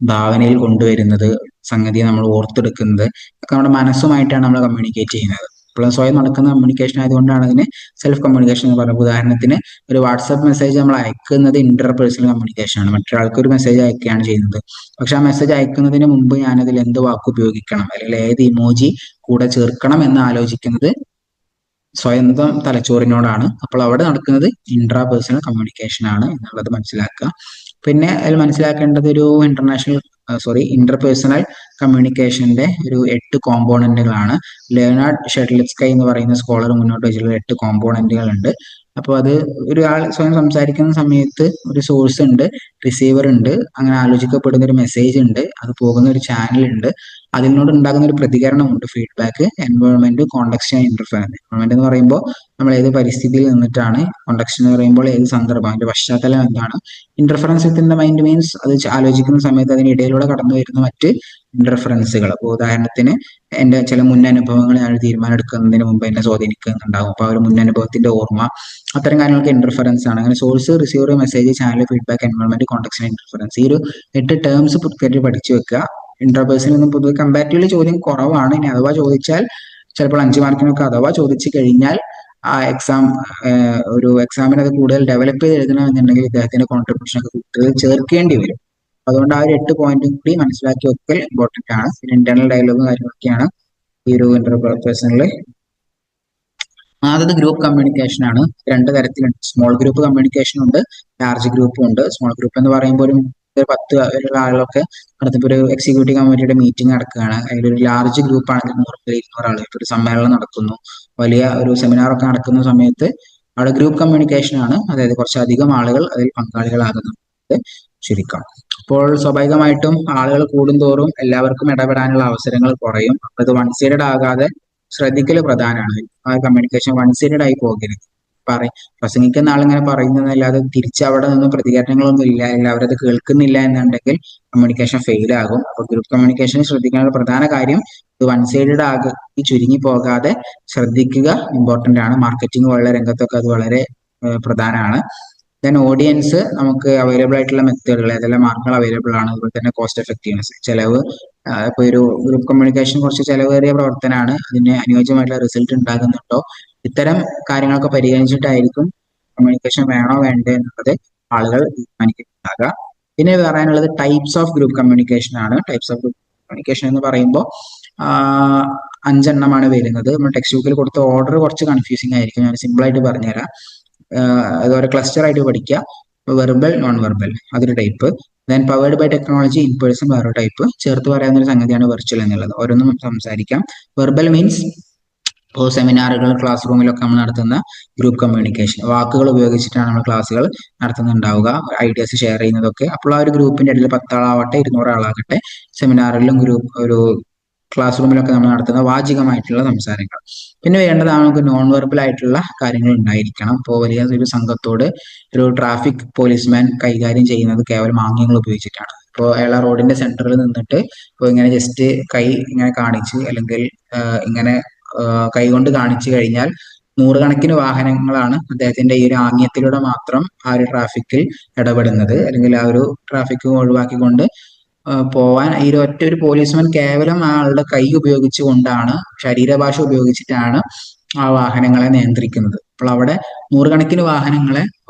ഭാവനയിൽ കൊണ്ടുവരുന്നത്, സംഗതി നമ്മൾ ഓർത്തെടുക്കുന്നത് ഒക്കെ നമ്മുടെ മനസ്സുമായിട്ടാണ് നമ്മൾ കമ്മ്യൂണിക്കേറ്റ് ചെയ്യുന്നത്. അപ്പോൾ സ്വയം നടക്കുന്ന കമ്മ്യൂണിക്കേഷൻ ആയതുകൊണ്ടാണ് അതിന് സെൽഫ് കമ്മ്യൂണിക്കേഷൻ എന്ന് പറയുന്നത്. ഉദാഹരണത്തിന് ഒരു വാട്സാപ്പ് മെസ്സേജ് നമ്മൾ അയക്കുന്നത് ഇന്റർപേഴ്സണൽ കമ്മ്യൂണിക്കേഷൻ ആണ്. മറ്റൊരാൾക്ക് ഒരു മെസ്സേജ് അയക്കുകയാണ് ചെയ്യുന്നത്. പക്ഷെ ആ മെസ്സേജ് അയക്കുന്നതിന് മുമ്പ് ഞാനതിൽ എന്ത് വാക്ക് ഉപയോഗിക്കണം അല്ലെങ്കിൽ ഏത് ഇമോജി കൂടെ ചേർക്കണം എന്ന് ആലോചിക്കുന്നത് സ്വന്തം തലച്ചോറിനോടാണ്. അപ്പോൾ അവിടെ നടക്കുന്നത് ഇൻട്രാ പേഴ്സണൽ കമ്മ്യൂണിക്കേഷൻ ആണ് എന്നുള്ളത് മനസ്സിലാക്കുക. പിന്നെ അതിൽ മനസ്സിലാക്കേണ്ടത് ഒരു ഇന്റർപേഴ്സണൽ കമ്മ്യൂണിക്കേഷന്റെ ഒരു 8 കോമ്പോണന്റുകളാണ്. ലേണാർഡ് ഷെഡ്ലിസ്കൈ എന്ന് പറയുന്ന സ്കോളർ മുന്നോട്ട് വെച്ചിട്ടുള്ള 8 കോമ്പോണന്റുകൾ ഉണ്ട്. അപ്പോൾ അത് ഒരാൾ സ്വയം സംസാരിക്കുന്ന സമയത്ത് ഒരു സോഴ്സ് ഉണ്ട്, റിസീവർ ഉണ്ട്, അങ്ങനെ ആലോചിക്കപ്പെടുന്ന ഒരു മെസ്സേജ് ഉണ്ട്, അത് പോകുന്ന ഒരു ചാനൽ ഉണ്ട്, അതിനോട് ഉണ്ടാകുന്ന ഒരു പ്രതികരണമുണ്ട്, feedback, environment, context and interference. Environment എന്ന് പറയുമ്പോൾ നമ്മൾ ഏത് പരിസ്ഥിതിയിൽ നിന്നിട്ടാണ്, കോണ്ടക്സ്റ്റ് എന്ന് പറയുമ്പോൾ ഏത് സന്ദർഭം, അതിന്റെ പശ്ചാത്തലം എന്താണ്, interference within the mind means അത് ആലോചിക്കുന്ന സമയത്ത് അതിനിടയിലൂടെ കടന്നു വരുന്ന മറ്റ് ഇന്റർഫറൻസുകൾ. അപ്പോൾ ഉദാഹരണത്തിന് എന്റെ ചില മുൻ അനുഭവങ്ങൾ ഞാൻ തീരുമാനം എടുക്കുന്നതിന് മുമ്പ് എന്നെ സ്വാധീനിക്കുന്നുണ്ടാവും. അപ്പോൾ ആ ഒരു മുൻ അനുഭവത്തിന്റെ ഓർമ്മ, അത്തരം കാര്യങ്ങൾക്ക് ഇന്റർഫറൻസ് ആണ്. അങ്ങനെ source, receiver, message, channel, feedback, environment, context, interference, ഈ ഒരു 8 ടേംസ് കൃത്യമായിട്ട് പഠിച്ചു വെക്കുക. ഇന്റർപേഴ്സണിൽ നിന്നും പൊതുവെ കമ്പാരിറ്റീവ്ലി ചോദ്യം കുറവാണ്. ഇനി അഥവാ ചോദിച്ചാൽ ചിലപ്പോൾ 5 മാർക്കിനൊക്കെ അഥവാ ചോദിച്ചു കഴിഞ്ഞാൽ ആ ഒരു എക്സാമിന് അത് കൂടുതൽ ഡെവലപ്പ് ചെയ്ത് എഴുതണമെന്നുണ്ടെങ്കിൽ ഇദ്ദേഹത്തിന്റെ കോൺട്രിബ്യൂഷൻ ഒക്കെ കൂടുതൽ ചേർക്കേണ്ടി വരും. അതുകൊണ്ട് ആ ഒരു 8 പോയിന്റും കൂടി മനസ്സിലാക്കി വെക്കൽ ഇമ്പോർട്ടന്റ് ആണ്. പിന്നെ ഇന്റർണൽ ഡയലോഗും കാര്യങ്ങളൊക്കെയാണ് ഈ ഒരു ഇന്റർപേഴ്സണൽ. ആദ്യത്തെ ഗ്രൂപ്പ് കമ്മ്യൂണിക്കേഷൻ ആണ്. 2 തരത്തിലുണ്ട്. സ്മോൾ ഗ്രൂപ്പ് കമ്മ്യൂണിക്കേഷൻ ഉണ്ട്, ലാർജ് ഗ്രൂപ്പും ഉണ്ട്. സ്മോൾ ഗ്രൂപ്പ് എന്ന് പറയുമ്പോൾ ഒരു 10 ആളുകളൊക്കെ നടത്തുമ്പോൾ ഒരു എക്സിക്യൂട്ടീവ് കമ്മിറ്റിയുടെ മീറ്റിംഗ് നടക്കുകയാണ്. അതിലൊരു ലാർജ് ഗ്രൂപ്പ് ആണെങ്കിൽ 100 മുതൽ 200 ആളുകൾ, ഒരു സമ്മേളനം നടക്കുന്നു, വലിയ ഒരു സെമിനാർ ഒക്കെ നടക്കുന്ന സമയത്ത് അവിടെ ഗ്രൂപ്പ് കമ്മ്യൂണിക്കേഷൻ ആണ്. അതായത് കുറച്ചധികം ആളുകൾ അതിൽ പങ്കാളികളാകുന്നത് ചുരുക്കം. അപ്പോൾ സ്വാഭാവികമായിട്ടും ആളുകൾ കൂടുന്തോറും എല്ലാവർക്കും ഇടപെടാനുള്ള അവസരങ്ങൾ കുറയും. അത് വൺ സൈഡഡ് ആകാതെ ശ്രദ്ധിക്കൽ പ്രധാനമാണ്. ആ കമ്മ്യൂണിക്കേഷൻ വൺ സൈഡഡ് ആയി പോകരുത്. പ്രസംഗിക്കുന്ന ആളിങ്ങനെ പറയുന്നതല്ലാതെ തിരിച്ച് അവിടെ നിന്നും പ്രതികരണങ്ങളൊന്നും ഇല്ല, എല്ലാവരും അത് കേൾക്കുന്നില്ല എന്നുണ്ടെങ്കിൽ കമ്മ്യൂണിക്കേഷൻ ഫെയിൽ ആകും. അപ്പൊ ഗ്രൂപ്പ് കമ്മ്യൂണിക്കേഷൻ ശ്രദ്ധിക്കാനുള്ള പ്രധാന കാര്യം ഇത് വൺ സൈഡഡ് ആകി ചുരുങ്ങി പോകാതെ ശ്രദ്ധിക്കുക ഇമ്പോർട്ടന്റ് ആണ്. മാർക്കറ്റിംഗ് പോലുള്ള രംഗത്തൊക്കെ അത് വളരെ പ്രധാനമാണ്. ദെൻ ഓഡിയൻസ്, നമുക്ക് അവൈലബിൾ ആയിട്ടുള്ള മെത്തേഡുകൾ, ഏതെല്ലാം മാർക്കുകൾ അവൈലബിൾ ആണ്, അതുപോലെ തന്നെ കോസ്റ്റ് എഫക്റ്റീവ്നെസ്, ചെലവ്. ഇപ്പൊ ഒരു ഗ്രൂപ്പ് കമ്മ്യൂണിക്കേഷൻ കുറച്ച് ചെലവേറിയ പ്രവർത്തനമാണ്, അതിന് അനുയോജ്യമായിട്ടുള്ള റിസൾട്ട് ഉണ്ടാകുന്നുണ്ടോ, ഇത്തരം കാര്യങ്ങളൊക്കെ പരിഗണിച്ചിട്ടായിരിക്കും കമ്മ്യൂണിക്കേഷൻ വേണോ വേണ്ടേ എന്നുള്ളത് ആളുകൾ തീരുമാനിക്കുന്നുണ്ടാകുക. പിന്നെ പറയാനുള്ളത് ടൈപ്സ് ഓഫ് ഗ്രൂപ്പ് കമ്മ്യൂണിക്കേഷൻ ആണ്. ടൈപ്സ് ഓഫ് ഗ്രൂപ്പ് കമ്മ്യൂണിക്കേഷൻ എന്ന് പറയുമ്പോൾ 5 എണ്ണമാണ് വരുന്നത്. നമ്മൾ ടെക്സ്റ്റ് ബുക്കിൽ കൊടുത്ത ഓർഡർ കുറച്ച് കൺഫ്യൂസിംഗ് ആയിരിക്കും, ഞാൻ സിമ്പിൾ ആയിട്ട് പറഞ്ഞുതരാം. അതുപോലെ ക്ലസ്റ്റർ ആയിട്ട് പഠിക്കുക. വെർബൽ, നോൺ വെർബൽ, അതൊരു type. Then powered by technology, in person വേറൊരു ടൈപ്പ്. ചേർത്ത് പറയാവുന്ന ഒരു സംഗതിയാണ് വെർച്വൽ എന്നുള്ളത്. ഓരോന്നും സംസാരിക്കാം. വെർബൽ മീൻസ് ഇപ്പോൾ സെമിനാറുകൾ, ക്ലാസ് റൂമിലൊക്കെ നമ്മൾ നടത്തുന്ന ഗ്രൂപ്പ് കമ്മ്യൂണിക്കേഷൻ, വാക്കുകൾ ഉപയോഗിച്ചിട്ടാണ് നമ്മൾ ക്ലാസ്സുകൾ നടത്തുന്നുണ്ടാവുക, ഐഡിയാസ് ഷെയർ ചെയ്യുന്നതൊക്കെ. അപ്പോൾ ആ ഒരു ഗ്രൂപ്പിന്റെ ഇടയിൽ 10 ആളാവട്ടെ 200 ആളാകട്ടെ, സെമിനാറിലും ഒരു ക്ലാസ് റൂമിലൊക്കെ നമ്മൾ നടത്തുന്ന വാചികമായിട്ടുള്ള സംസാരങ്ങൾ. പിന്നെ വേണ്ടതാണ് നമുക്ക് നോൺ വെർബൽ ആയിട്ടുള്ള കാര്യങ്ങൾ ഉണ്ടായിരിക്കണം. ഇപ്പോൾ വലിയ ഒരു സംഘത്തോട് ഒരു ട്രാഫിക് പോലീസ്മാൻ കൈകാര്യം ചെയ്യുന്നത് കേവലം ആംഗ്യങ്ങൾ ഉപയോഗിച്ചിട്ടാണ്. ഇപ്പോൾ അയാൾ റോഡിന്റെ സെന്ററിൽ നിന്നിട്ട് ഇപ്പോൾ ഇങ്ങനെ ജസ്റ്റ് കൈ ഇങ്ങനെ കാണിച്ച്, അല്ലെങ്കിൽ ഇങ്ങനെ കൈകൊണ്ട് കാണിച്ചു കഴിഞ്ഞാൽ നൂറുകണക്കിന് വാഹനങ്ങളാണ് അദ്ദേഹത്തിന്റെ ഈ ഒരു ആംഗ്യത്തിലൂടെ മാത്രം ആ ഒരു ട്രാഫിക്കിൽ ഇടപെടുന്നത്, അല്ലെങ്കിൽ ആ ഒരു ട്രാഫിക് ഒഴിവാക്കിക്കൊണ്ട് പോവാൻ ഈ ഒറ്റ ഒരു പോലീസ്മാൻ കേവലം ആളുടെ കൈ ഉപയോഗിച്ചുകൊണ്ടാണ്, ശരീരഭാഷ ഉപയോഗിച്ചിട്ടാണ് ആ വാഹനങ്ങളെ നിയന്ത്രിക്കുന്നത്. അപ്പോൾ അവിടെ നൂറുകണക്കിന് വാഹനങ്ങളെ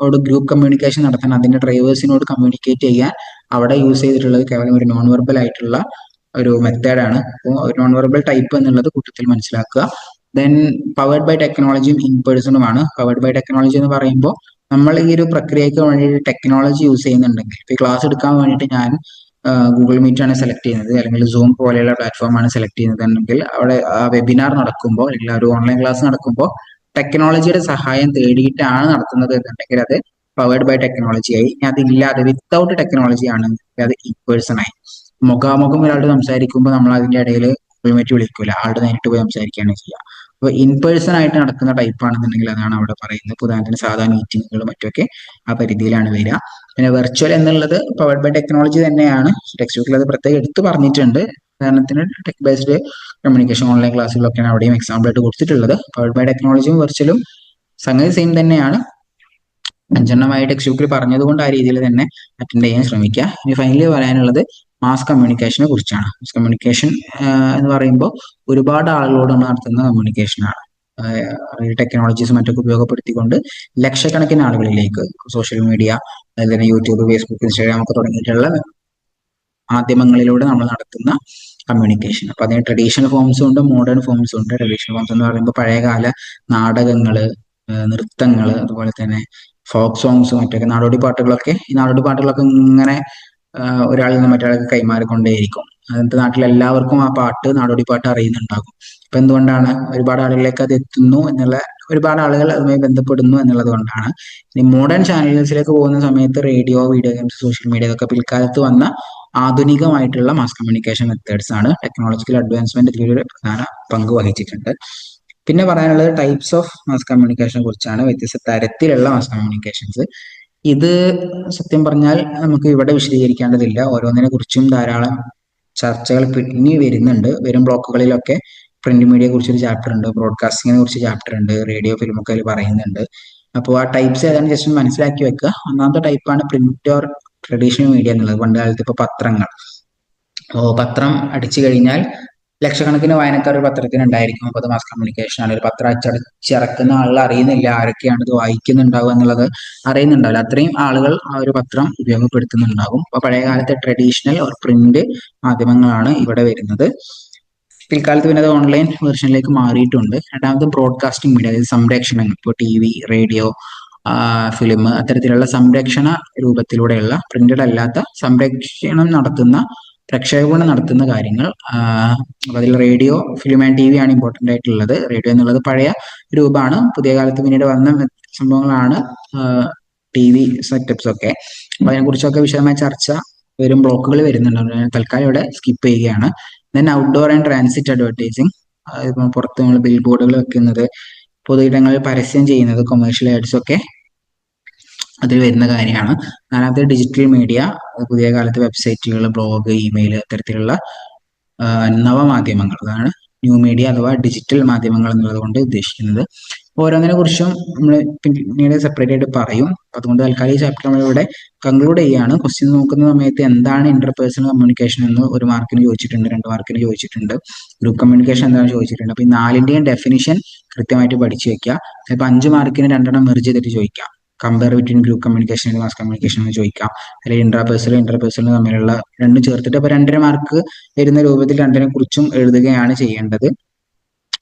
ഗ്രൂപ്പ് കമ്മ്യൂണിക്കേഷൻ നടത്താൻ, അതിന്റെ ഡ്രൈവേഴ്സിനോട് കമ്മ്യൂണിക്കേറ്റ് ചെയ്യാൻ അവിടെ യൂസ് ചെയ്തിട്ടുള്ളത് കേവലം ഒരു നോൺ വെർബൽ ആയിട്ടുള്ള ഒരു മെത്തേഡാണ്. അപ്പോൾ ഒരു നോൺ വെർബൽ ടൈപ്പ് എന്നുള്ളത് കൂട്ടത്തിൽ മനസ്സിലാക്കുക. ദെൻ പവേർഡ് ബൈ ടെക്നോളജിയും ഇൻ പേഴ്സണുമാണ്. പവേർഡ് ബൈ ടെക്നോളജി എന്ന് പറയുമ്പോൾ നമ്മൾ ഈ ഒരു പ്രക്രിയയ്ക്ക് വേണ്ടിയിട്ട് ടെക്നോളജി യൂസ് ചെയ്യുന്നുണ്ടെങ്കിൽ, ഇപ്പോൾ ക്ലാസ് എടുക്കാൻ വേണ്ടിയിട്ട് ഞാൻ ഗൂഗിൾ മീറ്റ് ആണ് സെലക്ട് ചെയ്യുന്നത്, അല്ലെങ്കിൽ സൂം പോലെയുള്ള പ്ലാറ്റ്ഫോം ആണ് സെലക്ട് ചെയ്യുന്നതെങ്കിൽ അവിടെ വെബിനാർ നടക്കുമ്പോൾ, അല്ലെങ്കിൽ ഒരു ഓൺലൈൻ ക്ലാസ് നടക്കുമ്പോൾ ടെക്നോളജിയുടെ സഹായം തേടിയിട്ടാണ് നടത്തുന്നത് എന്നുണ്ടെങ്കിൽ അത് പവേർഡ് ബൈ ടെക്നോളജി ആയി. അതില്ലാതെ വിത്തൗട്ട് ടെക്നോളജി ആണ് അത് ഇൻ പേഴ്സൺ ആയി. മുഖാമുഖം ഒരാളോട് സംസാരിക്കുമ്പോൾ നമ്മൾ അതിന്റെ ഇടയിൽ ഗൂഗിൾ മീറ്റ് വിളിക്കൂല, ആളുടെ നേരിട്ട് പോയി സംസാരിക്കുകയാണ് ചെയ്യുക. അപ്പോൾ ഇൻ പേഴ്സൺ ആയിട്ട് നടക്കുന്ന ടൈപ്പ് ആണെന്നുണ്ടെങ്കിൽ അതാണ് അവിടെ പറയുന്നത്. ഉദാഹരണത്തിന് സാധാരണ മീറ്റിങ്ങുകളും മറ്റൊക്കെ ആ പരിധിയിലാണ് വരിക. പിന്നെ വെർച്വൽ എന്നുള്ളത് പവർഡ് ബൈ ടെക്നോളജി തന്നെയാണ്. ടെക്സ്റ്റ് ബുക്കിൽ അത് പ്രത്യേകം എടുത്തു പറഞ്ഞിട്ടുണ്ട്. ഉദാഹരണത്തിന് ടെക് ബേസ്ഡ് കമ്മ്യൂണിക്കേഷൻ ഓൺലൈൻ ക്ലാസ്സുകളൊക്കെയാണ് അവിടെയും എക്സാമ്പിൾ ആയിട്ട് കൊടുത്തിട്ടുള്ളത്. പവർഡ് ബൈ ടെക്നോളജിയും വെർച്വലും സംഗതി സെയിം തന്നെയാണ്. 5 എണ്ണമായി ടെക്സ്റ്റ് ബുക്കിൽ പറഞ്ഞതുകൊണ്ട് ആ രീതിയിൽ തന്നെ അറ്റൻഡ് ചെയ്യാൻ ശ്രമിക്കുക. ഇനി ഫൈനലി പറയാനുള്ളത് മാസ് കമ്മ്യൂണിക്കേഷനെ കുറിച്ചാണ്. മാസ് കമ്മ്യൂണിക്കേഷൻ എന്ന് പറയുമ്പോൾ ഒരുപാട് ആളുകളോട് നമ്മൾ നടത്തുന്ന കമ്മ്യൂണിക്കേഷനാണ്. ടെക്നോളജീസ് മറ്റൊക്കെ ഉപയോഗപ്പെടുത്തിക്കൊണ്ട് ലക്ഷക്കണക്കിന് ആളുകളിലേക്ക് സോഷ്യൽ മീഡിയ, അതുപോലെ തന്നെ യൂട്യൂബ്, ഫേസ്ബുക്ക്, ഇൻസ്റ്റാഗ്രാം ഒക്കെ തുടങ്ങിയിട്ടുള്ള മാധ്യമങ്ങളിലൂടെ നമ്മൾ നടത്തുന്ന കമ്മ്യൂണിക്കേഷൻ. അപ്പൊ അതിന് ട്രഡീഷണൽ ഫോംസും ഉണ്ട്, മോഡേൺ ഫോംസും ഉണ്ട്. ട്രഡീഷണൽ ഫോംസ് എന്ന് പറയുമ്പോൾ പഴയകാല നാടകങ്ങള്, നൃത്തങ്ങള്, അതുപോലെ തന്നെ ഫോക്ക് സോങ്സ്, മറ്റൊക്കെ നാടോടി പാട്ടുകളൊക്കെ. ഈ നാടോടി പാട്ടുകളൊക്കെ ഇങ്ങനെ ഒരാളിൽ നിന്ന് മറ്റൊരാൾക്ക് കൈമാറിക്കൊണ്ടേയിരിക്കും. അതിന്റെ നാട്ടിൽ എല്ലാവർക്കും ആ പാട്ട്, നാടോടി പാട്ട് അറിയുന്നുണ്ടാകും. അപ്പൊ എന്തുകൊണ്ടാണ് ഒരുപാട് ആളുകളിലേക്ക് അത് എത്തുന്നു എന്നുള്ള, ഒരുപാട് ആളുകൾ അതുമായി ബന്ധപ്പെടുന്നു എന്നുള്ളത് കൊണ്ടാണ്. ഇനി മോഡേൺ ചാനൽസിലേക്ക് പോകുന്ന സമയത്ത് radio, video games, social media ഇതൊക്കെ പിൽക്കാലത്ത് വന്ന ആധുനികമായിട്ടുള്ള മാസ് കമ്മ്യൂണിക്കേഷൻ മെത്തേഡ്സ് ആണ്. ടെക്നോളജിക്കൽ അഡ്വാൻസ്മെന്റ് ഇതിലൊരു പ്രധാന പങ്ക് വഹിച്ചിട്ടുണ്ട്. പിന്നെ പറയാനുള്ളത് ടൈപ്സ് ഓഫ് മാസ് കമ്മ്യൂണിക്കേഷനെ കുറിച്ചാണ്. വ്യത്യസ്ത തരത്തിലുള്ള മാസ് കമ്മ്യൂണിക്കേഷൻസ്. ഇത് സത്യം പറഞ്ഞാൽ നമുക്ക് ഇവിടെ വിശദീകരിക്കേണ്ടതില്ല. ഓരോന്നിനെ കുറിച്ചും ധാരാളം ചർച്ചകൾ ഇനി വരുന്നുണ്ട്. വരും ബ്ലോക്കുകളിലൊക്കെ പ്രിന്റ് മീഡിയയെ കുറിച്ചൊരു ചാപ്റ്റർ ഉണ്ട്, ബ്രോഡ്കാസ്റ്റിങ്ങിനെ കുറിച്ച് ചാപ്റ്റർ ഉണ്ട്, റേഡിയോ, ഫിലിമൊക്കെ അതിൽ പറയുന്നുണ്ട്. അപ്പോൾ ആ ടൈപ്സ് ഏതാണ്ട് ജസ്റ്റ് മനസ്സിലാക്കി വെക്കുക. ഒന്നാമത്തെ ടൈപ്പാണ് പ്രിന്റ് ഓർ ട്രഡീഷണൽ മീഡിയ എന്നുള്ളത്. പണ്ട് കാലത്ത് ഇപ്പോൾ പത്രങ്ങൾ, പത്രം അടിച്ചു കഴിഞ്ഞാൽ ലക്ഷക്കണക്കിന് വായനക്കാർ ഒരു പത്രത്തിന് ഉണ്ടായിരിക്കും. അപ്പോൾ അത് മാസ് കമ്മ്യൂണിക്കേഷൻ ആണ്. ഒരു പത്രം അച്ചടിച്ചിറക്കുന്ന ആളുകൾ അറിയുന്നില്ല ആരൊക്കെയാണ് ഇത് വായിക്കുന്നുണ്ടാവുക എന്നുള്ളത് അറിയുന്നുണ്ടാവില്ല. അത്രയും ആളുകൾ ആ ഒരു പത്രം ഉപയോഗപ്പെടുത്തുന്നുണ്ടാകും. അപ്പൊ പഴയ കാലത്തെ ട്രഡീഷണൽ ഓർ പ്രിന്റ് മാധ്യമങ്ങളാണ് ഇവിടെ വരുന്നത്. പിൽക്കാലത്ത് പിന്നെ അത് ഓൺലൈൻ വെർഷനിലേക്ക് മാറിയിട്ടുണ്ട്. രണ്ടാമത് ബ്രോഡ്കാസ്റ്റിംഗ് മീഡിയ, അതായത് സംരക്ഷണങ്ങൾ, ഇപ്പോൾ ടി വി, റേഡിയോ, ഫിലിം, അത്തരത്തിലുള്ള സംരക്ഷണ രൂപത്തിലൂടെയുള്ള പ്രിന്റഡ് അല്ലാത്ത സംരക്ഷണം നടത്തുന്ന, പ്രക്ഷേപണം നടത്തുന്ന കാര്യങ്ങൾ. അപ്പൊ അതിൽ radio, film and T V ആണ് ഇമ്പോർട്ടന്റ് ആയിട്ടുള്ളത്. റേഡിയോ എന്നുള്ളത് പഴയ രൂപമാണ്. പുതിയ കാലത്ത് പിന്നീട് വന്ന സംഭവങ്ങളാണ് ടി വി സെറ്റപ്സ് ഒക്കെ. അപ്പൊ അതിനെക്കുറിച്ചൊക്കെ വിശദമായ ചർച്ച വരും ബ്ലോക്കുകൾ വരുന്നുണ്ട്. തൽക്കാലം ഇവിടെ സ്കിപ്പ് ചെയ്യുകയാണ്. Then outdoor and transit advertising, ഇപ്പം പുറത്ത് നമ്മൾ ബിൽ ബോർഡുകൾ വെക്കുന്നത്, പൊതുയിടങ്ങളിൽ പരസ്യം ചെയ്യുന്നത്, കൊമേഴ്ഷ്യൽ ആഡ്സ് ഒക്കെ അതിൽ വരുന്ന കാര്യമാണ്. നാലാമത്തെ ഡിജിറ്റൽ മീഡിയ, പുതിയ കാലത്ത് വെബ്സൈറ്റുകൾ, ബ്ലോഗ്, ഇമെയിൽ, അത്തരത്തിലുള്ള നവമാധ്യമങ്ങൾ. അതാണ് ന്യൂ മീഡിയ അഥവാ ഡിജിറ്റൽ മാധ്യമങ്ങൾ എന്നുള്ളത് കൊണ്ട് ഉദ്ദേശിക്കുന്നത്. ഓരോന്നിനെ കുറിച്ചും നമ്മൾ പിന്നീട് സെപ്പറേറ്റ് ആയിട്ട് പറയും. അതുകൊണ്ട് തൽക്കാലം ഈ ചാപ്റ്റർ നമ്മളിവിടെ കൺക്ലൂഡ് ചെയ്യാണ്. ക്വസ്റ്റ്യൻ നോക്കുന്ന സമയത്ത് എന്താണ് ഇന്റർപേഴ്സണൽ കമ്മ്യൂണിക്കേഷൻ എന്ന് 1 മാർക്കിന് ചോദിച്ചിട്ടുണ്ട്, 2 മാർക്കിന് ചോദിച്ചിട്ടുണ്ട്. ഗ്രൂപ്പ് കമ്മ്യൂണിക്കേഷൻ എന്താണെന്ന് ചോദിച്ചിട്ടുണ്ട്. അപ്പൊ ഈ 4ന്റെയും ഡെഫിനിഷൻ കൃത്യമായിട്ട് പഠിച്ചു വെക്കുക. ചിലപ്പോൾ 5 മാർക്കിന് 2 മെർജ് ചെയ്തിട്ട് ചോദിക്കാം. Compare between group communication and mass communication എന്ന് ചോദിക്കാം. അല്ലെങ്കിൽ ഇന്റർപേഴ്സണൽ തമ്മിലുള്ള രണ്ടും ചേർത്തിട്ട് അപ്പൊ 2.5 മാർക്ക് വരുന്ന രൂപത്തിൽ രണ്ടിനെ കുറിച്ചും എഴുതുകയാണ് ചെയ്യേണ്ടത്.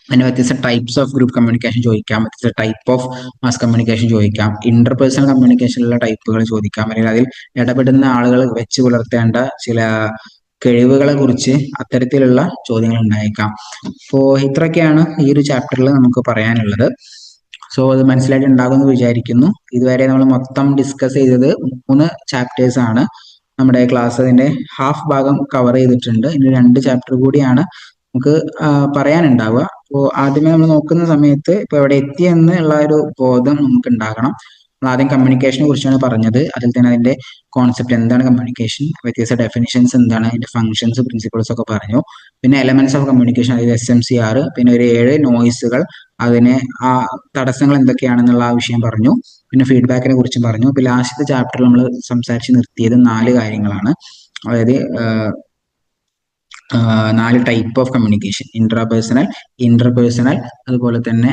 അതിന് വ്യത്യസ്ത ടൈപ്സ് ഓഫ് ഗ്രൂപ്പ് കമ്മ്യൂണിക്കേഷൻ ചോദിക്കാം, വ്യത്യസ്ത ടൈപ്പ് ഓഫ് മാസ് കമ്മ്യൂണിക്കേഷൻ ചോദിക്കാം, ഇന്റർപേഴ്സണൽ കമ്മ്യൂണിക്കേഷനിലുള്ള ടൈപ്പുകൾ ചോദിക്കാം, അല്ലെങ്കിൽ അതിൽ ഇടപെടുന്ന ആളുകൾ വെച്ച് പുലർത്തേണ്ട ചില കഴിവുകളെ കുറിച്ച് അത്തരത്തിലുള്ള ചോദ്യങ്ങൾ ഉണ്ടായേക്കാം. അപ്പോൾ ഇത്രയൊക്കെയാണ് ഈ ഒരു ചാപ്റ്ററിൽ നമുക്ക് പറയാനുള്ളത്. സോ അത് മനസ്സിലായിട്ട് ഉണ്ടാകുമെന്ന് വിചാരിക്കുന്നു. ഇതുവരെ നമ്മൾ മൊത്തം ഡിസ്കസ് ചെയ്തത് 3 ചാപ്റ്റേഴ്സ് ആണ്. നമ്മുടെ ക്ലാസ് അതിന്റെ ഹാഫ് ഭാഗം കവർ ചെയ്തിട്ടുണ്ട്. ഇനി 2 ചാപ്റ്റർ കൂടിയാണ് നമുക്ക് പറയാനുണ്ടാവുക. അപ്പോൾ ആദ്യമേ നമ്മൾ നോക്കുന്ന സമയത്ത് ഇപ്പൊ എവിടെ എത്തിയെന്നുള്ള ഒരു ബോധം നമുക്ക് ഉണ്ടാകണം. ആദ്യം കമ്മ്യൂണിക്കേഷനെ കുറിച്ചാണ് പറഞ്ഞത്. അതിൽ തന്നെ അതിന്റെ കോൺസെപ്റ്റ് എന്താണ് കമ്മ്യൂണിക്കേഷൻ, വ്യത്യസ്ത ഡെഫിനിഷൻസ് എന്താണ്, അതിന്റെ ഫംഗ്ഷൻസ്, പ്രിൻസിപ്പിൾസ് ഒക്കെ പറഞ്ഞു. പിന്നെ എലമെന്റ്സ് ഓഫ് കമ്മ്യൂണിക്കേഷൻ, അതായത് SMCR, പിന്നെ ഒരു 7 നോയ്സുകൾ, അതിന് ആ തടസ്സങ്ങൾ എന്തൊക്കെയാണെന്നുള്ള ആ വിഷയം പറഞ്ഞു. പിന്നെ ഫീഡ്ബാക്കിനെ കുറിച്ചും പറഞ്ഞു. ഇപ്പൊ ലാസ്റ്റത്തെ ചാപ്റ്ററിൽ നമ്മൾ സംസാരിച്ച് നിർത്തിയത് 4 കാര്യങ്ങളാണ്. അതായത് 4 type of communication: intrapersonal, interpersonal, അതുപോലെ തന്നെ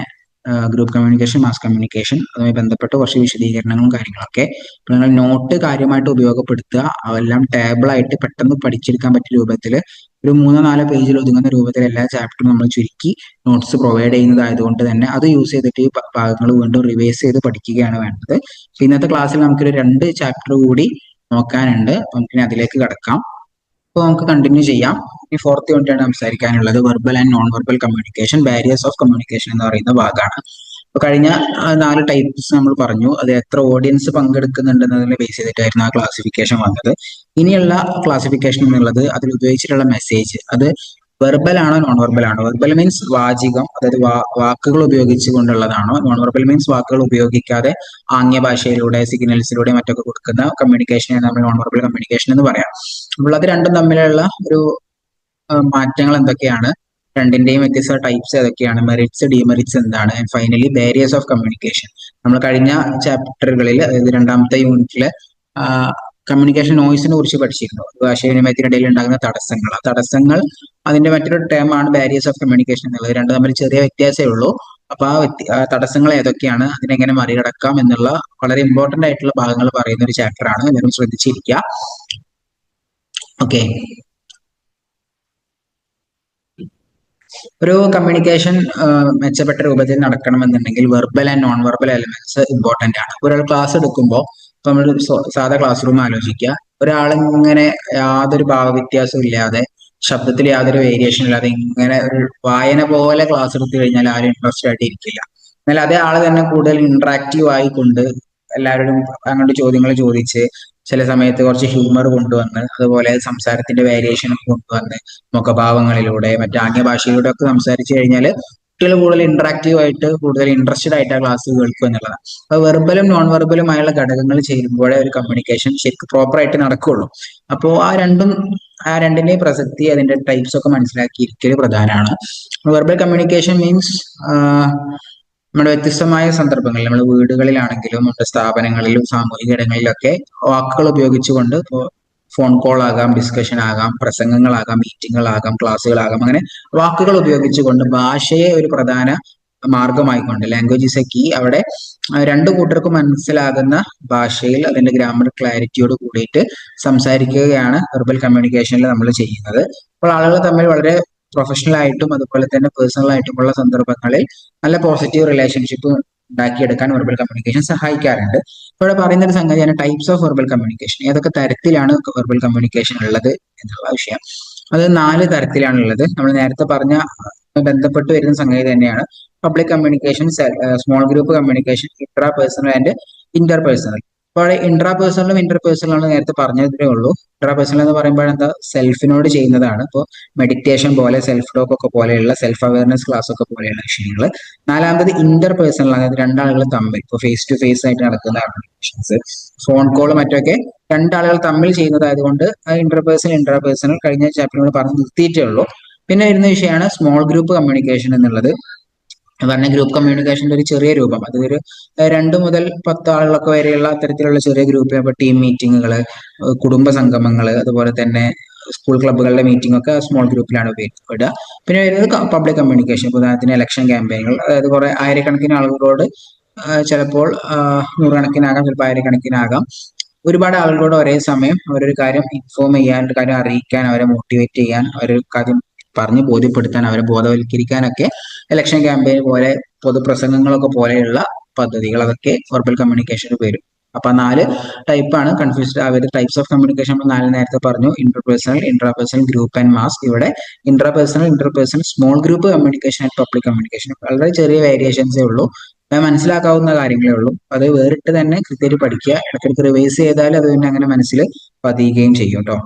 ഗ്രൂപ്പ് കമ്മ്യൂണിക്കേഷൻ, മാസ് കമ്മ്യൂണിക്കേഷൻ. അതുമായി ബന്ധപ്പെട്ട് കുറച്ച് വിശദീകരണങ്ങളും കാര്യങ്ങളൊക്കെ. ഇപ്പൊ നിങ്ങൾ നോട്ട് കാര്യമായിട്ട് ഉപയോഗപ്പെടുത്തുക. അതെല്ലാം ടേബിളായിട്ട് പെട്ടെന്ന് പഠിച്ചെടുക്കാൻ പറ്റിയ രൂപത്തിൽ ഒരു 3-4 പേജിൽ ഒതുങ്ങുന്ന രൂപത്തിൽ എല്ലാ ചാപ്റ്ററും നമ്മൾ ചുരുക്കി നോട്ട്സ് പ്രൊവൈഡ് ചെയ്യുന്നതായതുകൊണ്ട് തന്നെ അത് യൂസ് ചെയ്തിട്ട് ഈ ഭാഗങ്ങൾ വീണ്ടും റിവൈസ് ചെയ്ത് പഠിക്കുകയാണ് വേണ്ടത്. ഇന്നത്തെ ക്ലാസ്സിൽ നമുക്കൊരു 2 ചാപ്റ്റർ കൂടി നോക്കാനുണ്ട്. നമുക്കിനി അതിലേക്ക് കടക്കാം. അപ്പോൾ നമുക്ക് കണ്ടിന്യൂ ചെയ്യാം. ഈ 4th യൂണിറ്റാണ് സംസാരിക്കാനുള്ളത്. Verbal and non verbal communication, barriers of communication എന്ന് പറയുന്ന ഭാഗമാണ്. അപ്പൊ കഴിഞ്ഞ 4 ടൈപ്സ് നമ്മൾ പറഞ്ഞു. അത് എത്ര ഓഡിയൻസ് പങ്കെടുക്കുന്നുണ്ടെന്നതിനെ ബേസ് ചെയ്തിട്ടായിരുന്നു ആ ക്ലാസിഫിക്കേഷൻ വന്നത്. ഇനിയുള്ള ക്ലാസിഫിക്കേഷൻ എന്നുള്ളത് അതിൽ ഉപയോഗിച്ചിട്ടുള്ള മെസ്സേജ്, അത് വെർബൽ ആണോ നോൺ വെർബൽ ആണോ? വെർബൽ മീൻസ് വാചികം, അതായത് വാക്കുകൾ ഉപയോഗിച്ചു കൊണ്ടുള്ളതാണോ? നോൺ വെർബൽ മീൻസ് വാക്കുകൾ ഉപയോഗിക്കാതെ ആംഗ്യ ഭാഷയിലൂടെ, സിഗ്നൽസിലൂടെ മറ്റൊക്കെ കൊടുക്കുന്ന കമ്മ്യൂണിക്കേഷനെ നമ്മൾ നോൺ വെർബൽ കമ്മ്യൂണിക്കേഷൻ എന്ന് പറയാം. അപ്പോൾ അത് രണ്ടും തമ്മിലുള്ള ഒരു മാറ്റങ്ങൾ എന്തൊക്കെയാണ്, രണ്ടിന്റെയും വ്യത്യസ്ത ടൈപ്സ് ഏതൊക്കെയാണ്, മെറിറ്റ്സ്, ഡിമെറിറ്റ്സ് എന്താണ്, and finally barriers of communication. നമ്മൾ കഴിഞ്ഞ ചാപ്റ്ററുകളിൽ, അതായത് 2ാമത്തെ യൂണിറ്റില് കമ്മ്യൂണിക്കേഷൻ നോയ്സിനെ കുറിച്ച് പഠിച്ചിരുന്നു. ആശയവിനിമയത്തിനിടയിൽ ഉണ്ടാകുന്ന തടസ്സങ്ങൾ. ആ തടസ്സങ്ങൾ അതിന്റെ മറ്റൊരു ടേം ആണ് ബാരിയേഴ്സ് ഓഫ് കമ്മ്യൂണിക്കേഷൻ എന്നുള്ളത്. രണ്ടും തമ്മിൽ ചെറിയ വ്യത്യാസമേ ഉള്ളൂ. അപ്പൊ ആ തടസ്സങ്ങൾ ഏതൊക്കെയാണ്, അതിനെങ്ങനെ മറികടക്കാം എന്നുള്ള വളരെ ഇമ്പോർട്ടന്റ് ആയിട്ടുള്ള ഭാഗങ്ങൾ പറയുന്ന ഒരു ചാപ്റ്റർ ആണ്. എല്ലാവരും ശ്രദ്ധിച്ചിരിക്കുക. ഓക്കെ, ഒരു കമ്മ്യൂണിക്കേഷൻ മെച്ചപ്പെട്ട രൂപത്തിൽ നടക്കണമെന്നുണ്ടെങ്കിൽ verbal and non verbal elements important ആണ്. ഒരാൾ ക്ലാസ് എടുക്കുമ്പോൾ ഇപ്പൊ നമ്മൾ സാധാ ക്ലാസ് റൂം ആലോചിക്കുക. ഒരാളിങ്ങനെ യാതൊരു ഭാവവ്യത്യാസവും ഇല്ലാതെ ശബ്ദത്തിൽ യാതൊരു വേരിയേഷൻ ഇല്ലാതെ ഇങ്ങനെ ഒരു വായന പോലെ ക്ലാസ് എടുത്തു കഴിഞ്ഞാൽ ആരും ഇൻട്രസ്റ്റഡ് ആയിട്ട് ഇരിക്കില്ല. എന്നാൽ അതേ ആള് തന്നെ കൂടുതൽ ഇന്ററാക്റ്റീവ് ആയിക്കൊണ്ട് എല്ലാവരോടും അങ്ങോട്ട് ചോദ്യങ്ങൾ ചോദിച്ച് ചില സമയത്ത് കുറച്ച് ഹ്യൂമർ കൊണ്ടുവന്ന് അതുപോലെ സംസാരത്തിന്റെ വേരിയേഷൻ കൊണ്ടുവന്ന് മുഖഭാവങ്ങളിലൂടെ മറ്റ് ആംഗ്യഭാഷയിലൂടെ ഒക്കെ സംസാരിച്ചു കഴിഞ്ഞാൽ കുട്ടികൾ കൂടുതൽ ഇന്ററാക്റ്റീവ് ആയിട്ട് കൂടുതൽ ഇൻട്രസ്റ്റഡ് ആയിട്ട് ആ ക്ലാസ് കേൾക്കും എന്നുള്ളതാണ്. അപ്പൊ വെർബലും നോൺ വെർബലുമായുള്ള ഘടകങ്ങൾ ചേരുമ്പോഴേ ഒരു കമ്മ്യൂണിക്കേഷൻ ശരിക്കും പ്രോപ്പർ ആയിട്ട് നടക്കുകയുള്ളൂ. അപ്പോൾ ആ രണ്ടിന്റെയും പ്രസക്തി അതിന്റെ ടൈപ്സ് ഒക്കെ മനസ്സിലാക്കിയിരിക്കൽ പ്രധാനമാണ്. വെർബൽ കമ്മ്യൂണിക്കേഷൻ മീൻസ് നമ്മുടെ വ്യത്യസ്തമായ സന്ദർഭങ്ങളിൽ നമ്മൾ വീടുകളിലാണെങ്കിലും നമ്മുടെ സ്ഥാപനങ്ങളിലും സാമൂഹിക ഇടങ്ങളിലൊക്കെ വാക്കുകൾ ഉപയോഗിച്ചുകൊണ്ട് ഇപ്പോൾ ഫോൺ കോൾ ആകാം, ഡിസ്കഷൻ ആകാം, പ്രസംഗങ്ങളാകാം, മീറ്റിങ്ങുകളാകാം, ക്ലാസ്സുകളാകാം, അങ്ങനെ വാക്കുകൾ ഉപയോഗിച്ചുകൊണ്ട് ഭാഷയെ ഒരു പ്രധാന മാർഗമായിക്കൊണ്ട് ലാംഗ്വേജ് ഇസ് എ കീ അവിടെ രണ്ടു കൂട്ടർക്കും മനസ്സിലാകുന്ന ഭാഷയിൽ അതിന്റെ ഗ്രാമർ ക്ലാരിറ്റിയോട് കൂടിയിട്ട് സംസാരിക്കുകയാണ് വെർബൽ കമ്മ്യൂണിക്കേഷനിൽ നമ്മൾ ചെയ്യുന്നത്. അപ്പോൾ ആളുകൾ തമ്മിൽ വളരെ പ്രൊഫഷണൽ ആയിട്ടും അതുപോലെ തന്നെ പേഴ്സണൽ ആയിട്ടുമുള്ള സന്ദർഭങ്ങളിൽ നല്ല പോസിറ്റീവ് റിലേഷൻഷിപ്പ് ഉണ്ടാക്കിയെടുക്കാൻ വെർബൽ കമ്മ്യൂണിക്കേഷൻ സഹായിക്കാറുണ്ട്. ഇവിടെ പറയുന്ന ഒരു സംഗതിയാണ് ടൈപ്സ് ഓഫ് വെർബൽ കമ്മ്യൂണിക്കേഷൻ. ഏതൊക്കെ തരത്തിലാണ് വെർബൽ കമ്മ്യൂണിക്കേഷൻ ഉള്ളത് എന്നുള്ള വിഷയം. അത് 4 തരത്തിലാണുള്ളത്. നമ്മൾ നേരത്തെ പറഞ്ഞ ബന്ധപ്പെട്ട് വരുന്ന സംഗതി തന്നെയാണ് public communication, small group communication, intra personal and Inter personal. അപ്പോൾ ഇൻട്രാ പേഴ്സണലും ഇന്റർ പേഴ്സണലാണ് നേരത്തെ പറഞ്ഞതേ ഉള്ളൂ. ഇൻട്രാ പേഴ്സണൽ എന്ന് പറയുമ്പോൾ എന്താ, സെൽഫിനോട് ചെയ്യുന്നതാണ്. ഇപ്പോൾ മെഡിറ്റേഷൻ പോലെ, സെൽഫ് ടോക്ക് ഒക്കെ പോലെയുള്ള, സെൽഫ് അവയർനെസ് ക്ലാസ് ഒക്കെ പോലെയുള്ള വിഷയങ്ങൾ. 4ാമത് ഇന്റർ പേഴ്സണൽ, അതായത് രണ്ടാളുകൾ തമ്മിൽ ഇപ്പോൾ ഫേസ് ടു ഫേസ് ആയിട്ട് നടക്കുന്ന കമ്മ്യൂണിക്കേഷൻസ്, ഫോൺ കോൾ മറ്റൊക്കെ രണ്ടാളുകൾ തമ്മിൽ ചെയ്യുന്നതായതുകൊണ്ട് ഇന്റർ പേഴ്സണൽ ഇൻട്രാ പേഴ്സണൽ കഴിഞ്ഞ ചാപ്റ്ററിനോട് പറഞ്ഞ് നിർത്തിയിട്ടേ ഉള്ളൂ. പിന്നെ വരുന്ന വിഷയമാണ് സ്മോൾ ഗ്രൂപ്പ് കമ്മ്യൂണിക്കേഷൻ എന്നുള്ളത്. പറഞ്ഞ ഗ്രൂപ്പ് കമ്മ്യൂണിക്കേഷന്റെ ഒരു ചെറിയ രൂപം, അത് ഒരു 2 മുതൽ 10 ആളുകളൊക്കെ വരെയുള്ള അത്തരത്തിലുള്ള ചെറിയ ഗ്രൂപ്പ്, ഇപ്പൊ ടീം മീറ്റിങ്ങുകൾ, കുടുംബ സംഗമങ്ങൾ, അതുപോലെ തന്നെ സ്കൂൾ ക്ലബ്ബുകളുടെ മീറ്റിംഗ് ഒക്കെ സ്മോൾ ഗ്രൂപ്പിലാണ് ഉപയോഗിക്കപ്പെടുക. പിന്നെ വരുന്നത് പബ്ലിക് കമ്മ്യൂണിക്കേഷൻ, ഉദാഹരണത്തിന് ഇലക്ഷൻ ക്യാമ്പയിനുകൾ, അതായത് കുറെ ആയിരക്കണക്കിന് ആളുകളോട് ചിലപ്പോൾ നൂറുകണക്കിനാകാം, ചിലപ്പോൾ ആയിരക്കണക്കിനാകാം, ഒരുപാട് ആളുകളോട് ഒരേ സമയം അവരൊരു കാര്യം ഇൻഫോം ചെയ്യാൻ, ഒരു കാര്യം അറിയിക്കാൻ, അവരെ മോട്ടിവേറ്റ് ചെയ്യാൻ, അവരൊരു കാര്യം പറഞ്ഞ് ബോധ്യപ്പെടുത്താൻ, അവരെ ബോധവൽക്കരിക്കാനൊക്കെ ഇലക്ഷൻ ക്യാമ്പയിൻ പോലെ പൊതുപ്രസംഗങ്ങളൊക്കെ പോലെയുള്ള പദ്ധതികൾ, അതൊക്കെ വെർബൽ കമ്മ്യൂണിക്കേഷൻ വരും. അപ്പൊ 4 ടൈപ്പാണ്. കൺഫ്യൂസ്ഡ് ആവരുത്. ടൈപ്സ് ഓഫ് കമ്മ്യൂണിക്കേഷൻ നമ്മൾ 4 നേരത്തെ പറഞ്ഞു. Interpersonal, intrapersonal, group and mass. ഇവിടെ intrapersonal, interpersonal, small group communication and public communication. വളരെ ചെറിയ വേരിയേഷൻസേ ഉള്ളൂ, മനസ്സിലാക്കാവുന്ന കാര്യങ്ങളേ ഉള്ളൂ. അത് വേറിട്ട് തന്നെ കൃത്യമായിട്ട് പഠിക്കുക. ഇടയ്ക്കിടയ്ക്ക് റിവൈസ് ചെയ്താൽ അത് പിന്നെ അങ്ങനെ മനസ്സിൽ പതിയുകയും ചെയ്യും കേട്ടോ.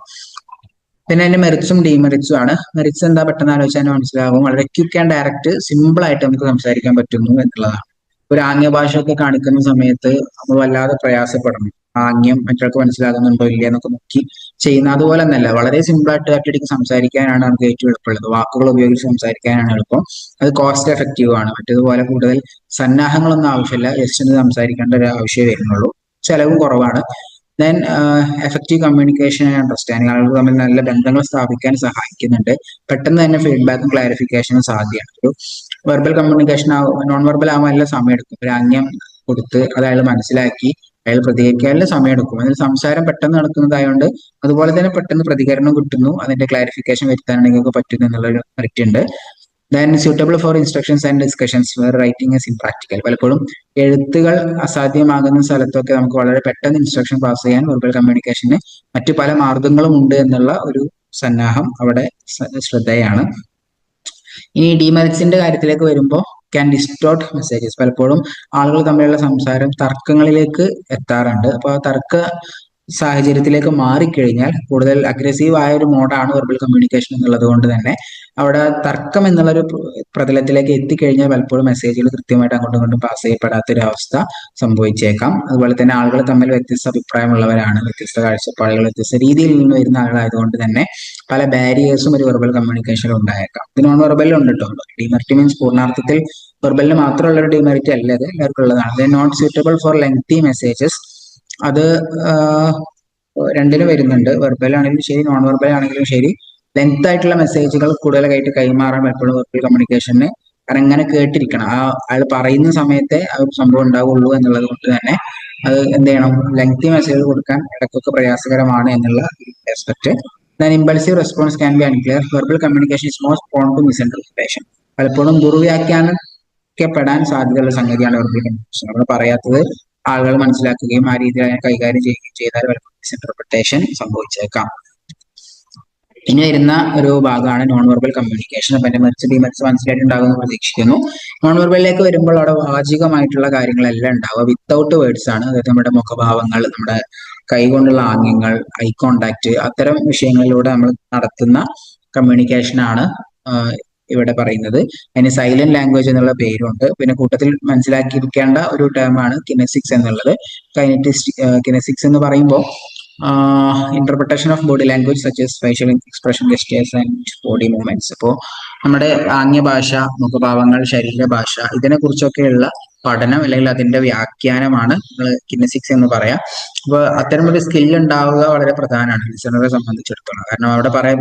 പിന്നെ അതിന്റെ മെറിറ്റ്സും ഡിമെറിറ്റ്സും ആണ്. മെറിറ്റ്സ് എന്താ, പെട്ടെന്ന് ആലോചിച്ചാൽ മനസ്സിലാകും. വളരെ ക്വിക്ക് ആൻഡ് ഡയറക്റ്റ്, സിമ്പിൾ ആയിട്ട് നമുക്ക് സംസാരിക്കാൻ പറ്റുന്നു എന്നുള്ളതാണ്. ഒരു ആംഗ്യ ഭാഷയൊക്കെ കാണിക്കുന്ന സമയത്ത് നമ്മൾ വല്ലാതെ പ്രയാസപ്പെടണം. ആംഗ്യം മറ്റൊരാൾക്ക് മനസ്സിലാകുന്നുണ്ടോ ഇല്ല എന്നൊക്കെ നോക്കി ചെയ്യുന്ന അതുപോലെ ഒന്നല്ല. വളരെ സിമ്പിൾ ആയിട്ട് ഒറ്റയടിക്ക് സംസാരിക്കാനാണ് നമുക്ക് ഏറ്റവും എളുപ്പമുള്ളത്. വാക്കുകൾ ഉപയോഗിച്ച് സംസാരിക്കാനാണ് എളുപ്പം. അത് കോസ്റ്റ് എഫക്റ്റീവ് ആണ്. മറ്റേതുപോലെ കൂടുതൽ സന്നാഹങ്ങളൊന്നും ആവശ്യമില്ല. ജസ്റ്റ് ഒന്ന് സംസാരിക്കേണ്ട ഒരു ആവശ്യമേ വരുന്നുള്ളൂ. ചെലവും കുറവാണ്. Then effective communication and understanding, ആളുകൾ തമ്മിൽ നല്ല ബന്ധങ്ങൾ സ്ഥാപിക്കാൻ സഹായിക്കുന്നുണ്ട്. പെട്ടെന്ന് തന്നെ ഫീഡ്ബാക്കും ക്ലാരിഫിക്കേഷനും സാധ്യമാണ്. ഒരു വെർബൽ കമ്മ്യൂണിക്കേഷൻ നോൺ വെർബൽ ആകുമ്പോൾ നല്ല സമയം എടുക്കും. ഒരു ആംഗ്യം കൊടുത്ത് അത് അയാൾ മനസ്സിലാക്കി അയാൾ പ്രതികരിക്കാനുള്ള സമയം എടുക്കും. അതിൽ സംസാരം പെട്ടെന്ന് നടക്കുന്നതായതുകൊണ്ട് അതുപോലെ തന്നെ പെട്ടെന്ന് പ്രതികരണം കിട്ടുന്നു. അതിന്റെ ക്ലാരിഫിക്കേഷൻ വരുത്താനാണെങ്കിൽ പറ്റുന്നു എന്നുള്ളൊരു മെറിറ്റ് ഉണ്ട്. Then suitable for instructions and discussions where writing is impractical. പലപ്പോഴും എഴുത്തുകൾ അസാധ്യമാകുന്ന സ്ഥലത്തൊക്കെ നമുക്ക് വളരെ പെട്ടെന്ന് ഇൻസ്ട്രക്ഷൻ പാസ് ചെയ്യാൻ വെർബൽ കമ്മ്യൂണിക്കേഷന് മറ്റു പല മാർഗങ്ങളും ഉണ്ട് എന്നുള്ള ഒരു സന്നാഹം അവിടെ ശ്രദ്ധേയാണ്. ഇനി ഡിമെറിറ്റ്സിന്റെ കാര്യത്തിലേക്ക് വരുമ്പോൾ ക്യാൻ ഡിസ്റ്റോർട്ട് മെസ്സേജസ്. പലപ്പോഴും ആളുകൾ തമ്മിലുള്ള സംസാരം തർക്കങ്ങളിലേക്ക് എത്താറുണ്ട്. അപ്പൊ ആ തർക്ക സാഹചര്യത്തിലേക്ക് മാറിക്കഴിഞ്ഞാൽ കൂടുതൽ അഗ്രസീവ് ആയ ഒരു മോഡാണ് വെർബൽ കമ്മ്യൂണിക്കേഷൻ എന്നുള്ളത് കൊണ്ട് തന്നെ അവിടെ തർക്കം എന്നുള്ളൊരു പ്രതലത്തിലേക്ക് എത്തിക്കഴിഞ്ഞാൽ പലപ്പോഴും മെസ്സേജുകൾ കൃത്യമായിട്ട് അങ്ങോട്ടും ഇങ്ങോട്ടും പാസ് ചെയ്യപ്പെടാത്ത ഒരു അവസ്ഥ സംഭവിച്ചേക്കാം. അതുപോലെ തന്നെ ആളുകൾ തമ്മിൽ വ്യത്യസ്ത അഭിപ്രായമുള്ളവരാണ്, വ്യത്യസ്ത കാഴ്ചപ്പാടുകൾ, വ്യത്യസ്ത രീതിയിൽ നിന്ന് വരുന്ന ആളുകളായതുകൊണ്ട് തന്നെ പല ബാരിയേഴ്സും ഒരു വെർബൽ കമ്മ്യൂണിക്കേഷനിൽ ഉണ്ടായേക്കാം. ഇത് നോൺ വെർബലിൽ ഉണ്ട് കേട്ടോ. ഡിമെറിറ്റ് മീൻസ് പൂർണ്ണാർത്ഥത്തിൽ വെർബലിന് മാത്രമുള്ള ഒരു ഡിമെറിറ്റ് അല്ല, ഇത് എല്ലാവർക്കും ഉള്ളതാണ്. Not suitable for lengthy messages, അത് രണ്ടിലും വരുന്നുണ്ട്. വെർബൽ ആണെങ്കിലും ശരി, നോൺ വെർബൽ ആണെങ്കിലും ശരി. ലെങ്ത് ആയിട്ടുള്ള മെസ്സേജുകൾ കൂടുതലായിട്ട് കൈമാറാൻ എപ്പോഴും വെർബൽ കമ്മ്യൂണിക്കേഷന്, കാരണം ഇങ്ങനെ കേട്ടിരിക്കണം. അയാൾ പറയുന്ന സമയത്തെ ആ ഒരു സംഭവം ഉണ്ടാവുള്ളൂ എന്നുള്ളത് കൊണ്ട് തന്നെ അത് എന്ത് ചെയ്യണം, ലെങ്തി മെസ്സേജ് കൊടുക്കാൻ ഇടയ്ക്കൊക്കെ പ്രയാസകരമാണ് എന്നുള്ള aspect. Impulsive response can be unclear. Verbal communication is most prone to misinterpretation. പലപ്പോഴും ദുർവ്യാഖ്യാനിക്കപ്പെടാൻ സാധ്യതയുള്ള സംഗതിയാണ് വെർബൽ കമ്മ്യൂണിക്കേഷൻ. നമ്മൾ പറയാത്തത് ആളുകൾ മനസ്സിലാക്കുകയും ആ രീതിയിൽ കൈകാര്യം ചെയ്യുകയും ചെയ്താൽ മിസ്ഇന്റർപ്രിട്ടേഷൻ സംഭവിച്ചേക്കാം. ഇനി വരുന്ന ഒരു ഭാഗമാണ് നോൺ വെർബൽ കമ്മ്യൂണിക്കേഷൻ. അപ്പൊ എന്റെ മെറിറ്റ്സ് ഡിമെറിറ്റ്സ് മനസ്സിലായിട്ടുണ്ടാകുമെന്ന് പ്രതീക്ഷിക്കുന്നു. നോൺ വെർബലിലേക്ക് വരുമ്പോൾ അവിടെ വാചികമായിട്ടുള്ള കാര്യങ്ങളെല്ലാം ഉണ്ടാവുക വിത്തൗട്ട് വേർഡ്സ് ആണ്. അതായത് നമ്മുടെ മുഖഭാവങ്ങൾ, നമ്മുടെ കൈകൊണ്ടുള്ള ആംഗ്യങ്ങൾ, ഐ കോണ്ടാക്ട്, അത്തരം വിഷയങ്ങളിലൂടെ നമ്മൾ നടത്തുന്ന കമ്മ്യൂണിക്കേഷൻ ആണ് ഇവിടെ പറയുന്നത്. അതിന് സൈലന്റ് ലാംഗ്വേജ് എന്നുള്ള പേരുണ്ട്. പിന്നെ കൂട്ടത്തിൽ മനസ്സിലാക്കിയിരിക്കേണ്ട ഒരു ടേമാണ് കിനസിക്സ് എന്നുള്ളത്. കിനസിക്സ് എന്ന് പറയുമ്പോൾ interpretation of body language such as facial expression, ഗെസ്റ്റേഴ്സ് and body movements. അപ്പോൾ നമ്മുടെ ആംഗ്യഭാഷ, മുഖഭാവങ്ങൾ, ശരീരഭാഷ, ഇതിനെ കുറിച്ചൊക്കെയുള്ള പഠനം അല്ലെങ്കിൽ അതിന്റെ വ്യാഖ്യാനമാണ് കിനസിക്സ് എന്ന് പറയാം. അപ്പൊ അത്തരം ഒരു സ്കിൽ ഉണ്ടാവുക വളരെ പ്രധാനമാണ് ലിസണറെ സംബന്ധിച്ചിടത്തോളം. കാരണം അവിടെ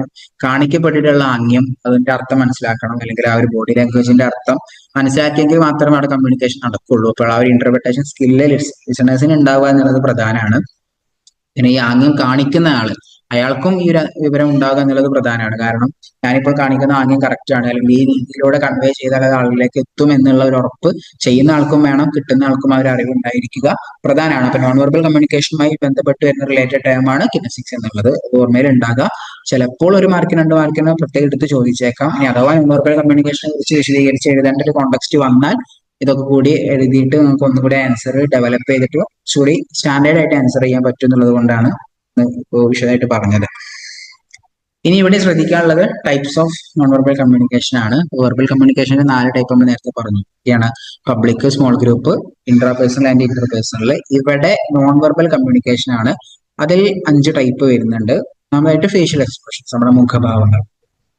കാണിക്കപ്പെട്ടിട്ടുള്ള ആംഗ്യം, അതിന്റെ അർത്ഥം മനസ്സിലാക്കണം, അല്ലെങ്കിൽ ആ ഒരു ബോഡി ലാംഗ്വേജിന്റെ അർത്ഥം മനസ്സിലാക്കിയെങ്കിൽ മാത്രമേ അവിടെ കമ്മ്യൂണിക്കേഷൻ നടക്കുള്ളൂ. അപ്പോൾ ആ ഒരു ഇന്റർപ്രിട്ടേഷൻ സ്കില്ല് ലിസണേഴ്സിന് ഉണ്ടാവുക എന്നുള്ളത് പ്രധാനമാണ്. പിന്നെ ഈ ആംഗ്യം കാണിക്കുന്ന ആള്, അയാൾക്കും ഈ ഒരു വിവരം ഉണ്ടാകുക എന്നുള്ളത് പ്രധാനമാണ്. കാരണം ഞാനിപ്പോൾ കാണിക്കുന്ന ആംഗ്യം കറക്റ്റ് ആണ്, അല്ലെങ്കിൽ ഈ രീതിയിലൂടെ കൺവേ ചെയ്താൽ അത് ആളിലേക്ക് എത്തും എന്നുള്ള ഒരു ഉറപ്പ് ചെയ്യുന്ന ആൾക്കും വേണം, കിട്ടുന്ന ആൾക്കും ആ ഒരു അറിവ് ഉണ്ടായിരിക്കുക പ്രധാനമാണ്. അപ്പൊ നോൺ വെർബൽ കമ്മ്യൂണിക്കേഷനുമായി ബന്ധപ്പെട്ട് വരുന്ന റിലേറ്റഡ് ടേമാണ് കിനസിക്സ് എന്നുള്ളത്. ഓർമ്മയിൽ ഉണ്ടാകുക. ചിലപ്പോൾ 1 മാർക്കിന് 2 മാർക്കിന് പ്രത്യേകം എടുത്ത് ചോദിച്ചേക്കാം. ഇനി അഥവാ നോൺ വെർബൽ കമ്മ്യൂണിക്കേഷനെ കുറിച്ച് വിശദീകരിച്ച് എഴുതേണ്ട ഒരു കോണ്ടെക്സ്റ്റ് വന്നാൽ ഇതൊക്കെ കൂടി എഴുതിയിട്ട് നമുക്ക് ഒന്നുകൂടി ആൻസർ ഡെവലപ്പ് ചെയ്തിട്ട് കുറച്ചുകൂടി സ്റ്റാൻഡേർഡ് ആയിട്ട് ആൻസർ ചെയ്യാൻ പറ്റും എന്നുള്ളത് കൊണ്ടാണ് ഇപ്പോൾ വിശദമായിട്ട് പറഞ്ഞത്. ഇനി ഇവിടെ ശ്രദ്ധിക്കാനുള്ളത് types of non verbal communication ആണ്. വെർബൽ കമ്മ്യൂണിക്കേഷന്റെ 4 ടൈപ്പ് നമ്മൾ നേരത്തെ പറഞ്ഞു. ഇതാണ് public, small group, intrapersonal and interpersonal. ഇവിടെ നോൺ വെർബൽ കമ്മ്യൂണിക്കേഷൻ ആണ്. അതിൽ 5 ടൈപ്പ് വരുന്നുണ്ട്. ഒന്നാമതായിട്ട് ഫേഷ്യൽ എക്സ്പ്രഷൻസ്, നമ്മുടെ മുഖഭാവങ്ങൾ.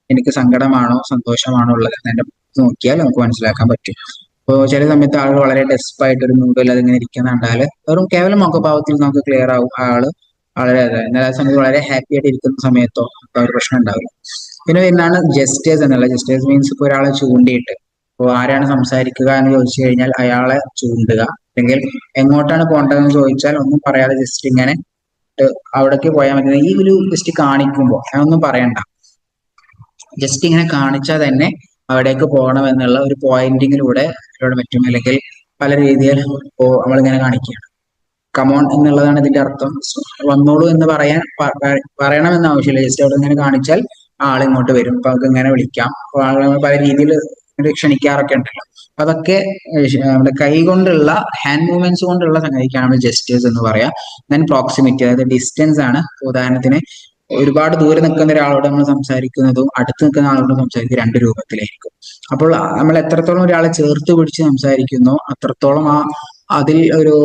എനിക്ക് സങ്കടമാണോ സന്തോഷമാണോ ഉള്ളത് എന്നെ നോക്കിയാൽ നമുക്ക് മനസ്സിലാക്കാൻ പറ്റും. ഇപ്പോൾ ചില സമയത്ത് ആളുകൾ വളരെ ഡെസ്പായിട്ട് ഒരു മൂഡിൽ അതിങ്ങനെ ഇരിക്കുന്ന കണ്ടാല് വെറും കേവലം മുഖഭാവത്തിൽ നമുക്ക് ക്ലിയർ ആവും ആള് വളരെ എന്നാൽ ആ സമയത്ത് വളരെ ഹാപ്പി ആയിട്ട് ഇരിക്കുന്ന സമയത്തോ ഒരു പ്രശ്നം ഉണ്ടാവില്ല. പിന്നെ വരുന്നതാണ് ജെസ്റ്റേഴ്സ് എന്നുള്ള. ജെസ്റ്റേഴ്സ് മീൻസ് ഇപ്പോൾ ഒരാളെ ചൂണ്ടിയിട്ട്, ഇപ്പോൾ ആരാണ് സംസാരിക്കുക എന്ന് ചോദിച്ചു കഴിഞ്ഞാൽ അയാളെ ചൂണ്ടുക, അല്ലെങ്കിൽ എങ്ങോട്ടാണ് പോകേണ്ടതെന്ന് ചോദിച്ചാൽ ഒന്നും പറയാതെ ജസ്റ്റ് ഇങ്ങനെ അവിടേക്ക് പോയാൽ മതി. ഈ ഒരു ജസ്റ്റ് കാണിക്കുമ്പോൾ ഒന്നും പറയണ്ട, ജസ്റ്റ് ഇങ്ങനെ കാണിച്ചാൽ തന്നെ അവിടേക്ക് പോകണം എന്നുള്ള ഒരു പോയിന്റിങ്ങിലൂടെ പറ്റും. അല്ലെങ്കിൽ പല രീതിയിൽ ഇപ്പോ നമ്മളിങ്ങനെ കാണിക്കുകയാണ്, കമോൺ എന്നുള്ളതാണ് ഇതിന്റെ അർത്ഥം. വന്നോളൂ എന്ന് പറയണമെന്ന് ആവശ്യമില്ല. ജസ്റ്റ് അവിടെ ഇങ്ങനെ കാണിച്ചാൽ ആൾ ഇങ്ങോട്ട് വരും. അപ്പൊ നമുക്ക് ഇങ്ങനെ വിളിക്കാം. ആളുകൾ പല രീതിയിൽ ക്ഷണിക്കാറൊക്കെ ഉണ്ടല്ലോ. അതൊക്കെ നമ്മുടെ കൈ കൊണ്ടുള്ള ഹാൻഡ് മൂവ്മെന്റ്സ് കൊണ്ടുള്ള സംഗതിക്കാണ് നമ്മൾ ജെസ്റ്റേഴ്സ് എന്ന് പറയാം. ദെൻ പ്രോക്സിമിറ്റി, അതായത് ഡിസ്റ്റൻസ് ആണ്. ഉദാഹരണത്തിന് ഒരുപാട് ദൂരെ നിൽക്കുന്ന ഒരാളോട് നമ്മൾ സംസാരിക്കുന്നതും അടുത്ത് നിൽക്കുന്ന ആളോട് സംസാരിക്കുന്നത് 2 രൂപത്തിലായിരിക്കും. അപ്പോൾ നമ്മൾ എത്രത്തോളം ഒരാളെ ചേർത്ത് പിടിച്ച് സംസാരിക്കുന്നോ അത്രത്തോളം അതിൽ ഒരു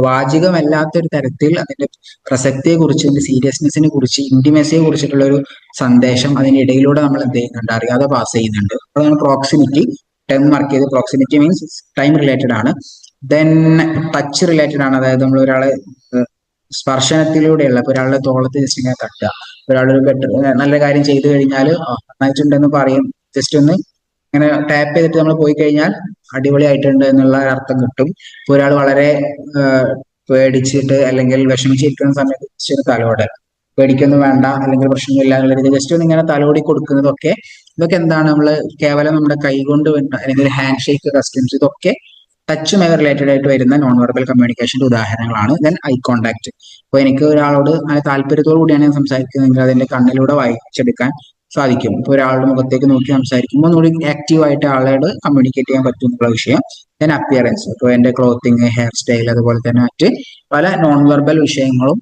വാചികമല്ലാത്തൊരു തരത്തിൽ അതിന്റെ പ്രസക്തിയെ കുറിച്ച്, അതിന്റെ സീരിയസ്നെസ്സിനെ കുറിച്ച്, ഇന്റിമസിയെ കുറിച്ചിട്ടുള്ള ഒരു സന്ദേശം അതിന്റെ ഇടയിലൂടെ നമ്മൾ എന്ത് ചെയ്യുന്നുണ്ട്, അറിയാതെ പാസ് ചെയ്യുന്നുണ്ട്. അതാണ് പ്രോക്സിമിറ്റി. ടൈം മാർക്ക് ചെയ്ത്, പ്രോക്സിമിറ്റി മീൻസ് ടൈം റിലേറ്റഡ് ആണ്. ദെൻ ടച്ച് റിലേറ്റഡ് ആണ്. അതായത് നമ്മൾ ഒരാളെ സ്പർശനത്തിലൂടെയുള്ള, ഇപ്പൊ ഒരാളുടെ തോളത്ത് ജസ്റ്റ് ഇങ്ങനെ തട്ടുക, ഒരാളൊരു നല്ല കാര്യം ചെയ്തു കഴിഞ്ഞാൽ നന്നായിട്ടുണ്ടെന്ന് പറയും, ജസ്റ്റ് ഒന്ന് ഇങ്ങനെ ടാപ്പ് ചെയ്തിട്ട് നമ്മൾ പോയി കഴിഞ്ഞാൽ അടിപൊളിയായിട്ടുണ്ട് എന്നുള്ള അർത്ഥം കിട്ടും. ഇപ്പൊ ഒരാൾ വളരെ പേടിച്ചിട്ട് അല്ലെങ്കിൽ വിഷമിച്ചിരിക്കുന്ന സമയത്ത് ജസ്റ്റ് ഒരു തലോടൽ, പേടിക്കൊന്നും വേണ്ട അല്ലെങ്കിൽ പ്രശ്നമില്ല എന്നുള്ള രീതിയിൽ ജസ്റ്റ് ഒന്ന് ഇങ്ങനെ തലോടി കൊടുക്കുന്നതൊക്കെ, ഇതൊക്കെ എന്താണ്, നമ്മൾ കേവലം നമ്മുടെ കൈ കൊണ്ട് അല്ലെങ്കിൽ ഹാൻഡ് ഷേക്ക് കസ്റ്റംസ്, ഇതൊക്കെ ടച്ചുമായി റിലേറ്റഡ് ആയിട്ട് വരുന്ന നോൺ വെർബൽ കമ്മ്യൂണിക്കേഷന്റെ ഉദാഹരണങ്ങളാണ്. Then eye contact. ഇപ്പൊ എനിക്ക് ഒരാളോട് നല്ല താല്പര്യത്തോടു കൂടിയാണ് ഞാൻ സംസാരിക്കുന്നതെങ്കിൽ അതിന്റെ കണ്ണിലൂടെ വായിച്ചെടുക്കാൻ സാധിക്കും. ഇപ്പൊ ഒരാളുടെ മുഖത്തേക്ക് നോക്കി സംസാരിക്കുമ്പോൾ ഒന്നുകൂടി ആക്റ്റീവ് ആയിട്ട് ആളോട് കമ്മ്യൂണിക്കേറ്റ് ചെയ്യാൻ പറ്റും എന്നുള്ള വിഷയം. ദെൻ അപ്പിയറൻസ്, ഇപ്പോൾ എന്റെ ക്ലോത്തിങ്, ഹെയർ സ്റ്റൈൽ, അതുപോലെ തന്നെ മറ്റ് പല നോൺ വെർബൽ വിഷയങ്ങളും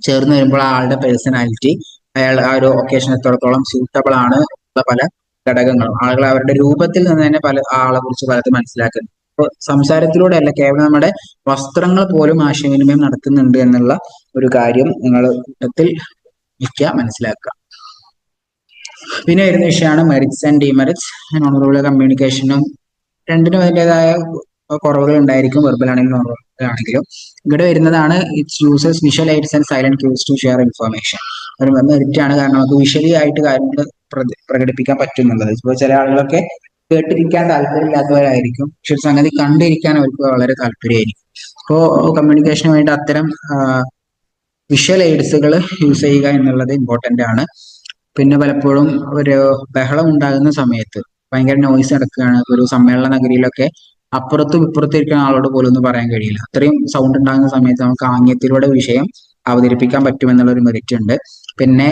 ചേർന്ന് വരുമ്പോൾ ആളുടെ പേഴ്സണാലിറ്റി, അയാൾ ആ ഒരു ഒക്കേഷൻ എത്രത്തോളം സ്യൂട്ടബിൾ ആണ് ഉള്ള പല ഘടകങ്ങളും ആളുകൾ അവരുടെ രൂപത്തിൽ നിന്ന് തന്നെ പല ആളെ കുറിച്ച് പലതും മനസ്സിലാക്കുന്നു. അപ്പോൾ സംസാരത്തിലൂടെ അല്ല, കേവലം നമ്മുടെ വസ്ത്രങ്ങൾ പോലും ആശയവിനിമയം നടത്തുന്നുണ്ട് എന്നുള്ള ഒരു കാര്യം നിങ്ങൾ കൂട്ടത്തിൽ മനസ്സിലാക്കുക. പിന്നെ വരുന്ന വിഷയമാണ് merits and demerits. Non verbal കമ്മ്യൂണിക്കേഷനും രണ്ടിനും അതിൻ്റെതായ കുറവുകൾ ഉണ്ടായിരിക്കും, വെർബൽ ആണെങ്കിലും നോൺ വെർബൽ ആണെങ്കിലും. ഇവിടെ വരുന്നതാണ് it's uses visual aids and silent cues to share information. ഒരു മെറിറ്റ് ആണ്, കാരണം നമുക്ക് വിഷ്വലി ആയിട്ട് കാര്യങ്ങൾ പ്രകടിപ്പിക്കാൻ പറ്റും എന്നുള്ളത്. ഇപ്പോൾ ചില ആളുകളൊക്കെ കേട്ടിരിക്കാൻ താല്പര്യമില്ലാത്തവരായിരിക്കും, പക്ഷെ ഒരു സംഗതി കണ്ടിരിക്കാൻ അവർക്ക് വളരെ താല്പര്യമായിരിക്കും. അപ്പോൾ കമ്മ്യൂണിക്കേഷന് വേണ്ടി അത്തരം വിഷ്വൽ എയ്ഡ്സുകൾ യൂസ് ചെയ്യുക എന്നുള്ളത് ഇമ്പോർട്ടന്റ് ആണ്. പിന്നെ പലപ്പോഴും ഒരു ബഹളം ഉണ്ടാകുന്ന സമയത്ത്, ഭയങ്കര നോയ്സ് നടക്കുകയാണ്, ഒരു സമ്മേളന നഗരിയിലൊക്കെ അപ്പുറത്തും ഇപ്പുറത്തും ഇരിക്കുന്ന ആളോട് പോലും ഒന്നും പറയാൻ കഴിയില്ല, അത്രയും സൗണ്ട് ഉണ്ടാകുന്ന സമയത്ത് നമുക്ക് ആംഗ്യത്തിലൂടെ വിഷയം അവതരിപ്പിക്കാൻ പറ്റുമെന്നുള്ള ഒരു മെറിറ്റ് ഉണ്ട്. പിന്നെ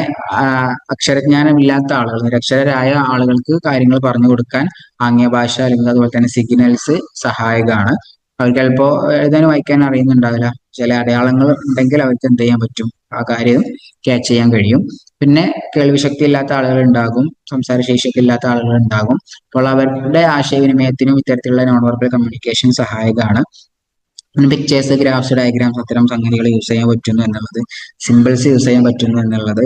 അക്ഷരജ്ഞാനമില്ലാത്ത ആളുകൾ, നിരക്ഷരരായ ആളുകൾക്ക് കാര്യങ്ങൾ പറഞ്ഞു കൊടുക്കാൻ ആംഗ്യ ഭാഷ അല്ലെങ്കിൽ അതുപോലെ തന്നെ സിഗ്നൽസ് സഹായകമാണ്. അവർക്ക് ചിലപ്പോൾ എഴുതാനും വായിക്കാനും അറിയുന്നുണ്ടാവില്ല, ചില അടയാളങ്ങൾ ഉണ്ടെങ്കിൽ അവർക്ക് എന്ത് ചെയ്യാൻ പറ്റും, ആ കാര്യം ക്യാച്ച് ചെയ്യാൻ കഴിയും. പിന്നെ കേൾവിശക്തി ഇല്ലാത്ത ആളുകൾ ഉണ്ടാകും, സംസാരശേഷിയൊക്കെ ഇല്ലാത്ത ആളുകൾ ഉണ്ടാകും. അപ്പോൾ അവരുടെ ആശയവിനിമയത്തിനും ഇത്തരത്തിലുള്ള നോൺ വെർബൽ കമ്മ്യൂണിക്കേഷൻ സഹായകമാണ്. പിക്ചേഴ്സ്, ഗ്രാഫ്സ്, ഡയഗ്രാംസ് അത്തരം സംഗതികൾ യൂസ് ചെയ്യാൻ പറ്റുന്നു എന്നുള്ളത്, സിമ്പിൾസ് യൂസ് ചെയ്യാൻ പറ്റുന്നു എന്നുള്ളത്.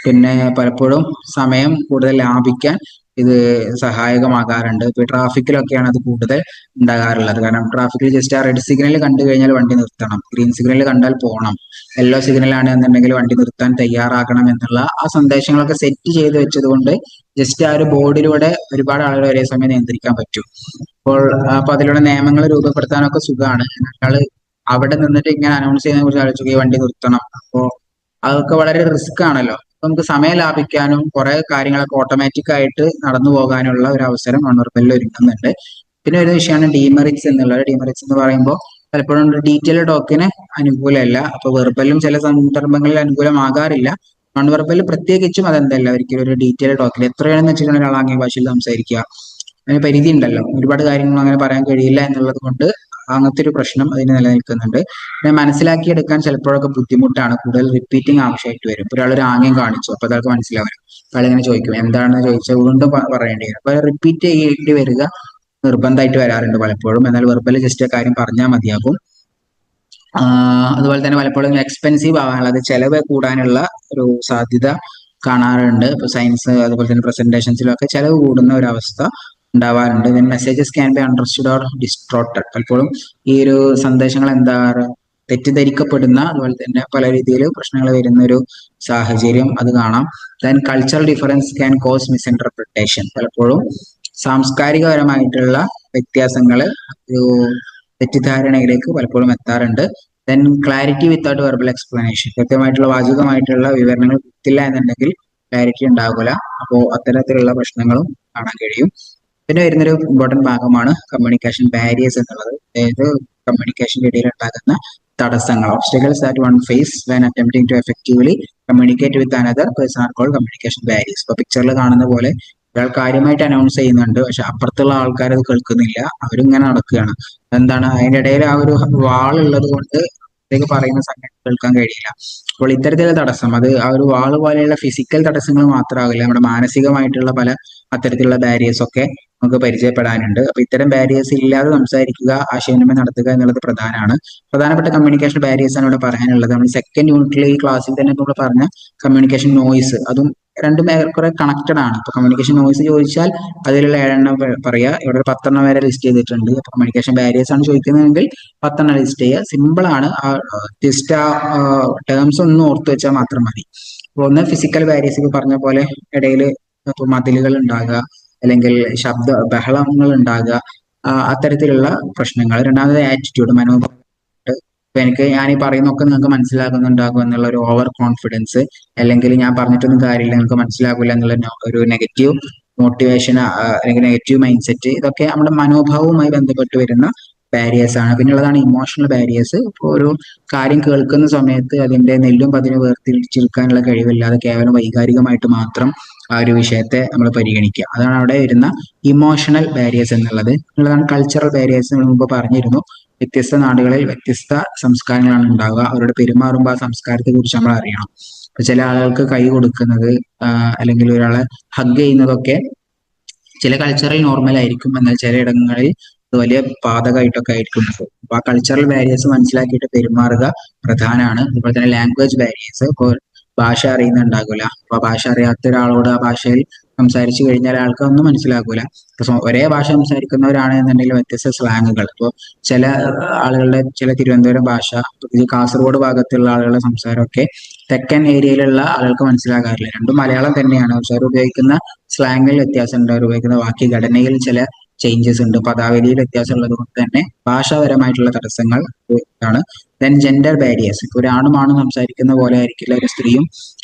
പിന്നെ പലപ്പോഴും സമയം കൂടുതൽ ലാഭിക്കാൻ ഇത് സഹായകമാകാറുണ്ട്. ഇപ്പൊ ട്രാഫിക്കിലൊക്കെയാണ് അത് കൂടുതൽ ഉണ്ടാകാറുള്ളത്. കാരണം ട്രാഫിക്കിൽ ജസ്റ്റ് ആ റെഡ് സിഗ്നൽ കണ്ടു കഴിഞ്ഞാൽ വണ്ടി നിർത്തണം, ഗ്രീൻ സിഗ്നൽ കണ്ടാൽ പോകണം, യെല്ലോ സിഗ്നൽ ആണ് എന്നുണ്ടെങ്കിൽ വണ്ടി നിർത്താൻ തയ്യാറാകണം എന്നുള്ള ആ സന്ദേശങ്ങളൊക്കെ സെറ്റ് ചെയ്ത് വെച്ചത് കൊണ്ട് ജസ്റ്റ് ആ ഒരു ബോർഡിലൂടെ ഒരുപാട് ആളുകൾ ഒരേ സമയം നിയന്ത്രിക്കാൻ പറ്റും. അപ്പോൾ അപ്പൊ അതിലുള്ള നിയമങ്ങൾ രൂപപ്പെടുത്താനൊക്കെ സുഖമാണ്. ഒരാള് അവിടെ നിന്നിട്ട് ഇങ്ങനെ അനൗൺസ് ചെയ്യുന്നതിനെ കുറിച്ച് ആലോചിക്കുക, ഈ വണ്ടി നിർത്തണം. അപ്പോ അതൊക്കെ വളരെ റിസ്ക് ആണല്ലോ. അപ്പൊ നമുക്ക് സമയം ലാഭിക്കാനും കുറെ കാര്യങ്ങളൊക്കെ ഓട്ടോമാറ്റിക് ആയിട്ട് നടന്നു പോകാനുള്ള ഒരു അവസരം ഓണർബിളിൽ ഒരുക്കുന്നുണ്ട്. പിന്നെ ഒരു വിഷയമാണ് ഡീമെറിറ്റ്സ് എന്നുള്ളത്. ഡീമെറിറ്റ്സ് എന്ന് പറയുമ്പോൾ പലപ്പോഴും ഡീറ്റെയിൽ ടോക്കിന് അനുകൂലമല്ല. അപ്പൊ വെർബലും ചില സന്ദർഭങ്ങളിൽ അനുകൂലമാകാറില്ല. നോൺ വെർബൽ പ്രത്യേകിച്ചും അതെന്തല്ല, ഒരിക്കലും ഒരു ഡീറ്റെയിൽ ടോക്കിൽ എത്രയാണെന്ന് വെച്ചിട്ടുണ്ടെങ്കിൽ ഒരാൾ ആംഗ്യ ഭാഷയിൽ സംസാരിക്കുക, അതിന് പരിധി ഉണ്ടല്ലോ, ഒരുപാട് കാര്യങ്ങൾ അങ്ങനെ പറയാൻ കഴിയില്ല എന്നുള്ളത് കൊണ്ട് അങ്ങനത്തെ ഒരു പ്രശ്നം അതിന് നിലനിൽക്കുന്നുണ്ട്. പിന്നെ മനസ്സിലാക്കിയെടുക്കാൻ ചിലപ്പോഴൊക്കെ ബുദ്ധിമുട്ടാണ്, കൂടുതൽ റിപ്പീറ്റിംഗ് ആവശ്യമായിട്ട് വരും. ഒരാൾ ഒരു ആംഗ്യം കാണിച്ചു, അപ്പൊ അതൊക്കെ മനസ്സിലാവില്ല, അയാൾ ഇങ്ങനെ ചോദിക്കും എന്താണെന്ന് ചോദിച്ചാൽ വീണ്ടും പറയേണ്ടി വരും. അപ്പൊ റിപ്പീറ്റ് ചെയ്യേണ്ടി വരിക നിർബന്ധമായിട്ട് വരാറുണ്ട് പലപ്പോഴും. എന്നാൽ വെർബൽ ജസ്റ്റ് ആ കാര്യം പറഞ്ഞാൽ മതിയാകും. അതുപോലെ തന്നെ പലപ്പോഴും എക്സ്പെൻസീവ് ആവാനുള്ള, അത് ചെലവ് കൂടാനുള്ള ഒരു സാധ്യത കാണാറുണ്ട്. ഇപ്പൊ സയൻസ് അതുപോലെ തന്നെ പ്രസന്റേഷൻസിലൊക്കെ ചെലവ് കൂടുന്ന ഒരു അവസ്ഥ ഉണ്ടാവാറുണ്ട്. Then messages can be understood or distorted. പലപ്പോഴും ഈ ഒരു സന്ദേശങ്ങൾ എന്താ തെറ്റിദ്ധരിക്കപ്പെടുന്ന, അതുപോലെ തന്നെ പല രീതിയിൽ പ്രശ്നങ്ങൾ വരുന്ന ഒരു സാഹചര്യം അത് കാണാം. Then cultural difference can cause misinterpretation. പലപ്പോഴും സാംസ്കാരികപരമായിട്ടുള്ള വ്യത്യാസങ്ങൾ ഒരു തെറ്റിദ്ധാരണയിലേക്ക് പലപ്പോഴും എത്താറുണ്ട്. Then clarity without verbal explanation. കൃത്യമായിട്ടുള്ള വാചികമായിട്ടുള്ള വിവരണങ്ങൾ കിട്ടില്ല എന്നുണ്ടെങ്കിൽ ക്ലാരിറ്റി ഉണ്ടാകില്ല. അപ്പോൾ അത്തരത്തിലുള്ള പ്രശ്നങ്ങളും കാണാൻ കഴിയും. പിന്നെ വരുന്നൊരു ഇമ്പോർട്ടന്റ് ഭാഗമാണ് കമ്മ്യൂണിക്കേഷൻ ബാരിയേഴ്സ് എന്നുള്ളത്. അതായത് കമ്മ്യൂണിക്കേഷന്റെ ഇടയിൽ ഉണ്ടാകുന്ന തടസ്സങ്ങൾ, obstacles that one face when attempting to effectively communicate with another person are called communication barriers. ഇപ്പൊ പിക്ചറിൽ കാണുന്ന പോലെ ഒരാൾ കാര്യമായിട്ട് അനൗൺസ് ചെയ്യുന്നുണ്ട്, പക്ഷെ അപ്പുറത്തുള്ള ആൾക്കാർ അത് കേൾക്കുന്നില്ല, അവരിങ്ങനെ നടക്കുകയാണ്. എന്താണ് അതിന്റെ ഇടയിൽ ആ ഒരു വാൾ ഉള്ളത് കൊണ്ട് പറയുന്ന സംഗതി കേൾക്കാൻ കഴിയില്ല. അപ്പോൾ ഇത്തരത്തിലുള്ള തടസ്സം, അത് ആ ഒരു വാള് പോലെയുള്ള ഫിസിക്കൽ തടസ്സങ്ങൾ മാത്രമാകില്ല, നമ്മുടെ മാനസികമായിട്ടുള്ള പല അത്തരത്തിലുള്ള ബാരിയേഴ്സ് ഒക്കെ നമുക്ക് പരിചയപ്പെടാനുണ്ട്. അപ്പൊ ഇത്തരം ബാരിയേഴ്സ് ഇല്ലാതെ സംസാരിക്കുക, ആശയവിനിമയം നടത്തുക എന്നുള്ളത് പ്രധാനമാണ്. പ്രധാനപ്പെട്ട കമ്മ്യൂണിക്കേഷൻ ബാരിയേഴ്സ് ആണ് ഇവിടെ പറയാനുള്ളത്. നമ്മൾ സെക്കൻഡ് യൂണിറ്റിൽ ഈ ക്ലാസ്സിൽ തന്നെ നമ്മൾ പറഞ്ഞ കമ്മ്യൂണിക്കേഷൻ നോയ്സ്, അതും രണ്ടും കുറെ കണക്റ്റഡ് ആണ്. ഇപ്പൊ കമ്മ്യൂണിക്കേഷൻ നോയ്സ് ചോദിച്ചാൽ അതിലുള്ള 7 പറയാ, ഇവിടെ ഒരു 10 വരെ ലിസ്റ്റ് ചെയ്തിട്ടുണ്ട്. അപ്പൊ കമ്മ്യൂണിക്കേഷൻ ബാരിയേഴ്സ് ആണ് ചോദിക്കുന്നതെങ്കിൽ 10 ലിസ്റ്റ് ചെയ്യുക. സിമ്പിൾ ആണ്, ജസ്റ്റ് ആ ടേംസ് ഒന്ന് ഓർത്ത് വെച്ചാൽ മാത്രം മതി. അപ്പൊ ഒന്ന് ഫിസിക്കൽ ബാരിയേഴ്സ് പറഞ്ഞ പോലെ ഇടയിൽ ഇപ്പൊ മതിലുകൾ ഉണ്ടാകുക, അല്ലെങ്കിൽ ശബ്ദ ബഹളങ്ങൾ ഉണ്ടാകുക, അത്തരത്തിലുള്ള പ്രശ്നങ്ങൾ. രണ്ടാമത് ആറ്റിറ്റ്യൂഡ്, മനോഭാവം. ഇപ്പൊ ഞാൻ ഈ പറയുന്നൊക്കെ നിങ്ങൾക്ക് മനസ്സിലാകുന്നുണ്ടാകും എന്നുള്ള ഒരു ഓവർ കോൺഫിഡൻസ്, അല്ലെങ്കിൽ ഞാൻ പറഞ്ഞിട്ടൊന്നും കാര്യമില്ല നിങ്ങൾക്ക് മനസ്സിലാകില്ല എന്നുള്ള ഒരു നെഗറ്റീവ് മോട്ടിവേഷൻ അല്ലെങ്കിൽ നെഗറ്റീവ് മൈൻഡ് സെറ്റ്, ഇതൊക്കെ നമ്മുടെ മനോഭാവവുമായി ബന്ധപ്പെട്ട് വരുന്ന ബാരിയേഴ്സ് ആണ്. പിന്നുള്ളതാണ് ഇമോഷണൽ ബാരിയേഴ്സ്. ഇപ്പോൾ ഒരു കാര്യം കേൾക്കുന്ന സമയത്ത് അതിന്റെ നെല്ലും പതിനും വേർതിരിച്ചെടുക്കാനുള്ള കഴിവില്ലാതെ കേവലം വൈകാരികമായിട്ട് മാത്രം ആ ഒരു വിഷയത്തെ നമ്മൾ പരിഗണിക്കുക, അതാണ് അവിടെ വരുന്ന ഇമോഷണൽ ബാരിയേഴ്സ് എന്നുള്ളത്. എന്നുള്ളതാണ് കൾച്ചറൽ ബാരിയേഴ്സ്. നമ്മൾ മുമ്പ് പറഞ്ഞിരുന്നു, വ്യത്യസ്ത നാടുകളിൽ വ്യത്യസ്ത സംസ്കാരങ്ങളാണ് ഉണ്ടാവുക, അവരോട് പെരുമാറുമ്പോൾ ആ സംസ്കാരത്തെ കുറിച്ച് നമ്മൾ അറിയണം. ഇപ്പൊ ചില ആളുകൾക്ക് കൈ കൊടുക്കുന്നത് അല്ലെങ്കിൽ ഒരാളെ ഹഗ് ചെയ്യുന്നതൊക്കെ ചില കൾച്ചറൽ നോർമൽ ആയിരിക്കും, എന്നാൽ ചില ഇടങ്ങളിൽ അത് വലിയ പാതകമായിട്ടൊക്കെ ആയിരിക്കും. അപ്പൊ ആ കൾച്ചറൽ ബാരിയേഴ്സ് മനസ്സിലാക്കിയിട്ട് പെരുമാറുക പ്രധാനമാണ്. അതുപോലെ തന്നെ ലാംഗ്വേജ് ബാരിയേഴ്സ്. ഇപ്പോൾ ഭാഷ അറിയുന്നുണ്ടാകില്ല, അപ്പൊ ആ ഭാഷ അറിയാത്ത ഒരാളോട് ആ ഭാഷയിൽ സംസാരിച്ചു കഴിഞ്ഞാൽ ആൾക്ക് ഒന്നും മനസ്സിലാക്കൂല. ഒരേ ഭാഷ സംസാരിക്കുന്നവരാണ് എന്നുണ്ടെങ്കിൽ വ്യത്യസ്ത സ്ലാങ്ങുകൾ. ഇപ്പോൾ ചില ആളുകളുടെ, ചില തിരുവനന്തപുരം ഭാഷ, കാസർഗോഡ് ഭാഗത്തുള്ള ആളുകളുടെ സംസാരമൊക്കെ തെക്കൻ ഏരിയയിലുള്ള ആളുകൾക്ക് മനസ്സിലാകാറില്ല. രണ്ടും മലയാളം തന്നെയാണ്, പക്ഷെ അവർ ഉപയോഗിക്കുന്ന സ്ലാങ്ങിൽ വ്യത്യാസമുണ്ട്, അവർ ഉപയോഗിക്കുന്ന വാക്യഘടനയിൽ ചില ചേഞ്ചസ് ഉണ്ട്, പദാവലിയിൽ വ്യത്യാസം ഉള്ളത് കൊണ്ട് തന്നെ ഭാഷാപരമായിട്ടുള്ള തടസ്സങ്ങൾ ആണ്. Then gender barriers. ഇപ്പൊ ഒരാണും ആണും സംസാരിക്കുന്ന പോലെ ആയിരിക്കില്ല ഒരു സ്ത്രീയും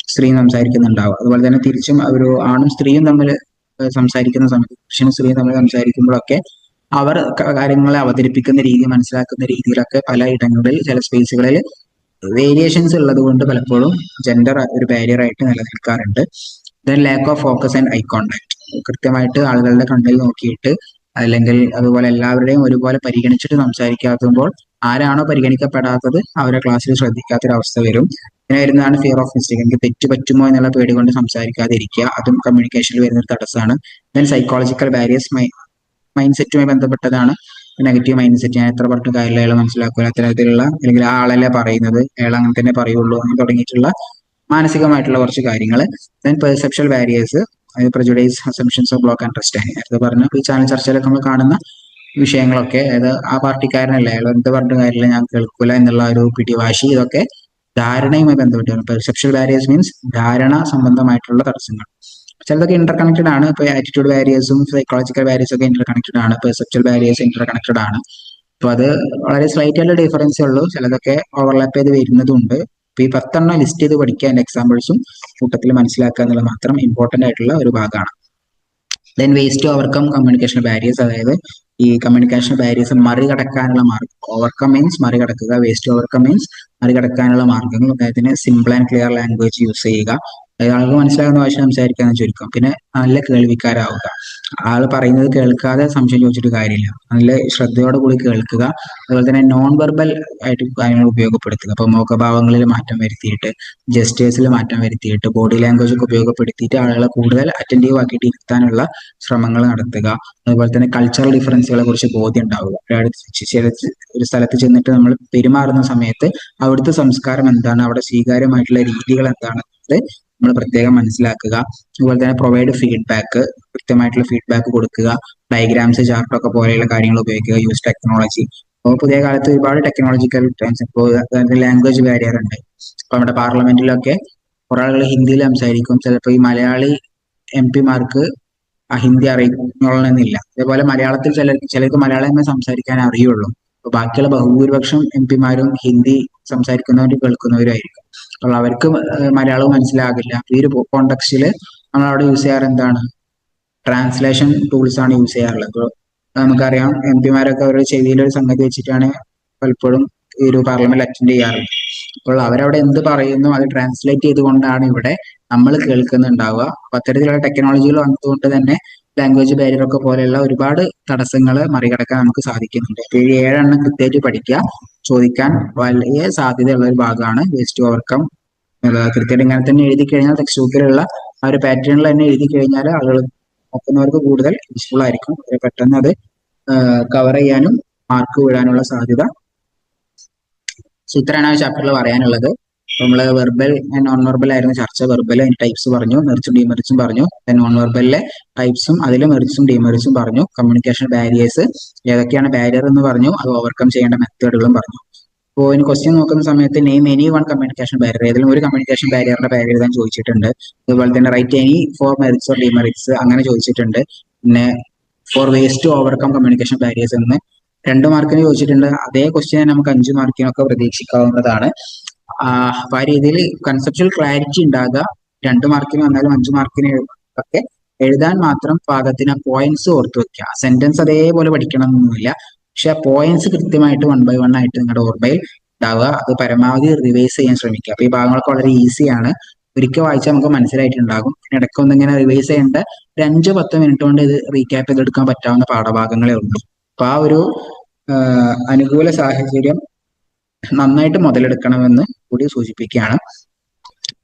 സംസാരിക്കുന്നുണ്ടാവും. അതുപോലെ തന്നെ തിരിച്ചും ഒരു ആണും സ്ത്രീയും തമ്മിൽ സംസാരിക്കുന്ന സമയത്ത്, പുരുഷനും സ്ത്രീയും തമ്മിൽ സംസാരിക്കുമ്പോഴൊക്കെ അവർ കാര്യങ്ങളെ അവതരിപ്പിക്കുന്ന രീതി, മനസ്സിലാക്കുന്ന രീതിയിലൊക്കെ പല ഇടങ്ങളിൽ ചില സ്പേസുകളിൽ വേരിയേഷൻസ് ഉള്ളത് കൊണ്ട് പലപ്പോഴും ജെൻഡർ ഒരു ബാരിയർ ആയിട്ട് നിലനിൽക്കാറുണ്ട്. Then lack of focus and eye contact, കൃത്യമായിട്ട് ആളുകളുടെ കണ്ണിൽ നോക്കിയിട്ട് അല്ലെങ്കിൽ അതുപോലെ എല്ലാവരുടെയും ഒരുപോലെ പരിഗണിച്ചിട്ട് സംസാരിക്കാത്തുമ്പോൾ ആരാണോ പരിഗണിക്കപ്പെടാത്തത് അവരെ ക്ലാസ്സിൽ ശ്രദ്ധിക്കാത്തൊരവസ്ഥ വരും. പിന്നെ വരുന്നതാണ് ഫിയർ ഓഫ് മിസ്റ്റേക്ക്, എനിക്ക് തെറ്റ് പറ്റുമോ എന്നുള്ള പേടി കൊണ്ട് സംസാരിക്കാതിരിക്കുക, അതും കമ്മ്യൂണിക്കേഷനിൽ വരുന്ന ഒരു തടസ്സമാണ്. ദെൻ സൈക്കോളജിക്കൽ ബാരിയേഴ്സ് മൈൻഡ് സെറ്റുമായി ബന്ധപ്പെട്ടതാണ്. നെഗറ്റീവ് മൈൻഡ് സെറ്റ്, ഞാൻ എത്ര പറഞ്ഞിട്ട് കാര്യമില്ല, അയാൾ മനസ്സിലാക്കില്ല, അത്തരത്തിലുള്ള അല്ലെങ്കിൽ ആ ആളല്ലേ പറയുന്നത്, അയാൾ അങ്ങനെ തന്നെ പറയുള്ളൂ എന്ന് തുടങ്ങിയിട്ടുള്ള മാനസികമായിട്ടുള്ള കുറച്ച് കാര്യങ്ങൾ. Then perception barriers, prejudice, assumptions of block understanding, നേരത്തെ പറഞ്ഞ ഈ ചാനൽ ചർച്ചയിലൊക്കെ നമ്മൾ കാണുന്ന വിഷയങ്ങളൊക്കെ, അതായത് ആ പാർട്ടിക്കാരനല്ലേ, അയാൾ എന്ത് പറഞ്ഞിട്ട് കാര്യമില്ല, ഞാൻ കേൾക്കൂല എന്നുള്ള ഒരു പിടിവാശി, ഇതൊക്കെ ധാരണയുമായി ബന്ധപ്പെട്ടാണ്. പെർസെപ്ഷൻ ബാരിയേഴ്സ് മീൻസ് ധാരണ സംബന്ധമായിട്ടുള്ള തടസ്സങ്ങൾ. ചിലതൊക്കെ ഇന്റർ കണക്റ്റഡ് ആണ്. ഇപ്പൊ ആറ്റിറ്റ്യൂഡ് ബാരിയേഴ്സും സൈക്കോളജിക്കൽ ബാരിയേഴ്സും ഒക്കെ ഇന്റർ കണക്റ്റഡ് ആണ്. പെർസെപ്ച്വൽ ബാരിയേഴ്സ് ഇന്റർ കണക്റ്റഡ് ആണ്. അപ്പൊ അത് വളരെ സ്ലൈറ്റ് ആയിട്ടുള്ള ഡിഫറൻസേ ഉള്ളൂ. ചിലതൊക്കെ ഓവർലാപ്പ് ചെയ്ത് വരുന്നതുണ്ട്. ഇപ്പൊ ഈ 10 ലിസ്റ്റ് ചെയ്ത് പഠിക്കുക, അതിന്റെ എക്സാമ്പിൾസും കൂട്ടത്തിൽ മനസ്സിലാക്കുക എന്നുള്ളത് മാത്രം ഇമ്പോർട്ടന്റ് ആയിട്ടുള്ള ഒരു ഭാഗമാണ്. Then ways to overcome communication barriers, അതായത് ഈ കമ്മ്യൂണിക്കേഷൻ ബാരിയേഴ്സ് മറികടക്കാനുള്ള മാർഗം. ഓവർകം മീൻസ് മറികടക്കുക, വേസ് ടു ഓവർകം മീൻസ് മറികടക്കാനുള്ള മാർഗങ്ങൾ. അദ്ദേഹത്തിന് simple and clear language use ചെയ്യുക, അതായത് ആൾക്ക് മനസ്സിലാകുന്ന ഭാഷ സംസാരിക്കാന്ന് ചുരുക്കം. പിന്നെ നല്ല കേൾവിക്കാരാവുക, ആൾ പറയുന്നത് കേൾക്കാതെ സംശയം ചോദിച്ചിട്ട് കാര്യമില്ല, നല്ല ശ്രദ്ധയോടെ കൂടി കേൾക്കുക. അതുപോലെ തന്നെ നോൺ വെർബൽ ആയിട്ട് കാര്യങ്ങൾ ഉപയോഗപ്പെടുത്തുക. അപ്പൊ മുഖഭാവങ്ങളിൽ മാറ്റം വരുത്തിയിട്ട്, ജസ്റ്റേഴ്സിൽ മാറ്റം വരുത്തിയിട്ട്, ബോഡി ലാംഗ്വേജ് ഒക്കെ ഉപയോഗപ്പെടുത്തിയിട്ട് ആളുകളെ കൂടുതൽ അറ്റൻറ്റീവ് ആക്കിയിട്ട് ഇരുത്താനുള്ള ശ്രമങ്ങൾ നടത്തുക. അതുപോലെ തന്നെ കൾച്ചറൽ ഡിഫറൻസുകളെ കുറിച്ച് ബോധ്യം ഉണ്ടാവുക. ഒരു സ്ഥലത്ത് ചെന്നിട്ട് നമ്മൾ പെരുമാറുന്ന സമയത്ത് അവിടുത്തെ സംസ്കാരം എന്താണ്, അവിടെ സ്വീകാര്യമായിട്ടുള്ള രീതികൾ എന്താണ് നമ്മൾ പ്രത്യേകം മനസ്സിലാക്കുക. അതുപോലെ തന്നെ പ്രൊവൈഡ് ഫീഡ്ബാക്ക്, കൃത്യമായിട്ടുള്ള ഫീഡ്ബാക്ക് കൊടുക്കുക. ഡയഗ്രാംസ്, ചാർട്ടൊക്കെ പോലെയുള്ള കാര്യങ്ങൾ ഉപയോഗിക്കുക. Use technology. അപ്പോൾ പുതിയ കാലത്ത് ഒരുപാട് ടെക്നോളജിക്കൽ ടേംസ്, ഇപ്പോൾ ലാംഗ്വേജ് ബാരിയർ ഉണ്ട്. ഇപ്പൊ നമ്മുടെ പാർലമെന്റിലൊക്കെ കുറെ ആളുകൾ ഹിന്ദിയിൽ സംസാരിക്കും. ചിലപ്പോൾ ഈ മലയാളി MP മാർക്ക് ആ ഹിന്ദി അറിയണമെന്നില്ല. അതേപോലെ മലയാളത്തിൽ ചിലർക്ക് മലയാളം സംസാരിക്കാൻ അറിയുള്ളൂ. അപ്പൊ ബാക്കിയുള്ള ബഹുഭൂരിപക്ഷം MP മാരും ഹിന്ദി സംസാരിക്കുന്നവരും കേൾക്കുന്നവരായിരിക്കും. അപ്പോൾ അവർക്ക് മലയാളവും മനസ്സിലാകില്ല. ഈ ഒരു കോണ്ടെക്സ്റ്റിൽ നമ്മൾ അവിടെ യൂസ് ചെയ്യാറ് എന്താണ്, ട്രാൻസ്ലേഷൻ ടൂൾസ് ആണ് യൂസ് ചെയ്യാറുള്ളത്. ഇപ്പോൾ നമുക്കറിയാം MP മാരൊക്കെ അവരുടെ ചെവിയിൽ ഒരു സംഗതി വെച്ചിട്ടാണ് പലപ്പോഴും ഈ ഒരു പാർലമെന്റ് അറ്റൻഡ് ചെയ്യാറുള്ളത്. അപ്പോൾ അവരവിടെ എന്ത് പറയുന്നു അത് ട്രാൻസ്ലേറ്റ് ചെയ്തുകൊണ്ടാണ് ഇവിടെ നമ്മൾ കേൾക്കുന്നുണ്ടാവുക. അപ്പൊ അത്തരത്തിലുള്ള ടെക്നോളജികൾ വന്നതുകൊണ്ട് തന്നെ ലാംഗ്വേജ് ബാരിയർ ഒക്കെ പോലെയുള്ള ഒരുപാട് തടസ്സങ്ങൾ മറികടക്കാൻ നമുക്ക് സാധിക്കുന്നുണ്ട്. അപ്പൊ ഈ 7 കൃത്യമായിട്ട് പഠിക്കുക, ചോദിക്കാൻ വലിയ സാധ്യതയുള്ള ഒരു ഭാഗമാണ് വേസ്റ്റ് ടു ഓവർകം. കൃത്യമായിട്ട് ഇങ്ങനെ തന്നെ എഴുതി കഴിഞ്ഞാൽ ടെക്സ്റ്റ് ബുക്കിലുള്ള ആ ഒരു പാറ്റേണിൽ തന്നെ എഴുതി കഴിഞ്ഞാൽ ആളുകൾ നോക്കുന്നവർക്ക് കൂടുതൽ യൂസ്ഫുൾ ആയിരിക്കും. പെട്ടെന്ന് അത് കവർ ചെയ്യാനും മാർക്ക് വീഴാനുള്ള സാധ്യത. സോ ഇത്രയാണ് ആ ചാപ്റ്ററിൽ പറയാനുള്ളത്. നമ്മൾ വെർബൽ ആൻഡ് നോൺ വെർബൽ ആയിരുന്നു ചർച്ച. വെർബൽ ടൈപ്സ് പറഞ്ഞു, മെറിറ്റ്സും ഡിമെറിറ്റ്സും പറഞ്ഞു. നോൺ വെർബലിലെ ടൈപ്സും അതിൽ മെറിറ്റ്സും ഡിമെറിറ്റ്സും പറഞ്ഞു. കമ്മ്യൂണിക്കേഷൻ ബാരിയേഴ്സ് ഏതൊക്കെയാണ് ബാരിയർ എന്ന് പറഞ്ഞു, അത് ഓവർകം ചെയ്യേണ്ട മെത്തേഡുകളും പറഞ്ഞു. അപ്പോൾ ഇനി ക്വസ്റ്റ്യൻ നോക്കുന്ന സമയത്ത് name any one communication barrier, ഏതെങ്കിലും ഒരു കമ്മ്യൂണിക്കേഷൻ ബാരിയറിന്റെ പേര് എഴുതാൻ ചോദിച്ചിട്ടുണ്ട്. അതുപോലെ തന്നെ write any four merits or demerits അങ്ങനെ ചോദിച്ചിട്ടുണ്ട്. പിന്നെ four ways to overcome communication barriers എന്ന് 2 മാർക്കിന് ചോദിച്ചിട്ടുണ്ട്. അതേ ക്വസ്റ്റ്യൻ നമുക്ക് 5 മാർക്കിനൊക്കെ പ്രതീക്ഷിക്കാവുന്നതാണ്. അപ്പൊ ആ രീതിയിൽ കൺസെപ്ച്വൽ ക്ലാരിറ്റി ഉണ്ടാകുക. 2 മാർക്കിന് വന്നാലും 5 മാർക്കിന് ഒക്കെ എഴുതാൻ മാത്രം പാകത്തിന് പോയിന്റ്സ് ഓർത്ത് വെക്കുക. സെന്റൻസ് അതേപോലെ പഠിക്കണം എന്നൊന്നുമില്ല, പക്ഷെ പോയിന്റ്സ് കൃത്യമായിട്ട് 1 ബൈ 1 ആയിട്ട് നിങ്ങളുടെ ഓർമ്മയിൽ ഉണ്ടാവുക. അത് പരമാവധി റിവൈസ് ചെയ്യാൻ ശ്രമിക്കുക. അപ്പൊ ഈ ഭാഗങ്ങളൊക്കെ വളരെ ഈസിയാണ്, ഒരിക്കൽ വായിച്ചാൽ നമുക്ക് മനസ്സിലായിട്ടുണ്ടാകും. പിന്നെ ഇടയ്ക്കൊന്നും ഇങ്ങനെ റിവൈസ് ചെയ്യേണ്ട, ഒരു 5-10 മിനിറ്റ് കൊണ്ട് ഇത് റീക്യാപ്പ് ചെയ്തെടുക്കാൻ പറ്റാവുന്ന പാഠഭാഗങ്ങളേ ഉള്ളൂ. അപ്പൊ ആ ഒരു അനുകൂല സാഹചര്യം നന്നായിട്ട് മുതലെടുക്കണമെന്ന് കൂടി സൂചിപ്പിക്കുകയാണ്.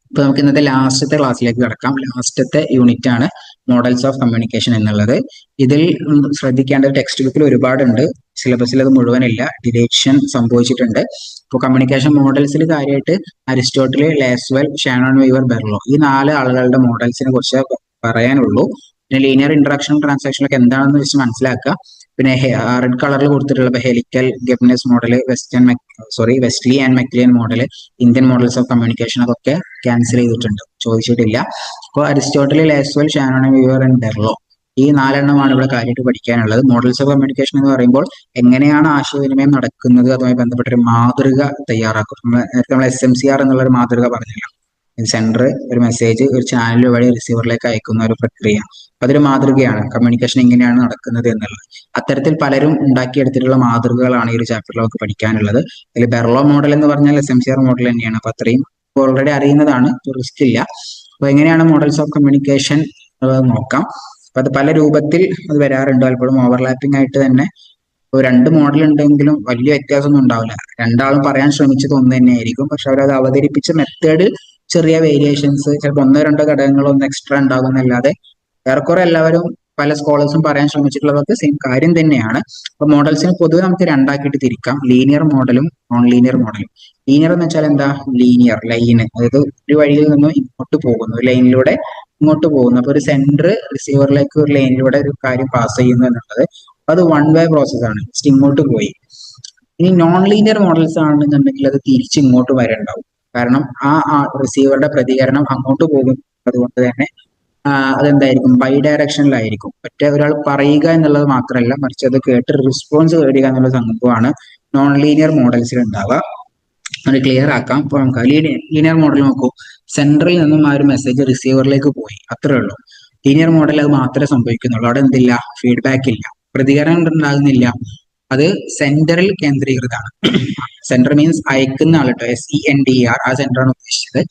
ഇപ്പൊ നമുക്ക് ഇന്നത്തെ ലാസ്റ്റത്തെ ക്ലാസ്സിലേക്ക് കിടക്കാം. ലാസ്റ്റത്തെ യൂണിറ്റ് ആണ് മോഡൽസ് ഓഫ് കമ്മ്യൂണിക്കേഷൻ എന്നുള്ളത്. ഇതിൽ ശ്രദ്ധിക്കേണ്ട ടെക്സ്റ്റ് ബുക്കിൽ ഒരുപാടുണ്ട്, സിലബസിൽ അത് മുഴുവനില്ല, ഡിലേഷൻ സംഭവിച്ചിട്ടുണ്ട്. ഇപ്പോൾ കമ്മ്യൂണിക്കേഷൻ മോഡൽസിൽ കാര്യമായിട്ട് അരിസ്റ്റോട്ടിൽ, ലാസ്വെൽ, ഷാനോൺ വീവർ, ബെർലോ, ഈ 4 ആളുകളുടെ മോഡൽസിനെ കുറിച്ച് പറയാനുള്ളൂ. പിന്നെ ലീനിയർ ഇന്ററാക്ഷനും ട്രാൻസാക്ഷനും ഒക്കെ എന്താണെന്ന് വെച്ച് മനസ്സിലാക്കുക. പിന്നെ റെഡ് കളറിൽ കൊടുത്തിട്ടുള്ള helical Gerbner's model, Westley and McLean model, Indian models of communication, അതൊക്കെ ക്യാൻസൽ ചെയ്തിട്ടുണ്ട്, ചോദിച്ചിട്ടില്ല. അപ്പോൾ Aristotle, Lasswell, Shannon Weaver and Berlo, ഈ 4 ഇവിടെ കാര്യമായിട്ട് പഠിക്കാനുള്ളത്. മോഡൽസ് ഓഫ് കമ്മ്യൂണിക്കേഷൻ എന്ന് പറയുമ്പോൾ എങ്ങനെയാണ് ആശയവിനിമയം നടക്കുന്നത് അതുമായി ബന്ധപ്പെട്ട ഒരു മാതൃക തയ്യാറാക്കും. നേരത്തെ നമ്മൾ SMCR എന്നുള്ള ഒരു മാതൃക പറഞ്ഞല്ലോ. സെൻഡർ ഒരു മെസ്സേജ് ഒരു ചാനൽ വഴി റിസീവറിലേക്ക് അയക്കുന്ന ഒരു പ്രക്രിയ. അതൊരു മാതൃകയാണ്, കമ്മ്യൂണിക്കേഷൻ എങ്ങനെയാണ് നടക്കുന്നത് എന്നുള്ളത്. അത്തരത്തിൽ പലരും ഉണ്ടാക്കിയെടുത്തിട്ടുള്ള മാതൃകകളാണ് ഈ ഒരു ചാപ്റ്ററിൽ നമുക്ക് പഠിക്കാനുള്ളത്. ഇതിൽ ബെർലോ മോഡൽ എന്ന് പറഞ്ഞാൽ SMCR മോഡൽ തന്നെയാണ്. അപ്പൊ അത്രയും ഓൾറെഡി അറിയുന്നതാണ്, റിസ്ക് ഇല്ല. അപ്പൊ എങ്ങനെയാണ് മോഡൽസ് ഓഫ് കമ്മ്യൂണിക്കേഷൻ നോക്കാം. അപ്പൊ അത് പല രൂപത്തിൽ അത് വരാറുണ്ട്. പലപ്പോഴും ഓവർലാപ്പിംഗ് ആയിട്ട് തന്നെ രണ്ട് മോഡൽ ഉണ്ടെങ്കിലും വലിയ വ്യത്യാസമൊന്നും ഉണ്ടാവില്ല. രണ്ടാളും പറയാൻ ശ്രമിച്ചത് ഒന്ന് തന്നെയായിരിക്കും, പക്ഷെ അവരത് അവതരിപ്പിച്ച മെത്തേഡിൽ ചെറിയ വേരിയേഷൻസ്, ചിലപ്പോൾ ഒന്നോ രണ്ടോ ഘടകങ്ങളോ ഒന്ന് എക്സ്ട്രാ ഉണ്ടാകുന്നല്ലാതെ ഏറെക്കുറെ എല്ലാവരും പല സ്കോളേഴ്സും പറയാൻ ശ്രമിച്ചിട്ടുള്ളതൊക്കെ സെയിം കാര്യം തന്നെയാണ്. അപ്പൊ മോഡൽസിന് പൊതുവെ നമുക്ക് രണ്ടാക്കിയിട്ട് തിരിക്കാം, ലീനിയർ മോഡലും നോൺ ലീനിയർ മോഡലും. ലീനിയർ എന്ന് വെച്ചാൽ എന്താ? ലീനിയർ ലൈന്, അതായത് ഒരു വഴിയിൽ നിന്നും ഇങ്ങോട്ട് പോകുന്നു, ഒരു ലൈനിലൂടെ ഇങ്ങോട്ട് പോകുന്നു. അപ്പൊ ഒരു സെന്റർ റിസീവറിലേക്ക് ഒരു ലൈനിലൂടെ ഒരു കാര്യം പാസ് ചെയ്യുന്നു എന്നുള്ളത് അത് വൺ വേ പ്രോസസ് ആണ്, ജസ്റ്റ് ഇങ്ങോട്ട് പോയി. ഇനി നോൺ ലീനിയർ മോഡൽസ് ആണെന്നുണ്ടെങ്കിൽ അത് തിരിച്ച് ഇങ്ങോട്ട് വരണ്ടാവും. കാരണം ആ റിസീവറുടെ പ്രതികരണം അങ്ങോട്ട് പോകും, അതുകൊണ്ട് തന്നെ അതെന്തായിരിക്കും? ബൈ ഡയറക്ഷനിലായിരിക്കും. ഒറ്റ ഒരാൾ പറയുക എന്നുള്ളത് മാത്രമല്ല, മറിച്ച് അത് കേട്ട് റെസ്പോൺസ് നേടുക എന്നുള്ള സംഭവമാണ് നോൺ ലീനിയർ മോഡൽസിൽ ഉണ്ടാവുക. അത് ക്ലിയർ ആക്കാം. ഇപ്പൊ നമുക്ക് ലീനിയർ മോഡൽ നോക്കൂ. സെൻട്രലിൽ നിന്നും ആ ഒരു മെസ്സേജ് റിസീവറിലേക്ക് പോയി, അത്രേ ഉള്ളൂ. ലീനിയർ മോഡൽ അത് മാത്രമേ സംഭവിക്കുന്നുള്ളൂ. അവിടെ എന്തില്ല? ഫീഡ്ബാക്ക് ഇല്ല, പ്രതികരണം ഉണ്ടാകുന്നില്ല. അത് സെന്ററിൽ കേന്ദ്രീകൃതമാണ്. സെന്റർ മീൻസ് അയക്കുന്ന ആൾ കേട്ടോ, SENDER, ആ സെന്ററാണ് ഉദ്ദേശിച്ചത്.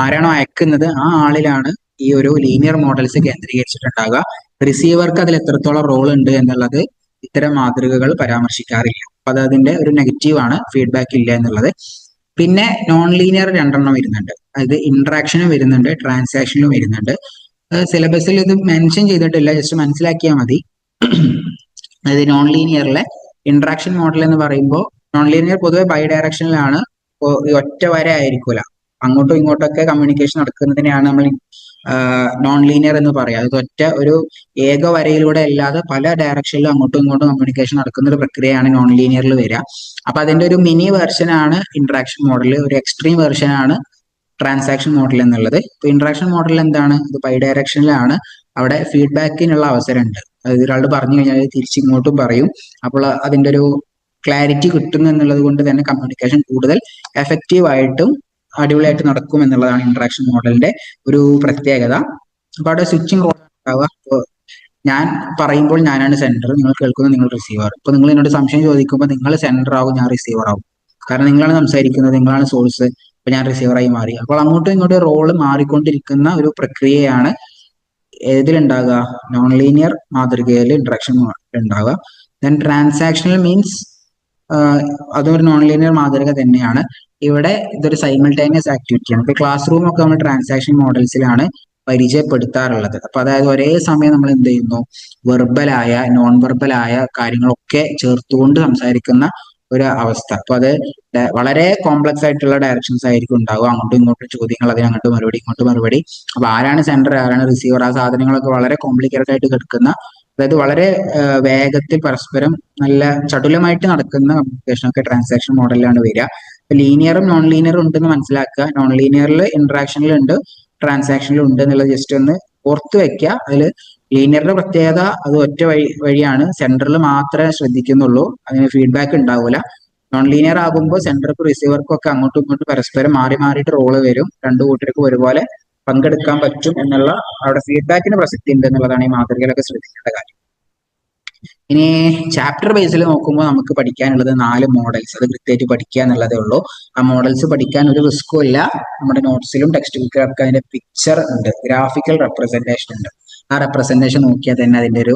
ആരാണോ അയക്കുന്നത് ആ ആളിലാണ് ഈ ഒരു ലീനിയർ മോഡൽസ് കേന്ദ്രീകരിച്ചിട്ടുണ്ടാകുക. റിസീവർക്ക് അതിൽ എത്രത്തോളം റോൾ ഉണ്ട് എന്നുള്ളത് ഇത്തരം മാതൃകകൾ പരാമർശിക്കാറില്ല. അപ്പൊ അത് അതിന്റെ ഒരു നെഗറ്റീവ് ആണ്, ഫീഡ്ബാക്ക് ഇല്ല എന്നുള്ളത്. പിന്നെ നോൺ ലീനിയർ രണ്ടെണ്ണം വരുന്നുണ്ട്, അതായത് ഇന്ററാക്ഷനും വരുന്നുണ്ട്, ട്രാൻസാക്ഷനും വരുന്നുണ്ട്. സിലബസിൽ ഇത് മെൻഷൻ ചെയ്തിട്ടില്ല, ജസ്റ്റ് മനസ്സിലാക്കിയാൽ മതി. അതായത് നോൺ ലീനിയറിലെ ഇന്ററാക്ഷൻ മോഡൽ എന്ന് പറയുമ്പോൾ, നോൺ ലീനിയർ പൊതുവെ ബൈ ഡയറക്ഷനിലാണ്, ഒറ്റ വര ആയിരിക്കൂല, അങ്ങോട്ടും ഇങ്ങോട്ടൊക്കെ കമ്മ്യൂണിക്കേഷൻ നടക്കുന്നതിനെയാണ് നമ്മൾ നോൺ ലീനിയർ എന്ന് പറയാം. അത് ഒറ്റ ഒരു ഏക വരയിലൂടെ അല്ലാതെ പല ഡയറക്ഷനിലും അങ്ങോട്ടും ഇങ്ങോട്ടും കമ്മ്യൂണിക്കേഷൻ നടക്കുന്ന ഒരു പ്രക്രിയയാണ് നോൺ ലീനിയറിൽ വരിക. അപ്പൊ അതിന്റെ ഒരു മിനി വെർഷൻ ആണ് ഇന്ററാക്ഷൻ മോഡൽ, ഒരു എക്സ്ട്രീം വെർഷൻ ആണ് ട്രാൻസാക്ഷൻ മോഡൽ എന്നുള്ളത്. ഇപ്പൊ ഇന്ററാക്ഷൻ മോഡൽ എന്താണ്? ഇത് ബൈ ഡയറക്ഷനിലാണ്, അവിടെ ഫീഡ്ബാക്കിനുള്ള അവസരമുണ്ട്. അതായത് ഒരാൾ പറഞ്ഞു കഴിഞ്ഞാൽ തിരിച്ചിങ്ങോട്ടും പറയും. അപ്പോൾ അതിന്റെ ഒരു ക്ലാരിറ്റി കിട്ടുന്നു എന്നുള്ളത് കൊണ്ട് തന്നെ കമ്മ്യൂണിക്കേഷൻ കൂടുതൽ എഫക്റ്റീവ് ആയിട്ടും അടിപൊളിയായിട്ട് നടക്കും എന്നുള്ളതാണ് ഇന്ററാക്ഷൻ മോഡലിന്റെ ഒരു പ്രത്യേകത. അപ്പൊ അവിടെ സ്വിച്ചിങ് റോൾ ഉണ്ടാവുക. ഇപ്പോൾ ഞാൻ പറയുമ്പോൾ ഞാനാണ് സെന്റർ, നിങ്ങൾ കേൾക്കുന്നത്, നിങ്ങൾ റിസീവർ. ഇപ്പൊ നിങ്ങൾ എന്നോട് സംശയം ചോദിക്കുമ്പോൾ നിങ്ങൾ സെന്റർ ആവും, ഞാൻ റിസീവർ ആവും. കാരണം നിങ്ങളാണ് സംസാരിക്കുന്നത്, നിങ്ങളാണ് സോഴ്സ്, ഇപ്പൊ ഞാൻ റിസീവറായി മാറി. അപ്പോൾ അങ്ങോട്ടും ഇങ്ങോട്ടും റോള് മാറിക്കൊണ്ടിരിക്കുന്ന ഒരു പ്രക്രിയയാണ് ഏതിലുണ്ടാകുക? നോൺ ലീനിയർ മാതൃകയിൽ ഇന്ററാക്ഷൻ ഉണ്ടാവുക. ദെൻ ട്രാൻസാക്ഷണൽ മീൻസ് അതൊരു നോൺ ലീനിയർ മാതൃക തന്നെയാണ്. ഇവിടെ ഇതൊരു സൈമിൾട്ടേനിയസ് ആക്ടിവിറ്റിയാണ്. ഇപ്പൊ ക്ലാസ് റൂം ഒക്കെ നമ്മൾ ട്രാൻസാക്ഷൻ മോഡൽസിലാണ് പരിചയപ്പെടുത്താറുള്ളത്. അപ്പൊ അതായത് ഒരേ സമയം നമ്മൾ എന്ത് ചെയ്യുന്നു? വെർബലായ നോൺ വെർബലായ കാര്യങ്ങളൊക്കെ ചേർത്തുകൊണ്ട് സംസാരിക്കുന്ന ഒരു അവസ്ഥ. അപ്പൊ അത് വളരെ കോംപ്ലക്സ് ആയിട്ടുള്ള ഡയറക്ഷൻസ് ആയിരിക്കും ഉണ്ടാവുക. അങ്ങോട്ടും ഇങ്ങോട്ടും ചോദ്യങ്ങൾ, അതിന് അങ്ങോട്ട് മറുപടി, ഇങ്ങോട്ട് മറുപടി. അപ്പൊ ആരാണ് സെന്റർ, ആരാണ് റിസീവർ, ആ സാധനങ്ങളൊക്കെ വളരെ കോംപ്ലിക്കേറ്റഡ് ആയിട്ട് കിടക്കുന്ന, അതായത് വളരെ വേഗത്തിൽ പരസ്പരം നല്ല ചടുലമായിട്ട് നടക്കുന്ന കമ്മ്യൂണിക്കേഷൻ ഒക്കെ ട്രാൻസാക്ഷൻ മോഡലിലാണ് വരിക. ലീനിയറും നോൺ ലീനിയറും ഉണ്ടെന്ന് മനസ്സിലാക്കുക. നോൺ ലീനിയറിൽ ഇന്ററാക്ഷനിലുണ്ട്, ട്രാൻസാക്ഷനിലും ഉണ്ട് എന്നുള്ളത് ജസ്റ്റ് ഒന്ന് ഓർത്ത് വെക്കുക. അതിൽ ലീനിയറിന്റെ പ്രത്യേകത അത് ഒറ്റ വഴിയാണ്, സെന്ററിൽ മാത്രമേ ശ്രദ്ധിക്കുന്നുള്ളൂ, അതിന് ഫീഡ്ബാക്ക് ഉണ്ടാവില്ല. നോൺ ലീനിയർ ആകുമ്പോൾ സെന്റർക്കും റിസീവർക്കും ഒക്കെ അങ്ങോട്ടും ഇങ്ങോട്ടും പരസ്പരം മാറി മാറിയിട്ട് റോള് വരും, രണ്ടു കൂട്ടർക്കും ഒരുപോലെ പങ്കെടുക്കാൻ പറ്റും എന്നുള്ള, അവിടെ ഫീഡ്ബാക്കിന് പ്രസക്തി ഉണ്ട് എന്നുള്ളതാണ് ഈ മാതൃകയിലൊക്കെ ശ്രദ്ധിക്കേണ്ട കാര്യം. ഇനി ചാപ്റ്റർ ബേസിൽ നോക്കുമ്പോൾ നമുക്ക് പഠിക്കാനുള്ളത് 4 മോഡൽസ്, അത് കൃത്യമായിട്ട് പഠിക്കുക എന്നുള്ളതേ ഉള്ളൂ. ആ മോഡൽസ് പഠിക്കാൻ ഒരു റിസ്ക്കും ഇല്ല. നമ്മുടെ നോട്ട്സിലും ടെക്സ്റ്റ് ബുക്കിലൊക്കെ അതിന്റെ പിക്ചർ ഉണ്ട്, ഗ്രാഫിക്കൽ റെപ്രസെന്റേഷൻ ഉണ്ട്. ആ റെപ്രസെന്റേഷൻ നോക്കിയാൽ തന്നെ അതിന്റെ ഒരു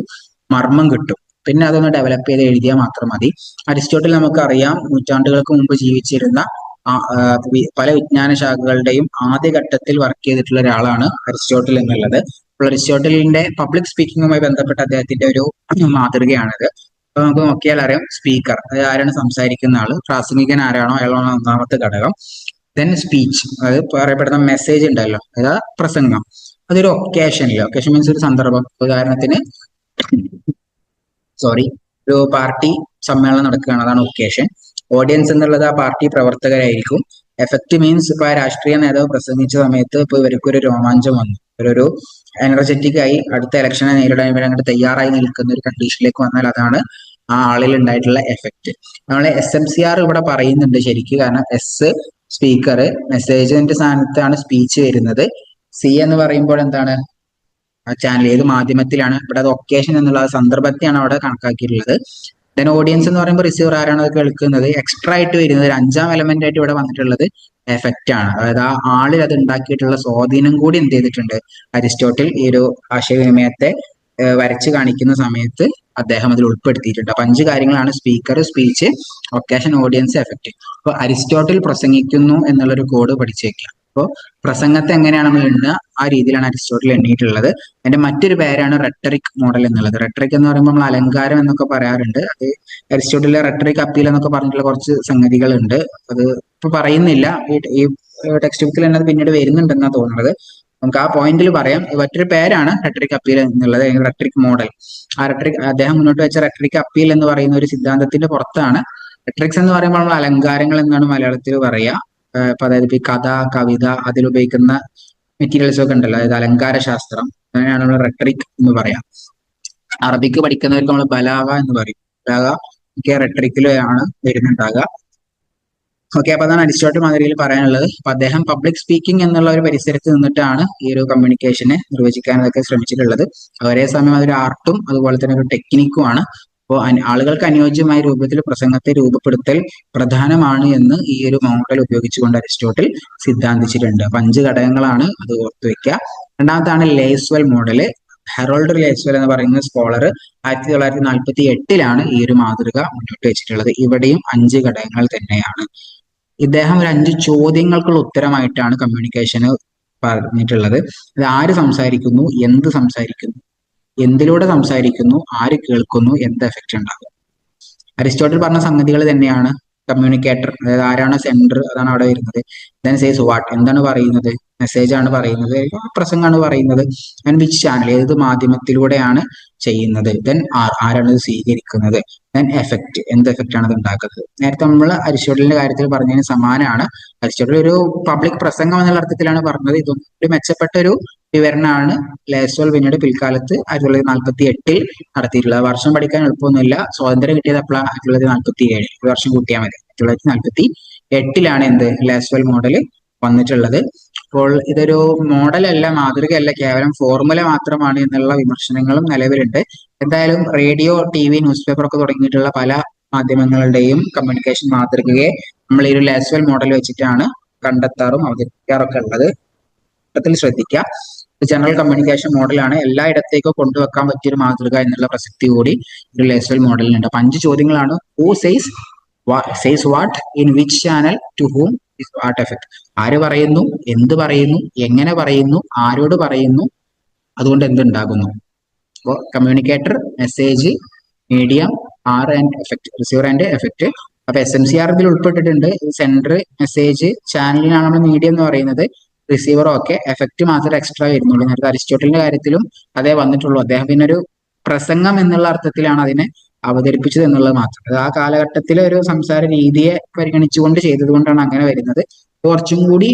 മർമ്മം കിട്ടും. പിന്നെ അതൊന്ന് ഡെവലപ്പ് ചെയ്ത് എഴുതിയാൽ മാത്രം മതി. അരിസ്റ്റോട്ടിൽ നമുക്കറിയാം, നൂറ്റാണ്ടുകൾക്ക് മുമ്പ് ജീവിച്ചിരുന്ന പല വിജ്ഞാന ശാഖകളുടെയും ആദ്യഘട്ടത്തിൽ വർക്ക് ചെയ്തിട്ടുള്ള ഒരാളാണ് അരിസ്റ്റോട്ടിൽ എന്നുള്ളത്. അപ്പോൾ അരിസ്റ്റോട്ടലിന്റെ പബ്ലിക് സ്പീക്കിങ്ങുമായി ബന്ധപ്പെട്ട അദ്ദേഹത്തിന്റെ ഒരു മാതൃകയാണിത്. അപ്പൊ നമുക്ക് നോക്കിയാൽ അറിയാം, സ്പീക്കർ, അതായത് ആരാണ് സംസാരിക്കുന്ന ആള്, പ്രാസംഗികൻ ആരാണോ അയാളാണ് ഒന്നാമത്തെ ഘടകം. ദെൻ സ്പീച്ച്, അതായത് പറയപ്പെടുന്ന മെസ്സേജ് ഉണ്ടല്ലോ, അതായത് പ്രസംഗം. അതൊരു ഒക്കേഷനിൽ, ഒക്കേഷൻ മീൻസ് ഒരു സന്ദർഭം. ഉദാഹരണത്തിന് ഒരു പാർട്ടി സമ്മേളനം നടക്കുകയാണ്, അതാണ് ഒക്കേഷൻ. ഓഡിയൻസ് എന്നുള്ളത് ആ പാർട്ടി പ്രവർത്തകരായിരിക്കും. എഫക്റ്റ് മീൻസ് ഇപ്പൊ ആ രാഷ്ട്രീയ നേതാവ് പ്രസംഗിച്ച സമയത്ത് ഇപ്പൊ ഇവർക്ക് ഒരു രോമാഞ്ചം വന്നു, ഒരു എനർജറ്റിക് ആയി അടുത്ത ഇലക്ഷനെ നേരിടാൻ ഇവർ അങ്ങോട്ട് തയ്യാറായി നിൽക്കുന്ന ഒരു കണ്ടീഷനിലേക്ക് വന്നാൽ അതാണ് ആ ആളിൽ ഉണ്ടായിട്ടുള്ള എഫക്റ്റ്. നമ്മളെ SMCR ഇവിടെ പറയുന്നുണ്ട് ശരിക്കും, കാരണം സ്പീക്കർ, മെസ്സേജിന്റെ സ്ഥാനത്താണ് സ്പീച്ച് വരുന്നത്. സി എന്ന് പറയുമ്പോൾ എന്താണ്, ആ ചാനൽ ഏത് മാധ്യമത്തിലാണ്, ഇവിടെ അത് ഒക്കേഷൻ എന്നുള്ള സന്ദർഭത്തെയാണ് അവിടെ കണക്കാക്കിയിട്ടുള്ളത്. ദെൻ ഓഡിയൻസ് എന്ന് പറയുമ്പോൾ റിസീവർ ആരാണ് അത് കേൾക്കുന്നത്. എക്സ്ട്രാ ആയിട്ട് വരുന്നത് ഒരു അഞ്ചാം എലമെന്റ് ആയിട്ട് ഇവിടെ വന്നിട്ടുള്ളത് എഫക്റ്റ് ആണ്. അതായത് ആ ആളിൽ അത് ഉണ്ടാക്കിയിട്ടുള്ള സ്വാധീനം കൂടി എന്ത് ചെയ്തിട്ടുണ്ട്, അരിസ്റ്റോട്ടിൽ ഈ ഒരു ആശയവിനിമയത്തെ വരച്ച് കാണിക്കുന്ന സമയത്ത് അദ്ദേഹം അതിൽ ഉൾപ്പെടുത്തിയിട്ടുണ്ട്. അപ്പൊ 5 കാര്യങ്ങളാണ്: speaker, speech, occasion, audience, effect. അപ്പൊ അരിസ്റ്റോട്ടിൽ പ്രസംഗിക്കുന്നു എന്നുള്ളൊരു കോഡ് പഠിച്ചേക്കുക. അപ്പോൾ പ്രസംഗത്തെ എങ്ങനെയാണ് നമ്മൾ എണ്ണുക, ആ രീതിയിലാണ് അരിസ്റ്റോട്ടിൽ എണ്ണിയിട്ടുള്ളത്. അതിന്റെ മറ്റൊരു പേരാണ് റെട്ടറിക് മോഡൽ എന്നുള്ളത്. റെട്ടറിക് എന്ന് പറയുമ്പോൾ നമ്മൾ അലങ്കാരം എന്നൊക്കെ പറയാറുണ്ട്. അത് അരിസ്റ്റോട്ടിലെ റെട്ടറിക് അപ്പീൽ എന്നൊക്കെ പറഞ്ഞിട്ടുള്ള കുറച്ച് സംഗതികളുണ്ട്. അത് ഇപ്പൊ പറയുന്നില്ല, ഈ ടെക്സ്റ്റ് ബുക്കിൽ തന്നെ അത് പിന്നീട് വരുന്നുണ്ടെന്നാണ് തോന്നുന്നത്. നമുക്ക് ആ പോയിന്റിൽ പറയാം. മറ്റൊരു പേരാണ് റെട്ടറിക് അപ്പീൽ എന്നുള്ളത്, റെട്ടറിക് മോഡൽ. ആ റെട്ടറിക് അദ്ദേഹം മുന്നോട്ട് വെച്ച റെട്ടറിക് അപ്പീൽ എന്ന് പറയുന്ന ഒരു സിദ്ധാന്തത്തിന്റെ പുറത്താണ്. റെട്ടറിക്സ് എന്ന് പറയുമ്പോൾ നമ്മൾ അലങ്കാരങ്ങൾ എന്നാണ് മലയാളത്തിൽ പറയുക. ഇപ്പൊ അതായത് ഇപ്പൊ ഈ കഥ, കവിത, അതിലുപയോഗിക്കുന്ന മെറ്റീരിയൽസ് ഒക്കെ ഉണ്ടല്ലോ, അതായത് അലങ്കാര ശാസ്ത്രം, അങ്ങനെയാണ് നമ്മൾ റെട്ടറിക് എന്ന് പറയാം. അറബിക്ക് പഠിക്കുന്നവർക്ക് നമ്മൾ ബലാഗ എന്ന് പറയും. ബലാഗ ഒക്കെ റെട്ടറിക്കിലാണ് വരുന്നുണ്ടാകുക. ഓക്കെ, അപ്പൊ അതാണ് അരിസ്റ്റോട്ടിൽ മാതൃകയിൽ പറയാനുള്ളത്. അപ്പൊ അദ്ദേഹം പബ്ലിക് സ്പീക്കിംഗ് എന്നുള്ള ഒരു പരിസരത്ത് നിന്നിട്ടാണ് ഈ ഒരു കമ്മ്യൂണിക്കേഷനെ നിർവചിക്കാനൊക്കെ ശ്രമിച്ചിട്ടുള്ളത്. ഒരേ സമയം അതൊരു ആർട്ടും അതുപോലെ തന്നെ ഒരു ടെക്നിക്കുമാണ്. അപ്പോൾ ആളുകൾക്ക് അനുയോജ്യമായ രൂപത്തിൽ പ്രസംഗത്തെ രൂപപ്പെടുത്തൽ പ്രധാനമാണ് എന്ന് ഈ ഒരു മോഡൽ ഉപയോഗിച്ചുകൊണ്ട് അരിസ്റ്റോട്ടിൽ സിദ്ധാന്തിച്ചിട്ടുണ്ട്. അപ്പൊ 5 ഘടകങ്ങളാണ്, അത് ഓർത്തു വെക്കുക. രണ്ടാമത്താണ് ലേസ്വെൽ മോഡല്. ഹെറോൾഡ് ലേസ്വെൽ എന്ന് പറയുന്ന സ്കോളർ 1948 ഈ ഒരു മാതൃക മുന്നോട്ട് വെച്ചിട്ടുള്ളത്. ഇവിടെയും 5 ഘടകങ്ങൾ തന്നെയാണ്. ഇദ്ദേഹം ഒരു 5 ചോദ്യങ്ങൾക്കുള്ള ഉത്തരമായിട്ടാണ് കമ്മ്യൂണിക്കേഷന് പറഞ്ഞിട്ടുള്ളത്. അത് ആര് സംസാരിക്കുന്നു, എന്ത് സംസാരിക്കുന്നു, എന്തിലൂടെ സംസാരിക്കുന്നു, ആര് കേൾക്കുന്നു, എന്ത് എഫക്റ്റ് ഉണ്ടാകും. അരിസ്റ്റോട്ടിൽ പറഞ്ഞ സംഗതികൾ തന്നെയാണ് കമ്മ്യൂണിക്കേറ്റർ, അതായത് ആരാണ് സെൻഡർ, അതാണ് അവിടെ വരുന്നത്. ദെൻ സേസ് വാട്ട്, എന്താണ് പറയുന്നത്, മെസ്സേജ് ആണ് പറയുന്നത്, പ്രസംഗമാണ് പറയുന്നത്. ആൻഡ് വിച്ച് ചാനൽ, ഏത് മാധ്യമത്തിലൂടെയാണ് ചെയ്യുന്നത്. ദെൻ ആരാണ് ഇത് സ്വീകരിക്കുന്നത്. ദെൻ എഫക്റ്റ്, എന്ത് എഫക്റ്റ് ആണ് ഇത് ഉണ്ടാക്കുന്നത്. നേരത്തെ നമ്മൾ അരിസ്റ്റോട്ടലിന്റെ കാര്യത്തിൽ പറഞ്ഞതിന് സമാനമാണ്. അരിസ്റ്റോട്ടൽ ഒരു പബ്ലിക് പ്രസംഗം എന്നുള്ള അർത്ഥത്തിലാണ് പറഞ്ഞത്. ഇതൊരു മെച്ചപ്പെട്ട ഒരു വിവരണമാണ് ലേസ്വൽ പിന്നീട് പിൽക്കാലത്ത് 1948 നടത്തിയിട്ടുള്ളത്. വർഷം പഠിക്കാൻ എളുപ്പമൊന്നുമില്ല. സ്വാതന്ത്ര്യം കിട്ടിയത് എപ്പോഴാണ്? 1947. ഒരു വർഷം കൂട്ടിയാൽ മതി. 1948 എന്ത് ലേസ്വൽ മോഡൽ വന്നിട്ടുള്ളത്. അപ്പോൾ ഇതൊരു മോഡലല്ല, മാതൃകയല്ല, കേവലം ഫോർമുല മാത്രമാണ് എന്നുള്ള വിമർശനങ്ങളും നിലവിലുണ്ട്. എന്തായാലും radio, T V, newspaper ഒക്കെ തുടങ്ങിയിട്ടുള്ള പല മാധ്യമങ്ങളുടെയും കമ്മ്യൂണിക്കേഷൻ മാതൃകയെ നമ്മൾ ഈ ഒരു ലേസ്വൽ മോഡൽ വെച്ചിട്ടാണ് കണ്ടെത്താറും അവതരിപ്പിക്കാറൊക്കെ ഉള്ളത്. ശ്രദ്ധിക്കുക. ജനറൽ കമ്മ്യൂണിക്കേഷൻ മോഡലാണ്, എല്ലായിടത്തേക്കും കൊണ്ടുവെക്കാൻ പറ്റിയൊരു മാതൃക എന്നുള്ള പ്രസക്തി കൂടി ഒരു ലേസ്വൽ മോഡലിനുണ്ട്. അപ്പൊ 5 ചോദ്യങ്ങളാണ്. Who says what, in which channel, to whom, what effect. ആര് പറയുന്നു, എന്ത് പറയുന്നു, എങ്ങനെ പറയുന്നു, ആരോട് പറയുന്നു, അതുകൊണ്ട് എന്തുണ്ടാകുന്നു. അപ്പോൾ communicator, message, medium, and effect, receiver and effect. അപ്പൊ SMCR ഇതിൽ ഉൾപ്പെട്ടിട്ടുണ്ട്. സെൻഡർ, മെസ്സേജ്, ചാനലിനാണ് നമ്മൾ മീഡിയം എന്ന് പറയുന്നത്. റിസീവർ ഒക്കെ, എഫക്റ്റ് മാത്രമേ എക്സ്ട്രാ വരുന്നുള്ളൂ. നേരത്തെ അരിസ്റ്റോട്ടലിന്റെ കാര്യത്തിലും അതേ വന്നിട്ടുള്ളൂ. അദ്ദേഹം പിന്നെ ഒരു പ്രസംഗം എന്നുള്ള അർത്ഥത്തിലാണ് അതിനെ അവതരിപ്പിച്ചത് എന്നുള്ളത് മാത്രം. അത് ആ കാലഘട്ടത്തിലെ ഒരു സംസാര രീതിയെ പരിഗണിച്ചുകൊണ്ട് ചെയ്തത് കൊണ്ടാണ് അങ്ങനെ വരുന്നത്. കുറച്ചും കൂടി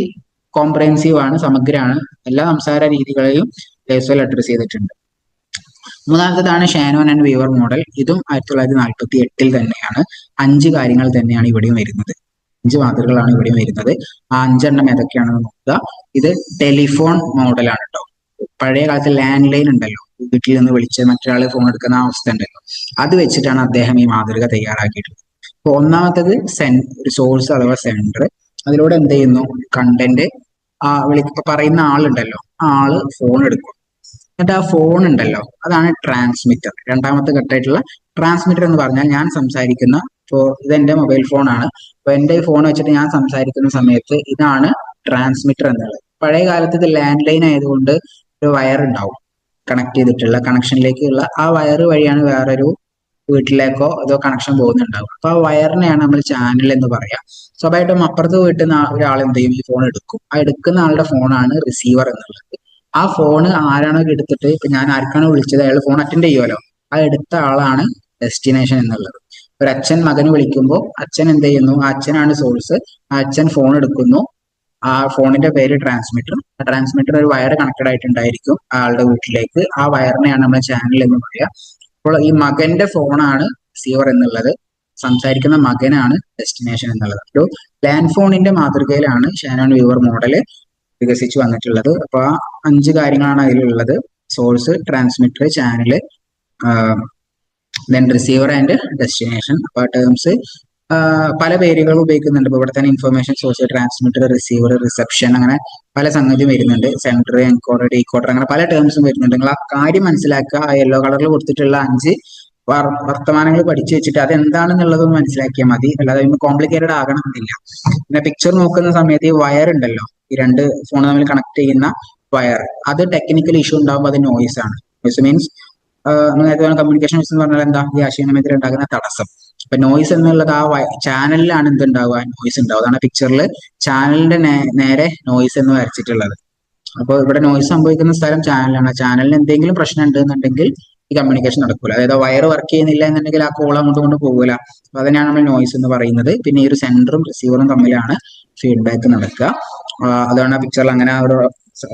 കോംപ്രഹെൻസീവ് ആണ്, സമഗ്രമാണ്. എല്ലാ സംസാര രീതികളെയും ലേസ്വൽ അഡ്രസ് ചെയ്തിട്ടുണ്ട്. മൂന്നാമത്തേതാണ് ഷാനോൻ ആൻഡ് വീവർ മോഡൽ. ഇതും 1948 തന്നെയാണ്. 5 കാര്യങ്ങൾ തന്നെയാണ് ഇവിടെയും വരുന്നത്. 5 മാതൃകകളാണ് ഇവിടെയും വരുന്നത്. ആ 5 എണ്ണം ഏതൊക്കെയാണെന്ന് നോക്കുക. ഇത് ടെലിഫോൺ മോഡലാണ് കേട്ടോ. പഴയ കാലത്ത് ലാൻഡ് ലൈൻ ഉണ്ടല്ലോ, വീട്ടിൽ നിന്ന് വിളിച്ച് മറ്റൊരാൾ ഫോൺ എടുക്കുന്ന അവസ്ഥ ഉണ്ടല്ലോ, അത് വെച്ചിട്ടാണ് അദ്ദേഹം ഈ മാതൃക തയ്യാറാക്കിയിട്ടുള്ളത്. അപ്പൊ ഒന്നാമത്തത് ഒരു സോഴ്സ് അഥവാ സെൻഡർ. അതിലൂടെ എന്ത് ചെയ്യുന്നു, കണ്ടന്റ് പറയുന്ന ആളുണ്ടല്ലോ, ആ ആള് ഫോൺ എടുക്കും. എന്നിട്ട് ആ ഫോൺ ഉണ്ടല്ലോ, അതാണ് ട്രാൻസ്മിറ്റർ. രണ്ടാമത്തെ ഘട്ടമായിട്ടുള്ള ട്രാൻസ്മിറ്റർ എന്ന് പറഞ്ഞാൽ ഞാൻ സംസാരിക്കുന്ന, ഇപ്പോൾ ഇതെന്റെ മൊബൈൽ ഫോണാണ്. അപ്പൊ എന്റെ ഫോൺ വെച്ചിട്ട് ഞാൻ സംസാരിക്കുന്ന സമയത്ത് ഇതാണ് ട്രാൻസ്മിറ്റർ എന്നുള്ളത്. പഴയ കാലത്ത് ഇത് ലാൻഡ് ലൈൻ ആയതുകൊണ്ട് ഒരു വയർ ഉണ്ടാവും കണക്ട് ചെയ്തിട്ടുള്ള, കണക്ഷനിലേക്കുള്ള ആ വയർ വഴിയാണ് വേറൊരു വീട്ടിലേക്കോ അതോ കണക്ഷൻ പോകുന്നുണ്ടാവും. അപ്പൊ ആ വയറിനെയാണ് നമ്മൾ ചാനൽ എന്ന് പറയാം. സ്വാഭാവികമായിട്ടും അപ്പുറത്ത് വീട്ടിൽ നിന്ന് ഒരാൾ എന്ത് ചെയ്യും, ഈ ഫോൺ എടുക്കും. ആ എടുക്കുന്ന ആളുടെ ഫോണാണ് റിസീവർ എന്നുള്ളത്. ആ ഫോണ് ആരാണോ എടുത്തിട്ട്, ഇപ്പൊ ഞാൻ ആർക്കാണോ വിളിച്ചത് അയാൾ ഫോൺ അറ്റൻഡ് ചെയ്യുമല്ലോ, ആ എടുത്ത ആളാണ് ഡെസ്റ്റിനേഷൻ എന്നുള്ളത്. ഒരു അച്ഛൻ മകന് വിളിക്കുമ്പോൾ അച്ഛൻ എന്ത് ചെയ്യുന്നു, ആ അച്ഛനാണ് സോഴ്സ്. ആ അച്ഛൻ ഫോൺ എടുക്കുന്നു. ആ ഫോണിന്റെ പേര് ട്രാൻസ്മിറ്റർ. ആ ട്രാൻസ്മിറ്റർ ഒരു വയർ കണക്റ്റഡ് ആയിട്ടുണ്ടായിരിക്കും ആളുടെ വീട്ടിലേക്ക്. ആ വയറിനെയാണ് നമ്മൾ ചാനൽ എന്ന് പറയുക. അപ്പോൾ ഈ മകന്റെ ഫോണാണ് റിസീവർ എന്നുള്ളത്. സംസാരിക്കുന്ന മകനാണ് ഡെസ്റ്റിനേഷൻ എന്നുള്ളത്. ഒരു ലാൻഡ് ഫോണിന്റെ മാതൃകയിലാണ് ഷാനോൺ വീവർ മോഡൽ വികസിച്ചു വന്നിട്ടുള്ളത്. അപ്പൊ ആ 5 കാര്യങ്ങളാണ് അതിലുള്ളത്: source, transmitter, channel, then receiver and destination. അപ്പൊ ടേംസ് പല പേരുകൾ ഉപയോഗിക്കുന്നുണ്ട്. ഇപ്പൊ ഇവിടെ തന്നെ information source, transmitter, receiver, reception, അങ്ങനെ പല സംഗതി വരുന്നുണ്ട്. സെൻഡർ, എൻകോഡർ, ഡീകോഡർ, അങ്ങനെ പല ടേംസും വരുന്നുണ്ട്. നിങ്ങൾ ആ കാര്യം മനസ്സിലാക്കുക. ആ യെല്ലോ കളറിൽ കൊടുത്തിട്ടുള്ള 5 വർത്തമാനങ്ങൾ പഠിച്ചു വെച്ചിട്ട് അതെന്താണെന്നുള്ളതൊന്ന് മനസ്സിലാക്കിയാൽ മതി. അല്ലാതെ കോംപ്ലിക്കേറ്റഡ് ആകണമെന്നില്ല. പിന്നെ പിക്ചർ നോക്കുന്ന സമയത്ത് ഈ വയർ ഉണ്ടല്ലോ, ഈ 2 ഫോൺ തമ്മിൽ കണക്ട് ചെയ്യുന്ന വയർ, അത് ടെക്നിക്കൽ ഇഷ്യൂ ഉണ്ടാകുമ്പോൾ അത് നോയിസ് ആണ്. നോയിസ് മീൻസ് നേരത്തെ കമ്മ്യൂണിക്കേഷൻ എന്ന് പറഞ്ഞാൽ എന്താ, ഈ ആശയവിനിമയത്തിൽ ഉണ്ടാകുന്ന തടസ്സം. അപ്പൊ നോയിസ് എന്നുള്ളത് ആ ചാനലിലാണ് എന്തുണ്ടാവുക, നോയിസ് ഉണ്ടാവുക. അതാണ് പിക്ചറിൽ ചാനലിന്റെ നേരെ നോയിസ് എന്ന് വരച്ചിട്ടുള്ളത്. അപ്പോൾ ഇവിടെ നോയിസ് സംഭവിക്കുന്ന സ്ഥലം ചാനലാണ്. ചാനലിന് എന്തെങ്കിലും പ്രശ്നം ഉണ്ടെന്നുണ്ടെങ്കിൽ ഈ കമ്മ്യൂണിക്കേഷൻ നടക്കൂല. അതായത് വയർ വർക്ക് ചെയ്യുന്നില്ല എന്നുണ്ടെങ്കിൽ ആ കോൾ അങ്ങോട്ട് കൊണ്ട് പോകൂല. അപ്പൊ അതിനാണ് നമ്മൾ നോയിസ് എന്ന് പറയുന്നത്. പിന്നെ ഈ ഒരു സെൻഡറും റിസീവറും തമ്മിലാണ് ഫീഡ്ബാക്ക് നടക്കുക. അതാണ് ആ പിക്ചറിൽ അങ്ങനെ ഒരു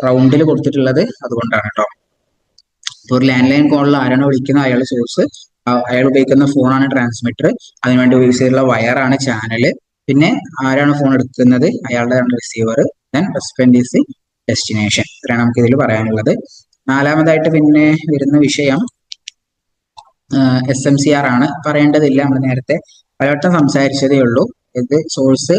റൗണ്ടിൽ കൊടുത്തിട്ടുള്ളത്. അതുകൊണ്ടാണ് കേട്ടോ. ഒരു ലാൻഡ് ലൈൻ കോളിൽ ആരാണ് വിളിക്കുന്നത് അയാളുടെ സോഴ്സ്, അയാൾ ഉപയോഗിക്കുന്ന ഫോണാണ് ട്രാൻസ്മിറ്റർ, അതിനുവേണ്ടി ഉപയോഗിച്ചിട്ടുള്ള വയറാണ് ചാനല്, പിന്നെ ആരാണ് ഫോൺ എടുക്കുന്നത് അയാളുടെ receiver, then respond is destination. ഇത്രയാണ് നമുക്ക് ഇതിൽ പറയാനുള്ളത്. 4മതായിട്ട് പിന്നെ വരുന്ന വിഷയം SMCR ആണ്. പറയേണ്ടതില്ല, നമ്മൾ നേരത്തെ പലവട്ടം സംസാരിച്ചതേ ഉള്ളൂ. ഇത് സോഴ്സ്,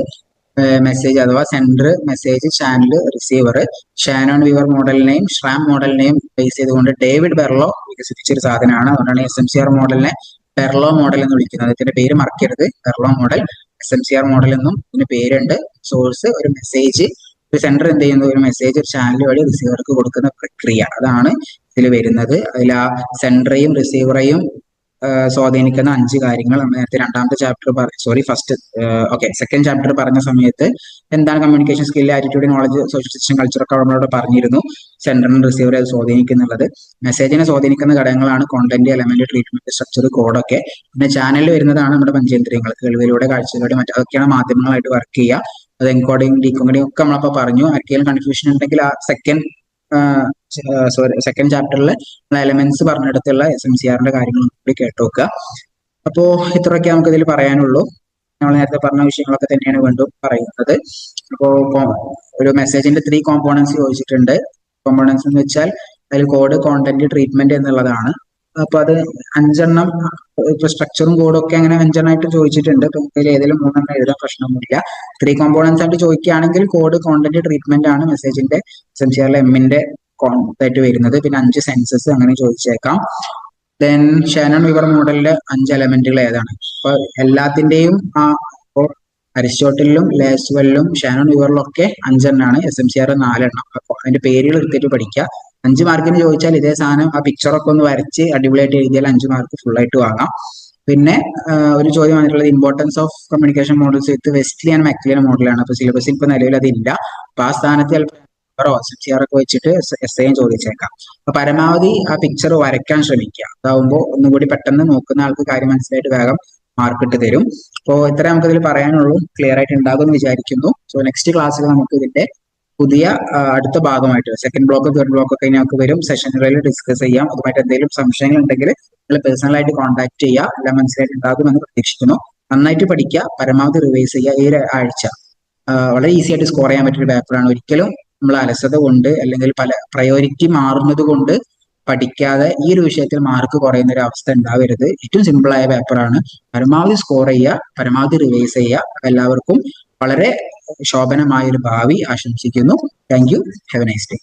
മെസ്സേജ് അഥവാ sender, message, channel, receiver. Shannon Weaver മോഡലിനെയും ഷ്രാം മോഡലിനെയും ബേസ് ചെയ്തുകൊണ്ട് ഡേവിഡ് ബെർലോ വികസിപ്പിച്ചൊരു സാധനമാണ്. അതുകൊണ്ടാണ് SMCR മോഡലിനെ ബെർലോ മോഡൽ എന്ന് വിളിക്കുന്നത്. ഇതിന്റെ പേര് മറക്കരുത്, ബെർലോ മോഡൽ. SMCR മോഡൽ എന്നും ഇതിന് പേരുണ്ട്. സോഴ്സ് ഒരു മെസ്സേജ്, ഒരു സെൻഡർ എന്ത് ചെയ്യുന്നത്, ഒരു മെസ്സേജ് ഒരു ചാനൽ വഴി റിസീവർക്ക് കൊടുക്കുന്ന പ്രക്രിയ, അതാണ് ഇതിൽ വരുന്നത്. അതിൽ ആ സെൻഡറെയും റിസീവറെയും സ്വാധീനിക്കുന്ന 5 കാര്യങ്ങൾ നമ്മൾ നേരത്തെ 2ാമത്തെ ചാപ്റ്റർ സെക്കൻഡ് ചാപ്റ്റർ പറഞ്ഞ സമയത്ത് എന്താണ് communication skill, attitude, knowledge, social system, culture ഒക്കെ നമ്മളോട് പറഞ്ഞിരുന്നു. സെൻഡറിനും റിസീവറെ അത് സ്വാധീനിക്കുന്നുള്ളത്. മെസ്സേജിനെ സ്വാധീനിക്കുന്ന ഘടകങ്ങളാണ് കോണ്ടന്റ്, എലമെന്റ്, ട്രീറ്റ്മെന്റ്, സ്ട്രക്ചർ, കോഡൊക്കെ. പിന്നെ ചാനലിൽ വരുന്നതാണ് നമ്മുടെ പഞ്ചേന്ദ്രിയങ്ങൾ, കേൾവിയിലൂടെ, കാഴ്ചയിലൂടെ, മറ്റൊക്കെയാണ് മാധ്യമങ്ങളായിട്ട് വർക്ക് ചെയ്യുക. അത് എൻകോഡിങ്, ഡീകോഡിങ് ഒക്കെ നമ്മളപ്പോൾ പറഞ്ഞു. ആർക്കെങ്കിലും കൺഫ്യൂഷൻ ഉണ്ടെങ്കിൽ ആ സെക്കൻഡ് ചാപ്റ്ററിൽ എലമെന്റ്സ് പറഞ്ഞെടുത്തുള്ള SMCRന്റെ കാര്യങ്ങൾ കൂടി കേട്ടു നോക്കുക. അപ്പോ ഇത്രയൊക്കെ നമുക്ക് ഇതിൽ പറയാനുള്ളൂ. നമ്മൾ നേരത്തെ പറഞ്ഞ വിഷയങ്ങളൊക്കെ തന്നെയാണ് വീണ്ടും പറയുന്നത്. അപ്പോ ഒരു മെസ്സേജിന്റെ 3 കോമ്പോണൻസ് ചോദിച്ചിട്ടുണ്ട്. കോമ്പോണൻസ് എന്ന് വെച്ചാൽ അതിൽ കോഡ്, കോണ്ടന്റ്, ട്രീറ്റ്മെന്റ് എന്നുള്ളതാണ്. അപ്പൊ അത് 5 ഇപ്പൊ സ്ട്രക്ചറും കോഡും ഒക്കെ അങ്ങനെ 5 ചോദിച്ചിട്ടുണ്ട്. ഇപ്പൊ ഇതിൽ ഏതെങ്കിലും 3 എഴുതാൻ പ്രശ്നമൊന്നുമില്ല. 3 കോമ്പോണൻസ് ആയിട്ട് ചോദിക്കുകയാണെങ്കിൽ കോഡ്, കോണ്ടന്റ്, ട്രീറ്റ്മെന്റ് ആണ് മെസ്സേജിന്റെ SMCRലെ എമ്മിന്റെ ആയിട്ട് വരുന്നത്. പിന്നെ 5 സെൻസസ് അങ്ങനെ ചോദിച്ചേക്കാം. ദെൻ ഷാനോൺ വീവർ മോഡലിലെ 5 എലമെന്റുകൾ ഏതാണ്? അപ്പൊ എല്ലാത്തിന്റെയും അരിസ്റ്റോട്ടലിലും ലാസ്വെല്ലിലും ഷാനോൺ വീവറിലും ഒക്കെ 5 SMCR 4. അപ്പൊ അതിന്റെ പേരുകൾ എടുത്തിട്ട് പഠിക്കുക. 5 മാർക്കിന് ചോദിച്ചാൽ ഇതേ സാധനം ആ പിക്ചറൊക്കെ ഒന്ന് വരച്ച് അടിപൊളിയായിട്ട് എഴുതിയാൽ 5 മാർക്ക് ഫുൾ ആയിട്ട് വാങ്ങാം. പിന്നെ ഒരു ചോദ്യം വന്നിട്ടുള്ളത് importance of communication models with Westley and McLean മോഡലാണ്. അപ്പൊ സിലബസിൽ ഇപ്പൊ നിലവിൽ അതില്ല. അപ്പൊ ആ സ്ഥാനത്ത് SMCR ഒക്കെ വെച്ചിട്ട് SIയും ചോദിച്ചേക്കാം. അപ്പൊ പരമാവധി ആ പിക്ചർ വരയ്ക്കാൻ ശ്രമിക്കുക. അതാവുമ്പോൾ ഒന്നുകൂടി പെട്ടെന്ന് നോക്കുന്ന ആൾക്ക് കാര്യം മനസ്സിലായിട്ട് വേഗം മാർക്ക് ഇട്ട് തരും. അപ്പോൾ ഇത്ര നമുക്ക് ഇതിൽ പറയാനുള്ളൂ. ക്ലിയർ ആയിട്ട് ഉണ്ടാകുമെന്ന് വിചാരിക്കുന്നു. സോ നെക്സ്റ്റ് ക്ലാസ്സിൽ നമുക്ക് ഇതിന്റെ പുതിയ അടുത്ത ഭാഗമായിട്ട് സെക്കൻഡ് ബ്ലോക്ക്, തേർഡ് ബ്ലോക്ക് ഒക്കെ നമുക്ക് വരും. സെഷനുകളിൽ ഡിസ്കസ് ചെയ്യാം. അതുമായിട്ട് എന്തെങ്കിലും സംശയങ്ങൾ ഉണ്ടെങ്കിൽ നിങ്ങൾ പേഴ്സണലായിട്ട് കോൺടാക്ട് ചെയ്യുക. എല്ലാം മനസ്സിലായിട്ട് ഉണ്ടാകുമെന്ന് പ്രതീക്ഷിക്കുന്നു. നന്നായിട്ട് പഠിക്കുക, പരമാവധി റിവൈസ് ചെയ്യുക. ഈ ആഴ്ച വളരെ ഈസി ആയിട്ട് സ്കോർ ചെയ്യാൻ പറ്റിയൊരു പേപ്പറാണ്. ഒരിക്കലും നമ്മൾ അലസത കൊണ്ട് അല്ലെങ്കിൽ പല പ്രയോറിറ്റി മാറുന്നത് കൊണ്ട് പഠിക്കാതെ ഈ ഒരു വിഷയത്തിൽ മാർക്ക് കുറയുന്ന ഒരു അവസ്ഥ ഉണ്ടാവരുത്. ഏറ്റവും സിമ്പിൾ ആയ പേപ്പറാണ്. പരമാവധി സ്കോർ ചെയ്യുക, പരമാവധി റിവൈസ് ചെയ്യുക. എല്ലാവർക്കും വളരെ ശോഭനമായ ഒരു ഭാവി ആശംസിക്കുന്നു. Thank you. Have A nice day.